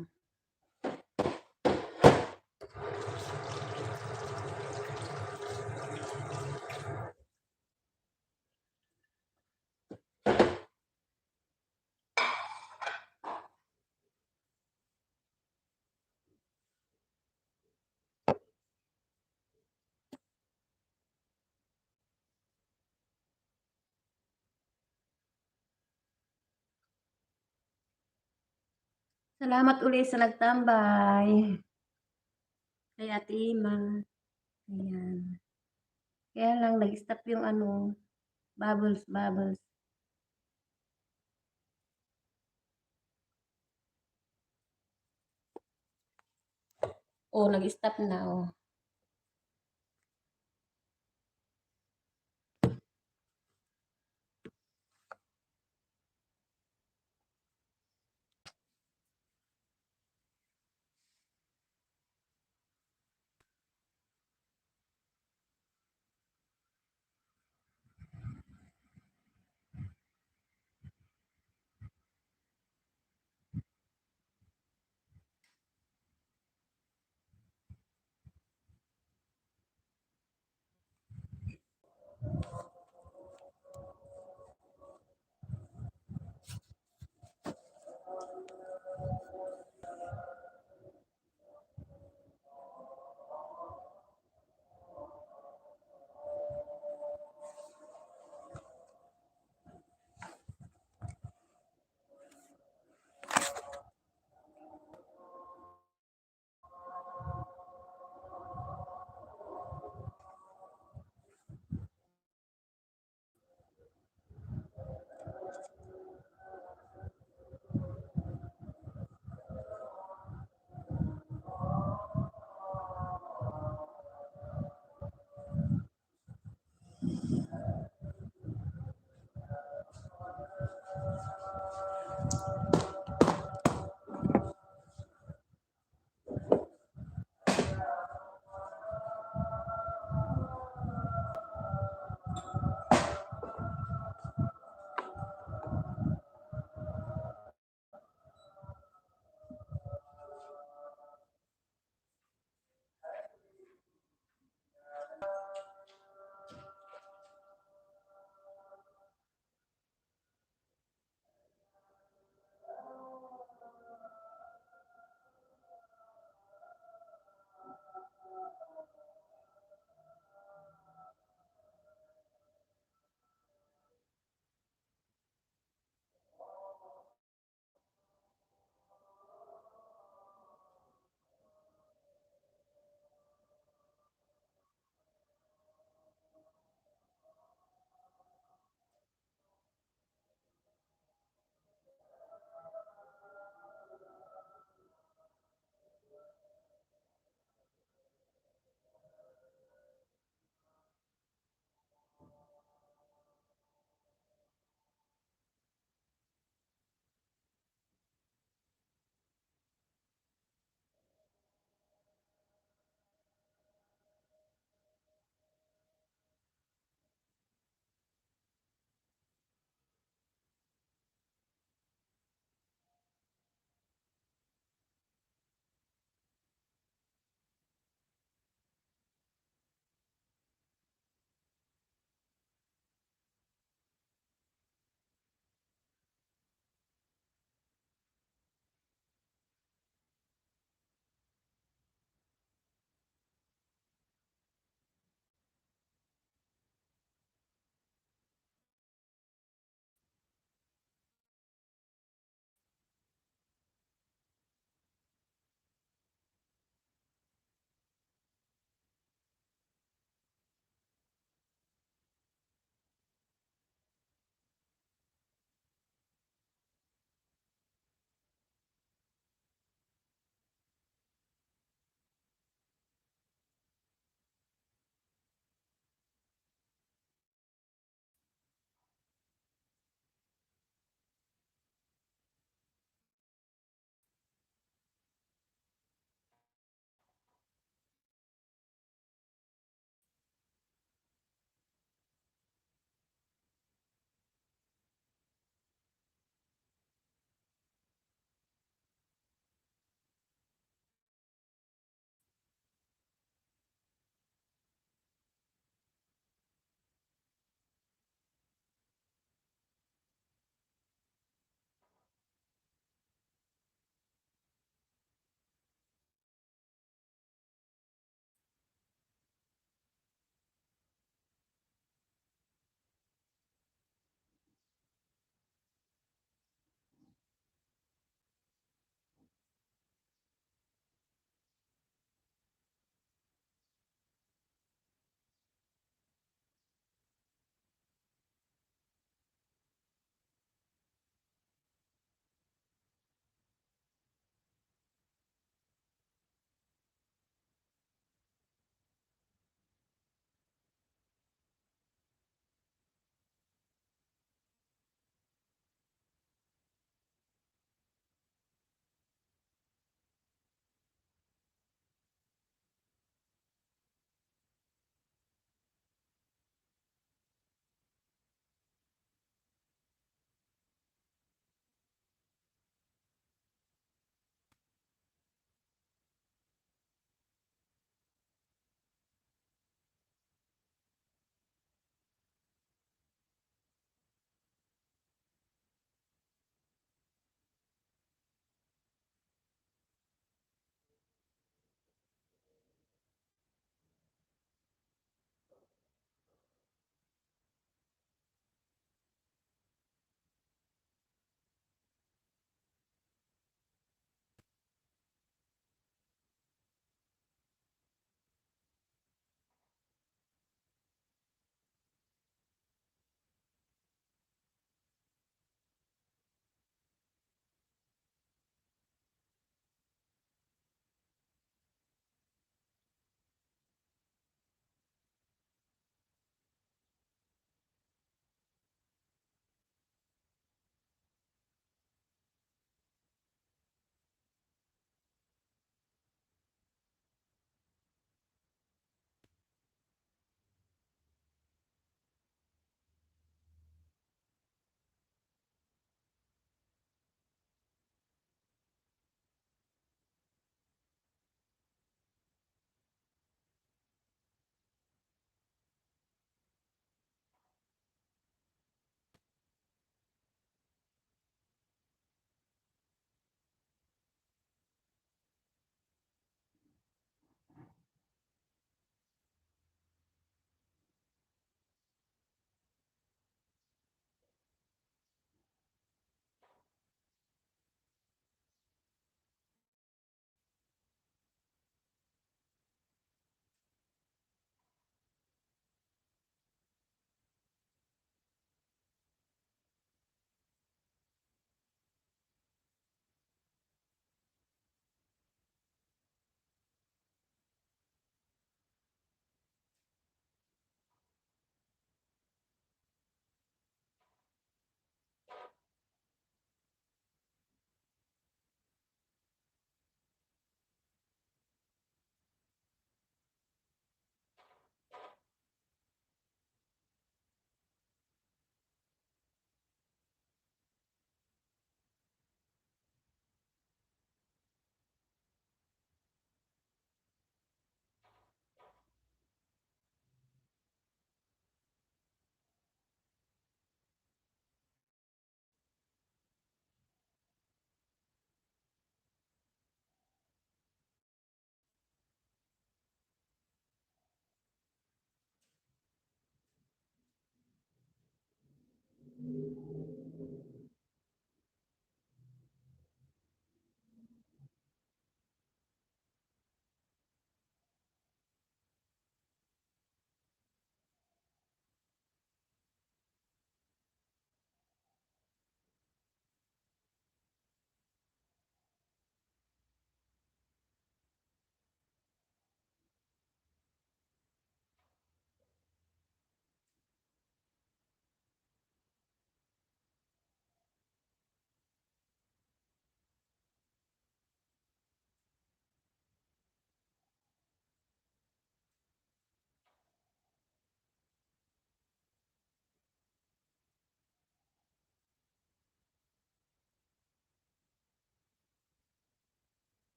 Salamat uli sa nagtambay. Kay Ate Ima. Ayan. Kaya lang nag-stop yung ano, bubbles, bubbles. Oh, nag-stop na, oh.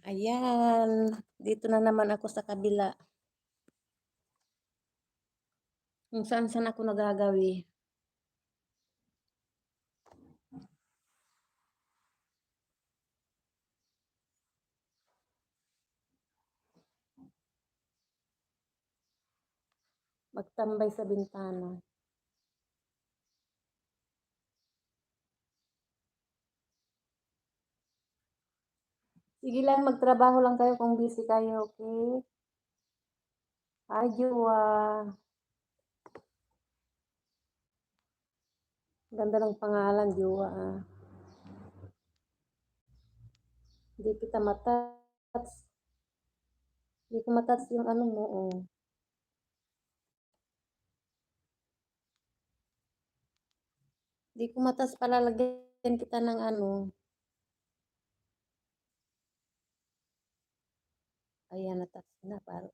Ayan, dito na naman ako sa kabila. Kung saan-saan ako nagagawi. Magtambay sa bintana. Sige lang, magtrabaho lang kayo kung busy kayo, okay? Hi, Jua. Ganda ng pangalan, Jua. Hindi kita matats. Hindi ko matats yung ano mo, oh. Hindi ko matats palalagyan kita ng ano. Ayan, natats na. Para,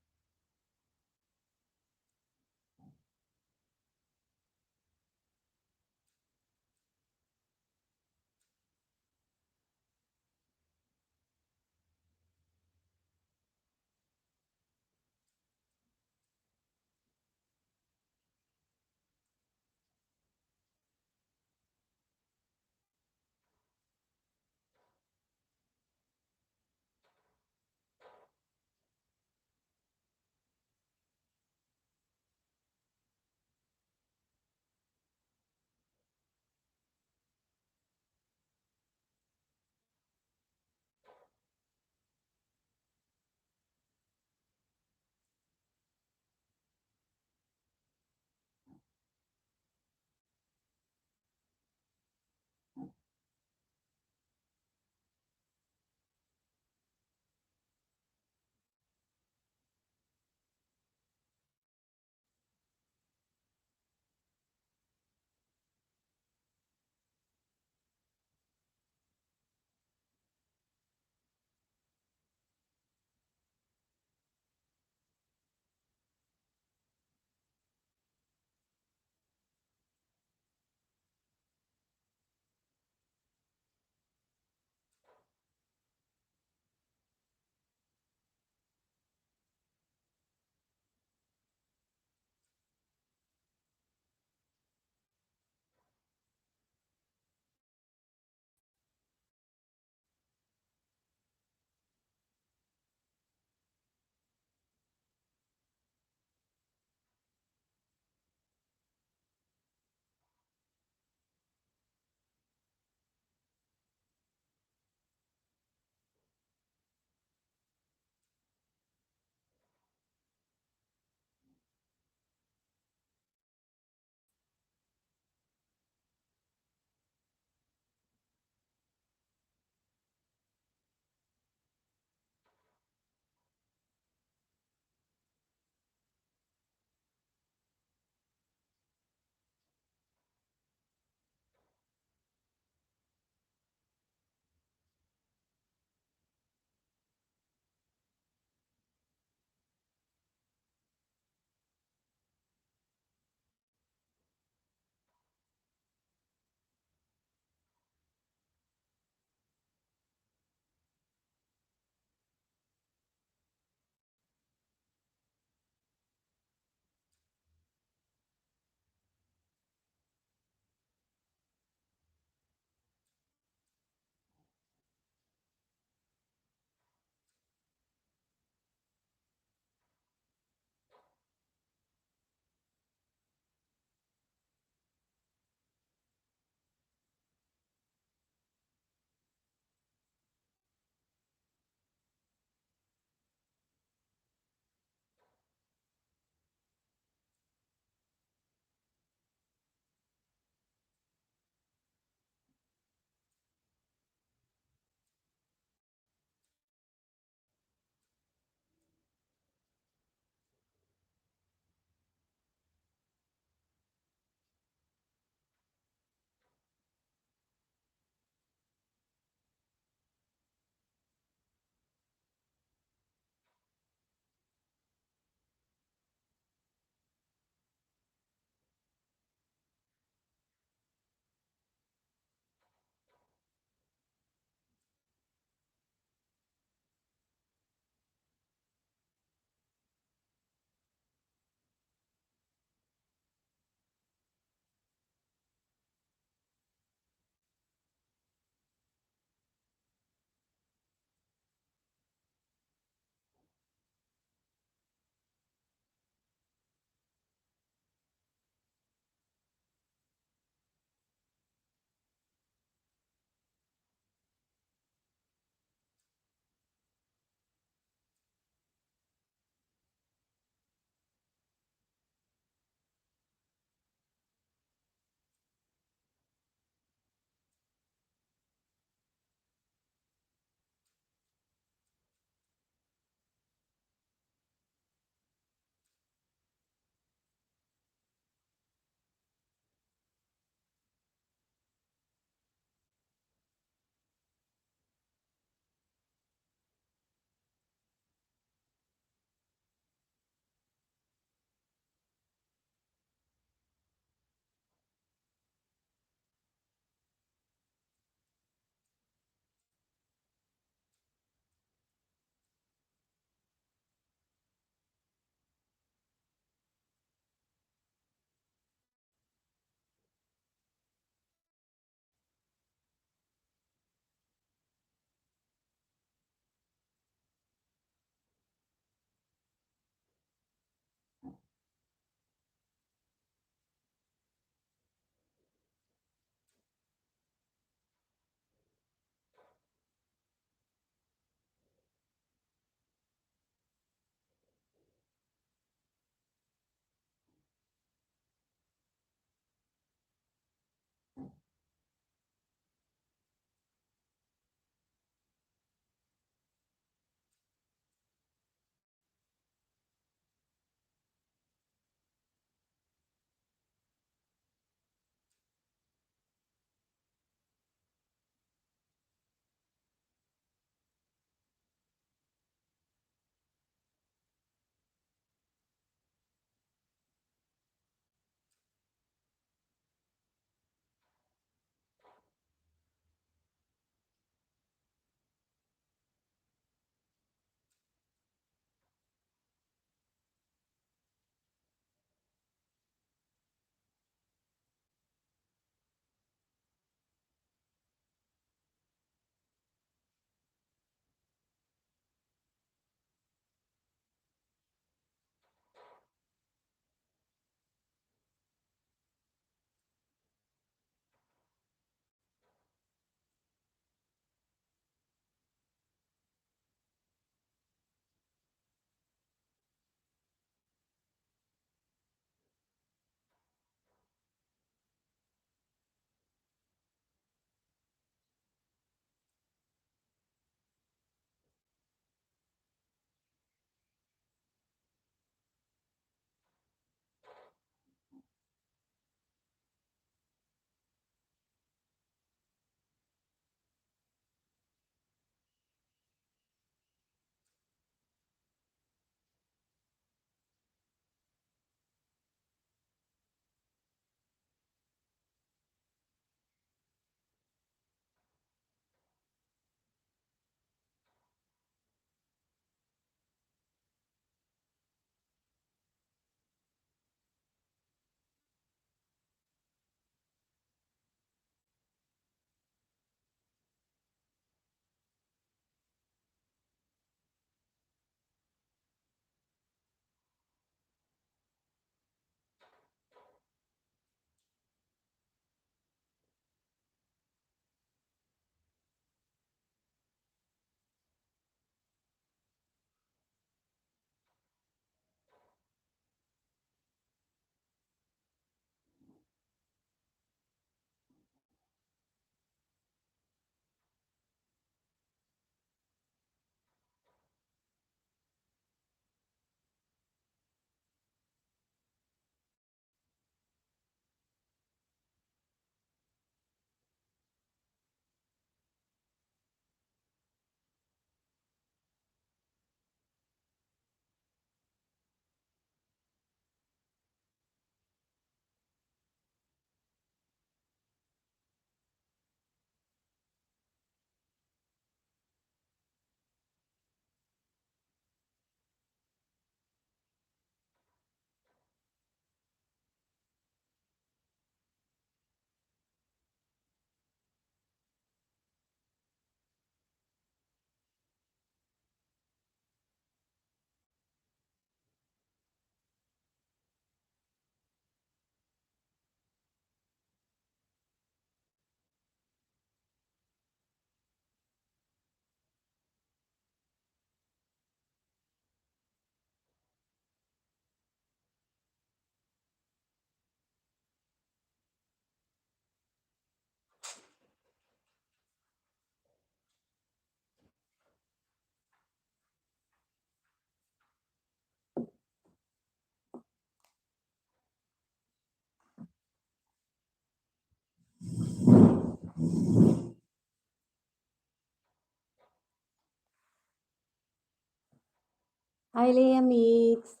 Hi, Leah Mix.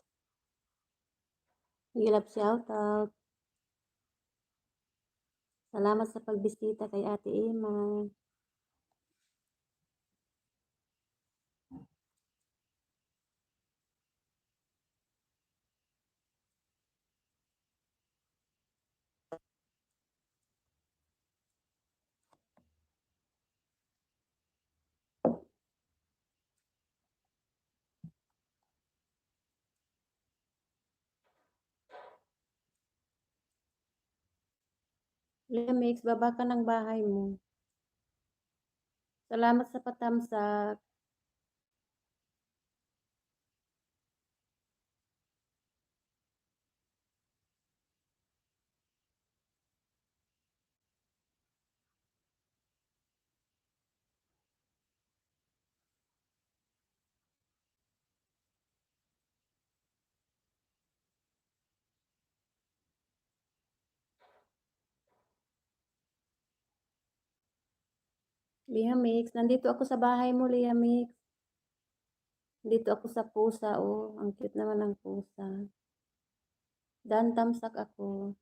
Hilap shoutout. Salamat sa pagbisita kay Ate Emma. Leah Mix, baba ka ng bahay mo. Salamat sa patamsak. Leah Mix, nandito ako sa bahay mo, Leah Mix. Dito ako sa pusa, oh. Ang cute naman ng pusa. Dan tamsak ako.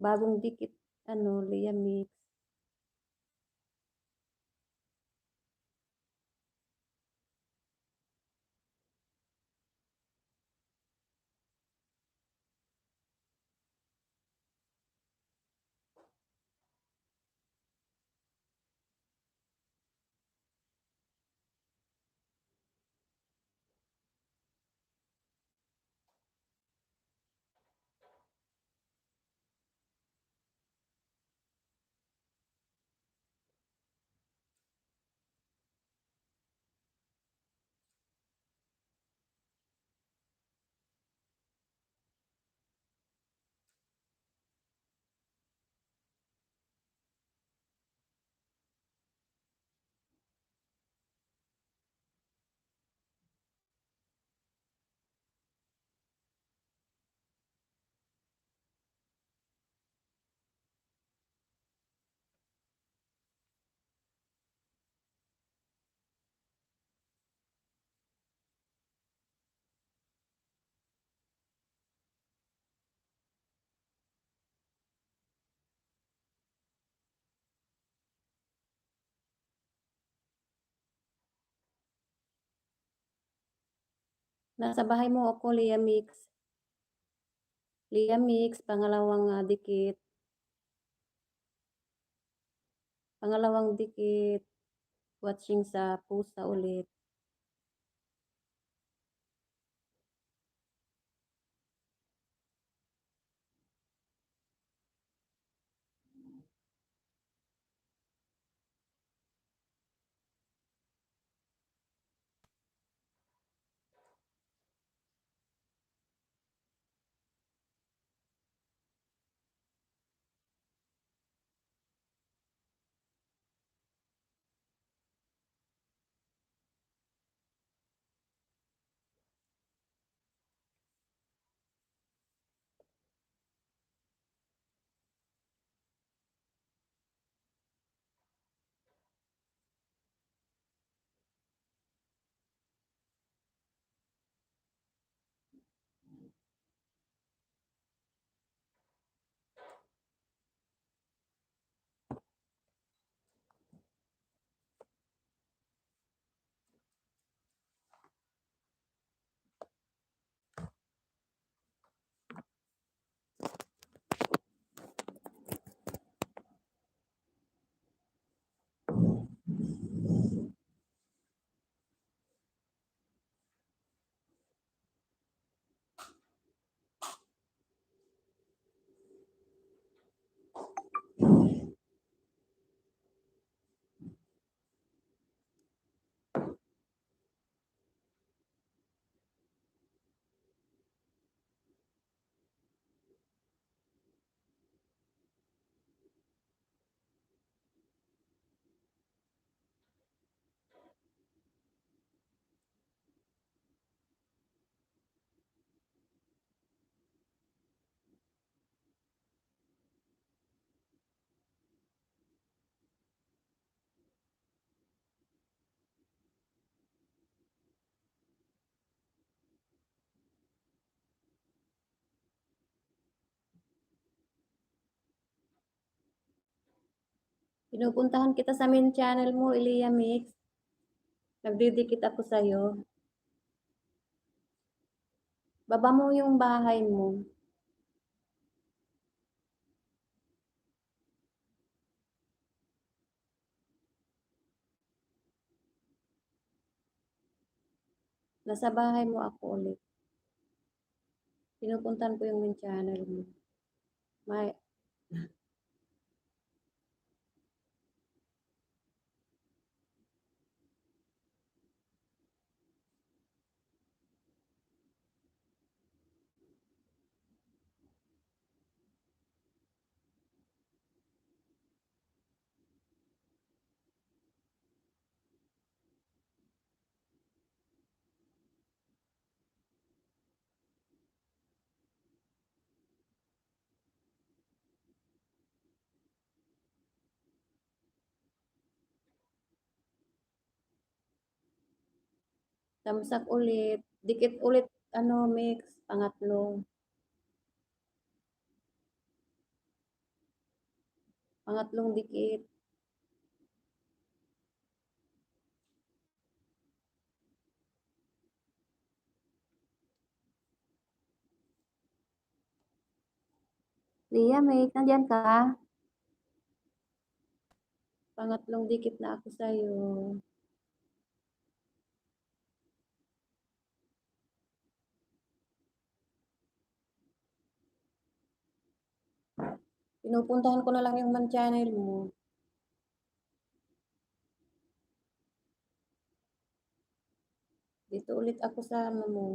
Bagong dikit, ano, Leah Mix. Nasa bahay mo ako, Leah Mix. Leah Mix, pangalawang dikit. Pangalawang dikit. Watching sa pusa ulit. Pinupuntahan kita sa main channel mo, Elia Mix. Nagdidikit ako sa'yo. Baba mo yung bahay mo. Nasa bahay mo ako ulit. Pinupuntahan ko yung main channel mo. May, tamsak ulit. Dikit ulit, ano, mix. Pangatlo. Pangatlong dikit. Lia, Mix, nandyan ka? Pangatlong dikit na ako sa'yo. Pinupuntahan ko na lang yung man channel mo. Dito ulit ako sa ano mo.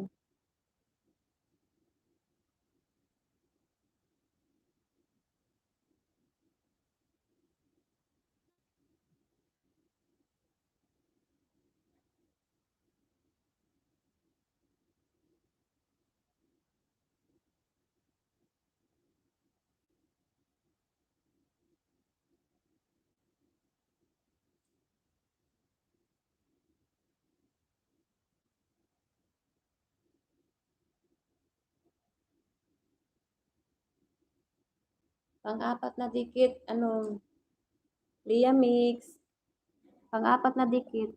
Pang-apat na dikit, ano, Lia Mix. Pang-apat na dikit.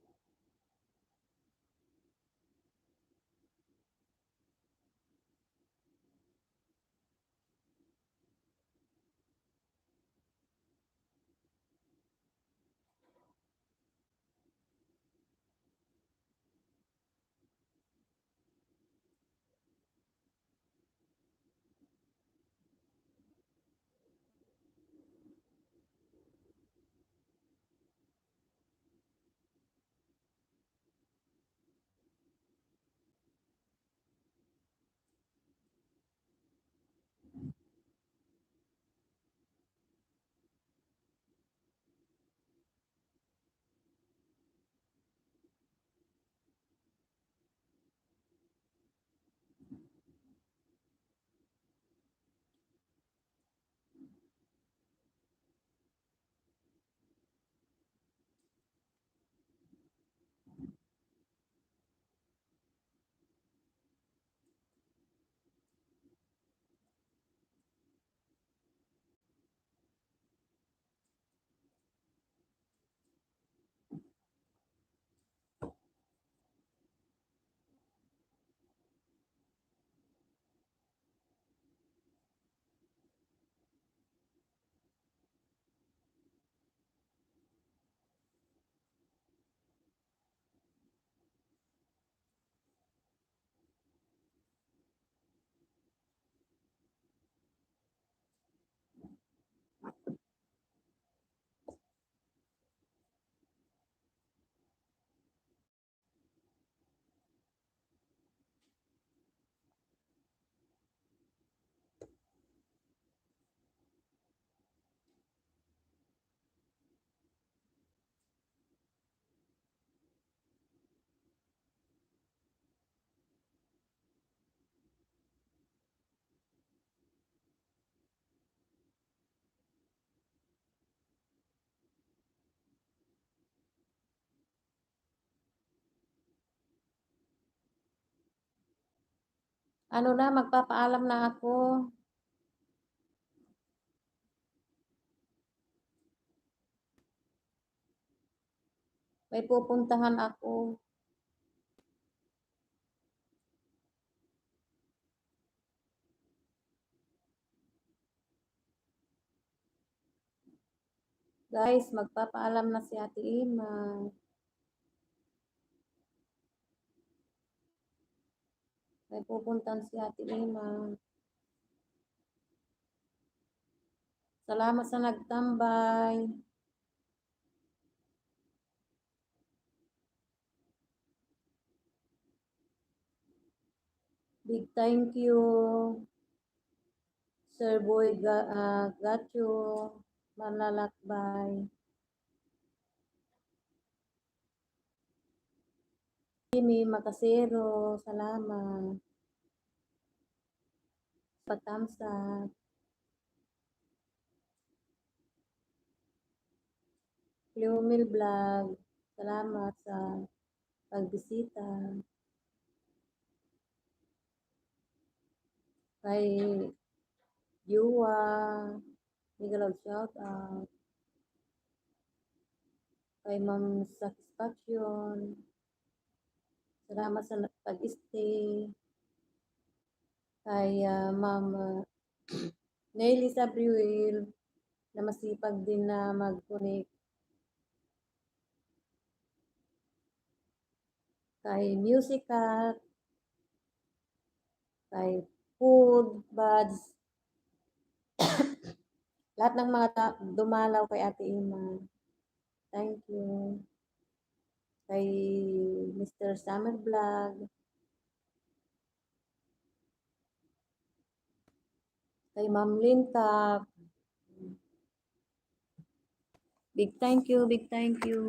Ano na, magpapaalam na ako. May pupuntahan ako. Guys, magpapaalam na si Ate Ima. May pupuntahan si Ate Ima. Salamat sa nagtambay. Big thank you. Sir Boy Gacho, Manlalakbay. Jimmy Macasero, salamat. Patamsa. Leomil Vlog, salamat sa pagbisita. Kay Yuwa, Miguel shout out. Kay Ma'am Satisfaction, salamat sa pag-stay. Kay Ma'am Nelly Sabriel, na masipag din na mag-connect. Kay Music Cat, kay Food Buds, lahat ng mga dumalaw kay Ate Ima. Thank you. Kay Mr. Summer Vlog. Kay Ma'am Linka. Big thank you, big thank you.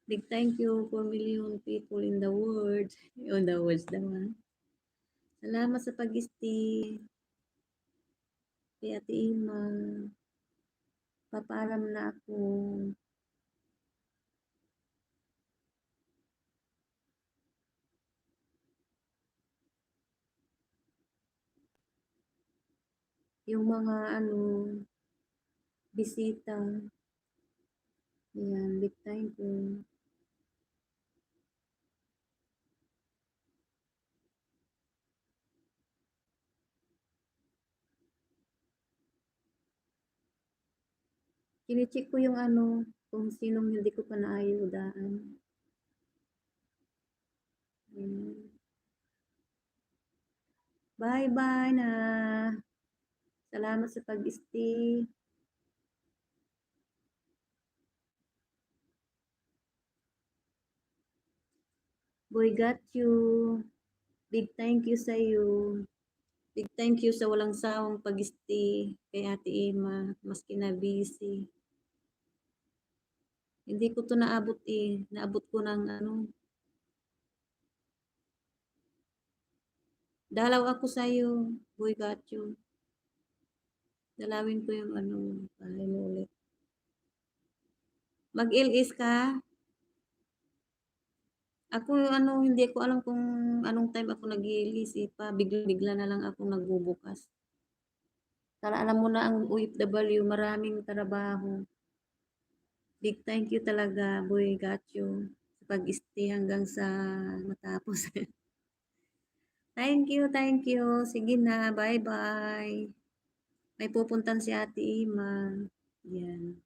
Big thank you 4 million people in the world. On the world naman. Salamat sa pag-stay. Kay Ate Ima. Papaalam na ako. Yung mga bisita. Ayan, big thank you. Kinicheck ko yung kung sinong hindi ko pa naayodaan. Ayan. Bye-bye na. Salamat sa pag-stay. Boy got you. Big thank you sa iyo. Big thank you sa walang sawang pag-stay kay Ate Ima, maski na busy. Hindi ko to naabot eh. Naabot ko ng dalaw ako sa iyo, boy got you. Dalawin ko yung bahay mo ulit. Mag-LS ka? Ako hindi ko alam kung anong time ako nag-LS eh. Bigla-bigla na lang ako nagbubukas. Para alam mo na ang OFW, maraming trabaho. Big thank you talaga, boy got you. Sa pag-stay hanggang sa matapos. Thank you, thank you. Sige na, bye-bye. May pupuntan si Ate Ima. Yan.